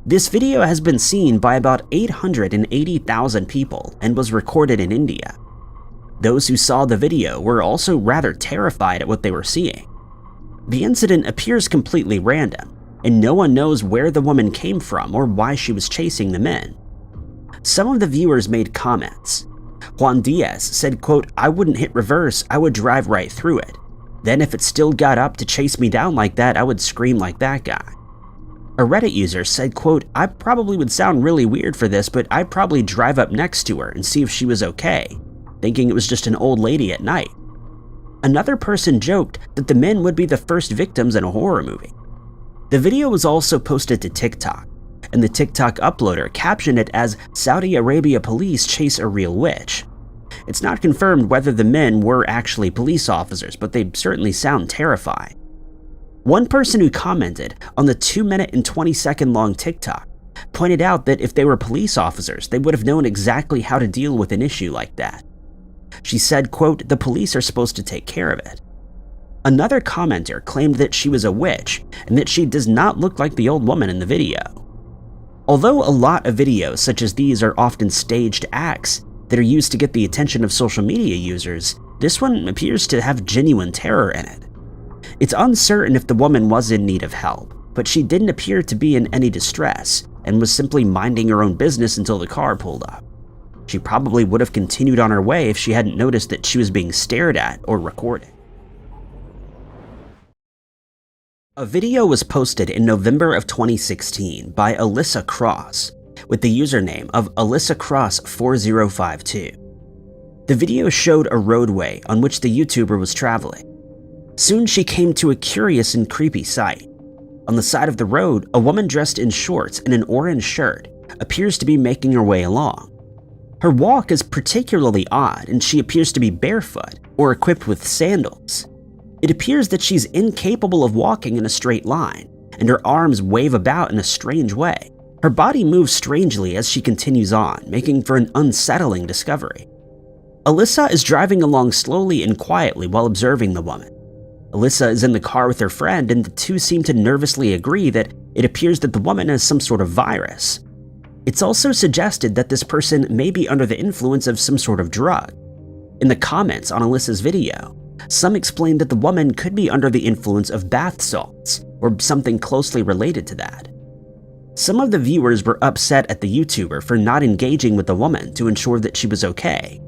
This video has been seen by about 880,000 people and was recorded in India. Those who saw the video were also rather terrified at what they were seeing. The incident appears completely random, and no one knows where the woman came from or why she was chasing the men. Some of the viewers made comments. Juan Diaz said, quote, "I wouldn't hit reverse, I would drive right through it. Then if it still got up to chase me down like that, I would scream like that guy." A Reddit user said, quote, "I probably would sound really weird for this, but I'd probably drive up next to her and see if she was okay, thinking it was just an old lady at night." Another person joked that the men would be the first victims in a horror movie. The video was also posted to TikTok, and the TikTok uploader captioned it as "Saudi Arabia police chase a real witch." It's not confirmed whether the men were actually police officers, but they certainly sound terrifying. One person who commented on the 2-minute and 20-second long TikTok pointed out that if they were police officers, they would have known exactly how to deal with an issue like that. She said, quote, "The police are supposed to take care of it." Another commenter claimed that she was a witch and that she does not look like the old woman in the video. Although a lot of videos such as these are often staged acts that are used to get the attention of social media users, this one appears to have genuine terror in it. It's uncertain if the woman was in need of help, but she didn't appear to be in any distress and was simply minding her own business until the car pulled up. She probably would have continued on her way if she hadn't noticed that she was being stared at or recorded. A video was posted in November of 2016 by Alyssa Cross with the username of AlyssaCross4052. The video showed a roadway on which the YouTuber was traveling. Soon she came to a curious and creepy sight. On the side of the road, a woman dressed in shorts and an orange shirt appears to be making her way along. Her walk is particularly odd, and she appears to be barefoot or equipped with sandals. It appears that she's incapable of walking in a straight line, and her arms wave about in a strange way. Her body moves strangely as she continues on, making for an unsettling discovery. Alyssa is driving along slowly and quietly while observing the woman. Alyssa is in the car with her friend, and the two seem to nervously agree that it appears that the woman has some sort of virus. It's also suggested that this person may be under the influence of some sort of drug. In the comments on Alyssa's video, some explained that the woman could be under the influence of bath salts or something closely related to that. Some of the viewers were upset at the YouTuber for not engaging with the woman to ensure that she was okay.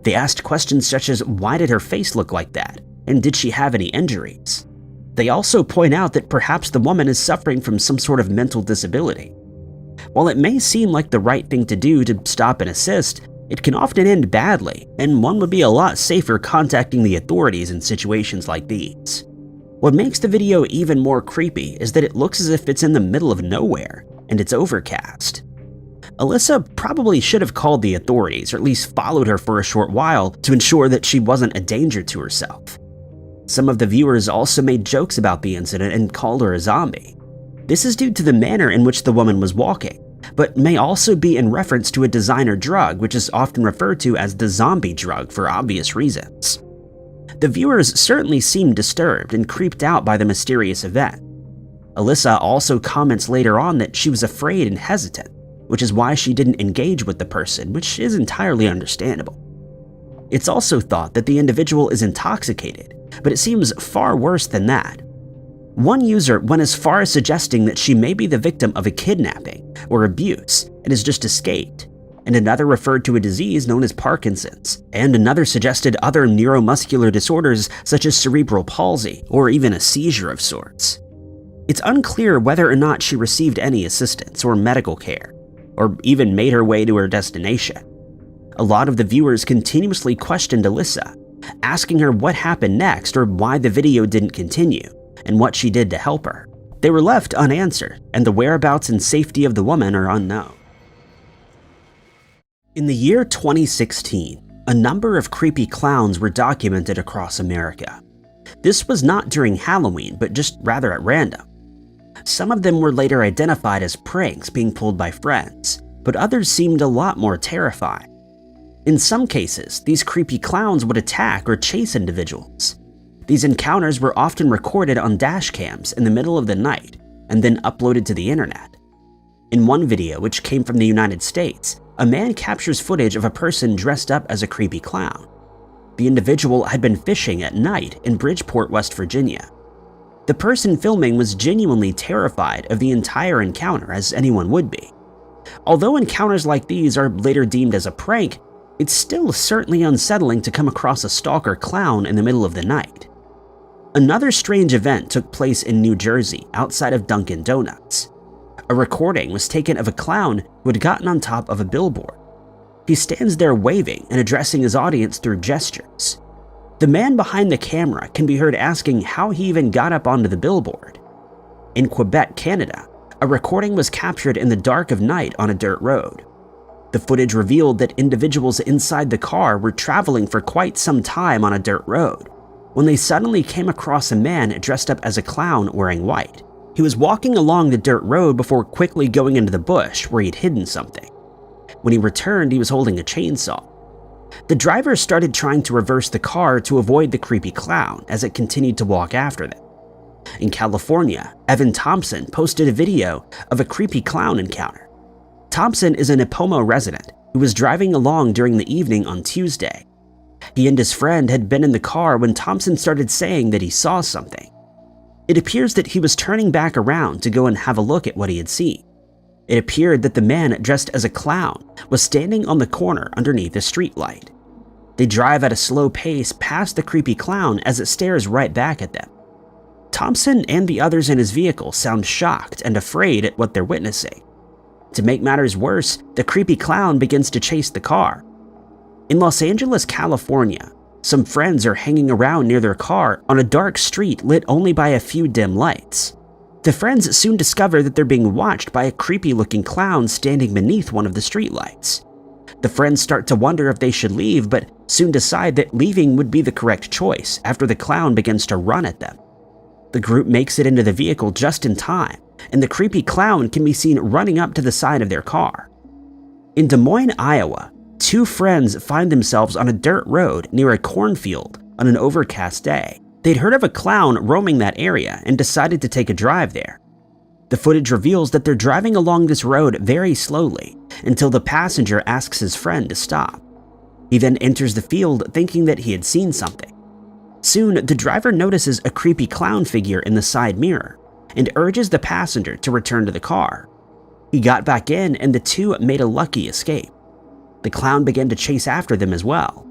They asked questions such as, why did her face look like that, and did she have any injuries? They also point out that perhaps the woman is suffering from some sort of mental disability. While it may seem like the right thing to do to stop and assist, it can often end badly, and one would be a lot safer contacting the authorities in situations like these. What makes the video even more creepy is that it looks as if it's in the middle of nowhere, and it's overcast. Alyssa probably should have called the authorities, or at least followed her for a short while to ensure that she wasn't a danger to herself. Some of the viewers also made jokes about the incident and called her a zombie. This is due to the manner in which the woman was walking, but may also be in reference to a designer drug which is often referred to as the zombie drug for obvious reasons. The viewers certainly seemed disturbed and creeped out by the mysterious event. Alyssa also comments later on that she was afraid and hesitant, which is why she didn't engage with the person, which is entirely understandable. It's also thought that the individual is intoxicated, but it seems far worse than that. One user went as far as suggesting that she may be the victim of a kidnapping or abuse and has just escaped, and another referred to a disease known as Parkinson's, and another suggested other neuromuscular disorders such as cerebral palsy or even a seizure of sorts. It's unclear whether or not she received any assistance or medical care, or even made her way to her destination. A lot of the viewers continuously questioned Alyssa, asking her what happened next or why the video didn't continue, and what she did to help her. They were left unanswered, and the whereabouts and safety of the woman are unknown. In the year 2016, a number of creepy clowns were documented across America. This was not during Halloween, but just rather at random. Some of them were later identified as pranks being pulled by friends, but others seemed a lot more terrifying. In some cases, these creepy clowns would attack or chase individuals. These encounters were often recorded on dash cams in the middle of the night and then uploaded to the internet. In one video, which came from the United States, a man captures footage of a person dressed up as a creepy clown. The individual had been fishing at night in Bridgeport, West Virginia. The person filming was genuinely terrified of the entire encounter, as anyone would be. Although encounters like these are later deemed as a prank, it's still certainly unsettling to come across a stalker clown in the middle of the night. Another strange event took place in New Jersey outside of Dunkin' Donuts. A recording was taken of a clown who had gotten on top of a billboard. He stands there waving and addressing his audience through gestures. The man behind the camera can be heard asking how he even got up onto the billboard. In Quebec, Canada, a recording was captured in the dark of night on a dirt road. The footage revealed that individuals inside the car were traveling for quite some time on a dirt road when they suddenly came across a man dressed up as a clown wearing white. He was walking along the dirt road before quickly going into the bush where he'd hidden something. When he returned, he was holding a chainsaw. The driver started trying to reverse the car to avoid the creepy clown as it continued to walk after them. In California, Evan Thompson posted a video of a creepy clown encounter. Thompson is a Nipomo resident who was driving along during the evening on Tuesday. He and his friend had been in the car when Thompson started saying that he saw something. It appears that he was turning back around to go and have a look at what he had seen. It appeared that the man dressed as a clown was standing on the corner underneath a streetlight. They drive at a slow pace past the creepy clown as it stares right back at them. Thompson and the others in his vehicle sound shocked and afraid at what they're witnessing. To make matters worse, the creepy clown begins to chase the car. In Los Angeles, California, some friends are hanging around near their car on a dark street lit only by a few dim lights. The friends soon discover that they're being watched by a creepy-looking clown standing beneath one of the streetlights. The friends start to wonder if they should leave, but soon decide that leaving would be the correct choice after the clown begins to run at them. The group makes it into the vehicle just in time, and the creepy clown can be seen running up to the side of their car. In Des Moines, Iowa, two friends find themselves on a dirt road near a cornfield on an overcast day. They'd heard of a clown roaming that area and decided to take a drive there. The footage reveals that they're driving along this road very slowly until the passenger asks his friend to stop. He then enters the field thinking that he had seen something. Soon, the driver notices a creepy clown figure in the side mirror and urges the passenger to return to the car. He got back in and the two made a lucky escape. The clown began to chase after them as well.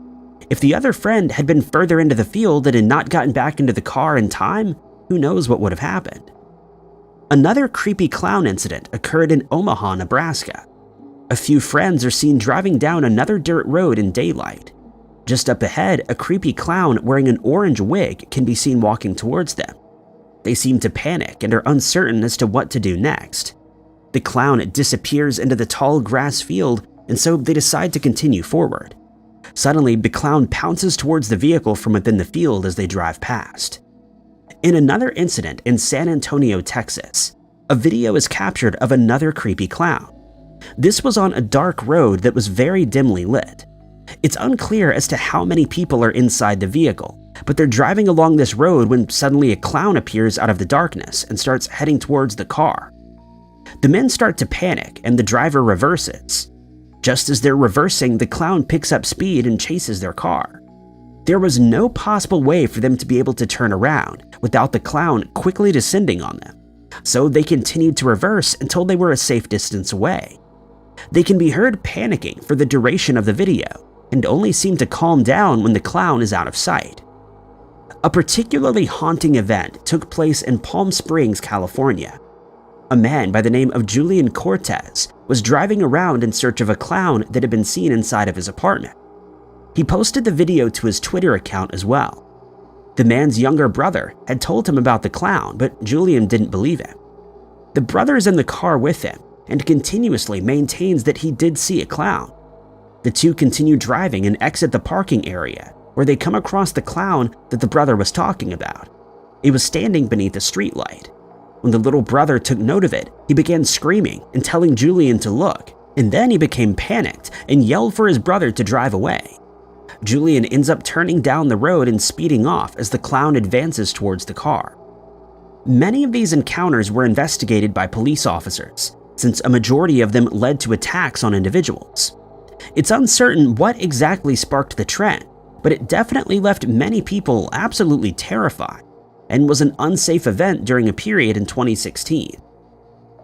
If the other friend had been further into the field and had not gotten back into the car in time, who knows what would have happened. Another creepy clown incident occurred in Omaha, Nebraska. A few friends are seen driving down another dirt road in daylight. Just up ahead, a creepy clown wearing an orange wig can be seen walking towards them. They seem to panic and are uncertain as to what to do next. The clown disappears into the tall grass field, and so they decide to continue forward. Suddenly, the clown pounces towards the vehicle from within the field as they drive past. In another incident in San Antonio, Texas, a video is captured of another creepy clown. This was on a dark road that was very dimly lit. It's unclear as to how many people are inside the vehicle, but they're driving along this road when suddenly a clown appears out of the darkness and starts heading towards the car. The men start to panic and the driver reverses. Just as they're reversing, the clown picks up speed and chases their car. There was no possible way for them to be able to turn around without the clown quickly descending on them, so they continued to reverse until they were a safe distance away. They can be heard panicking for the duration of the video and only seem to calm down when the clown is out of sight. A particularly haunting event took place in Palm Springs, California. A man by the name of Julian Cortez was driving around in search of a clown that had been seen inside of his apartment. He posted the video to his Twitter account as well. The man's younger brother had told him about the clown, but Julian didn't believe him. The brother is in the car with him and continuously maintains that he did see a clown. The two continue driving and exit the parking area, where they come across the clown that the brother was talking about. It was standing beneath a streetlight. When the little brother took note of it, he began screaming and telling Julian to look, and then he became panicked and yelled for his brother to drive away. Julian ends up turning down the road and speeding off as the clown advances towards the car. Many of these encounters were investigated by police officers, since a majority of them led to attacks on individuals. It's uncertain what exactly sparked the trend, but it definitely left many people absolutely terrified and was an unsafe event during a period in 2016.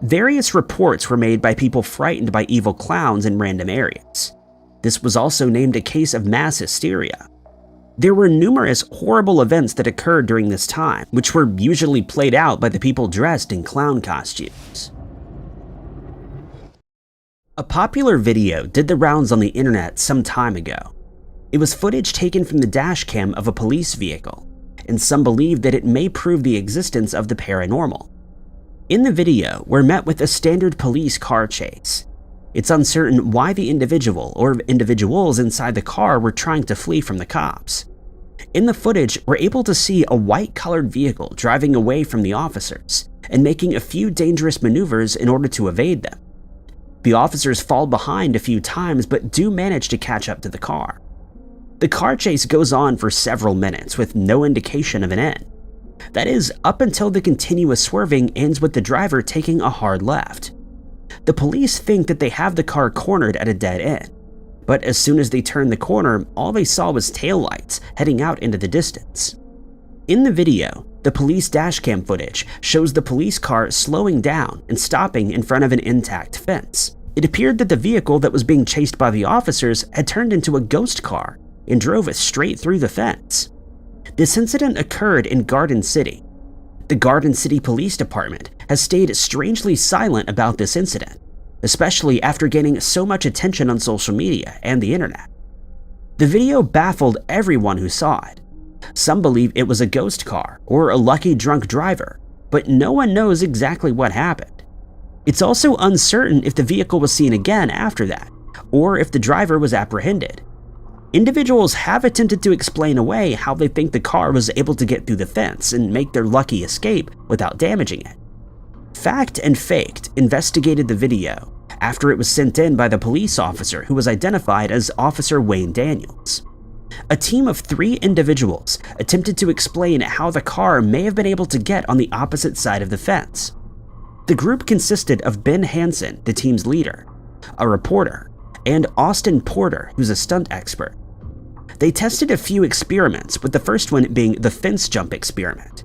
Various reports were made by people frightened by evil clowns in random areas. This was also named a case of mass hysteria. There were numerous horrible events that occurred during this time, which were usually played out by the people dressed in clown costumes. A popular video did the rounds on the internet some time ago. It was footage taken from the dash cam of a police vehicle, and some believe that it may prove the existence of the paranormal. In the video, we're met with a standard police car chase. It's uncertain why the individual or individuals inside the car were trying to flee from the cops. In the footage, we're able to see a white-colored vehicle driving away from the officers and making a few dangerous maneuvers in order to evade them. The officers fall behind a few times but do manage to catch up to the car. The car chase goes on for several minutes with no indication of an end. That is, up until the continuous swerving ends with the driver taking a hard left. The police think that they have the car cornered at a dead end, but as soon as they turned the corner, all they saw was taillights heading out into the distance. In the video, the police dashcam footage shows the police car slowing down and stopping in front of an intact fence. It appeared that the vehicle that was being chased by the officers had turned into a ghost car and drove it straight through the fence. This incident occurred in Garden City. The Garden City Police Department has stayed strangely silent about this incident, especially after gaining so much attention on social media and the internet. The video baffled everyone who saw it. Some believe it was a ghost car or a lucky drunk driver, but no one knows exactly what happened. It's also uncertain if the vehicle was seen again after that, or if the driver was apprehended. Individuals have attempted to explain away how they think the car was able to get through the fence and make their lucky escape without damaging it. Fact and Faked investigated the video after it was sent in by the police officer who was identified as Officer Wayne Daniels. A team of 3 individuals attempted to explain how the car may have been able to get on the opposite side of the fence. The group consisted of Ben Hansen, the team's leader, a reporter, and Austin Porter, who's a stunt expert. They tested a few experiments, with the first one being the fence jump experiment.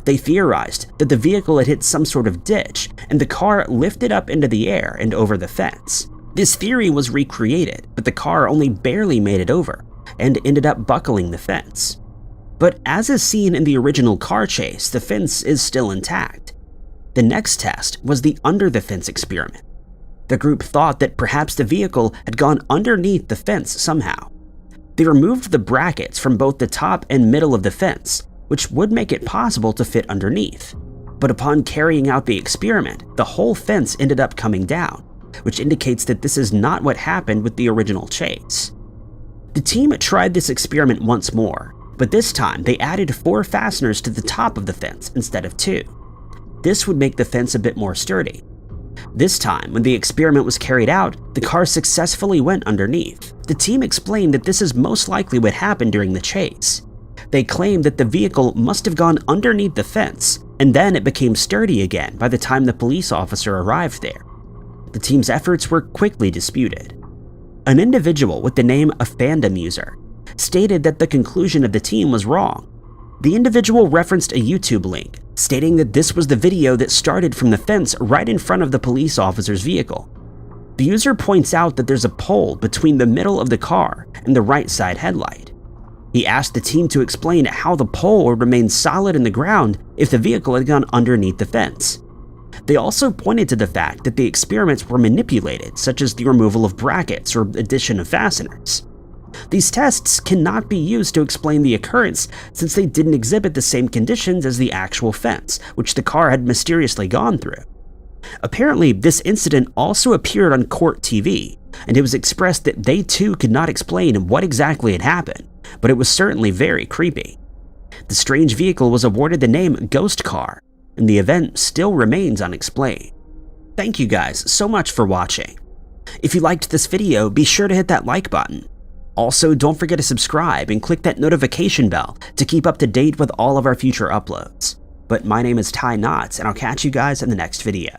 They theorized that the vehicle had hit some sort of ditch and the car lifted up into the air and over the fence. This theory was recreated, but the car only barely made it over and ended up buckling the fence. But as is seen in the original car chase, the fence is still intact. The next test was the under the fence experiment. The group thought that perhaps the vehicle had gone underneath the fence somehow. They removed the brackets from both the top and middle of the fence, which would make it possible to fit underneath. But upon carrying out the experiment, the whole fence ended up coming down, which indicates that this is not what happened with the original chase. The team tried this experiment once more, but this time they added 4 fasteners to the top of the fence instead of 2. This would make the fence a bit more sturdy. This time, when the experiment was carried out, the car successfully went underneath. The team explained that this is most likely what happened during the chase. They claimed that the vehicle must have gone underneath the fence, and then it became sturdy again by the time the police officer arrived there. The team's efforts were quickly disputed. An individual with the name of Fandom User stated that the conclusion of the team was wrong. The individual referenced a YouTube link, stating that this was the video that started from the fence right in front of the police officer's vehicle. The user points out that there's a pole between the middle of the car and the right side headlight. He asked the team to explain how the pole would remain solid in the ground if the vehicle had gone underneath the fence. They also pointed to the fact that the experiments were manipulated, such as the removal of brackets or addition of fasteners. These tests cannot be used to explain the occurrence since they didn't exhibit the same conditions as the actual fence, which the car had mysteriously gone through. Apparently, this incident also appeared on court TV, and it was expressed that they too could not explain what exactly had happened, but it was certainly very creepy. The strange vehicle was awarded the name Ghost Car, and the event still remains unexplained. Thank you guys so much for watching. If you liked this video, be sure to hit that like button. Also, don't forget to subscribe and click that notification bell to keep up to date with all of our future uploads. But my name is Ty Knotts, and I'll catch you guys in the next video.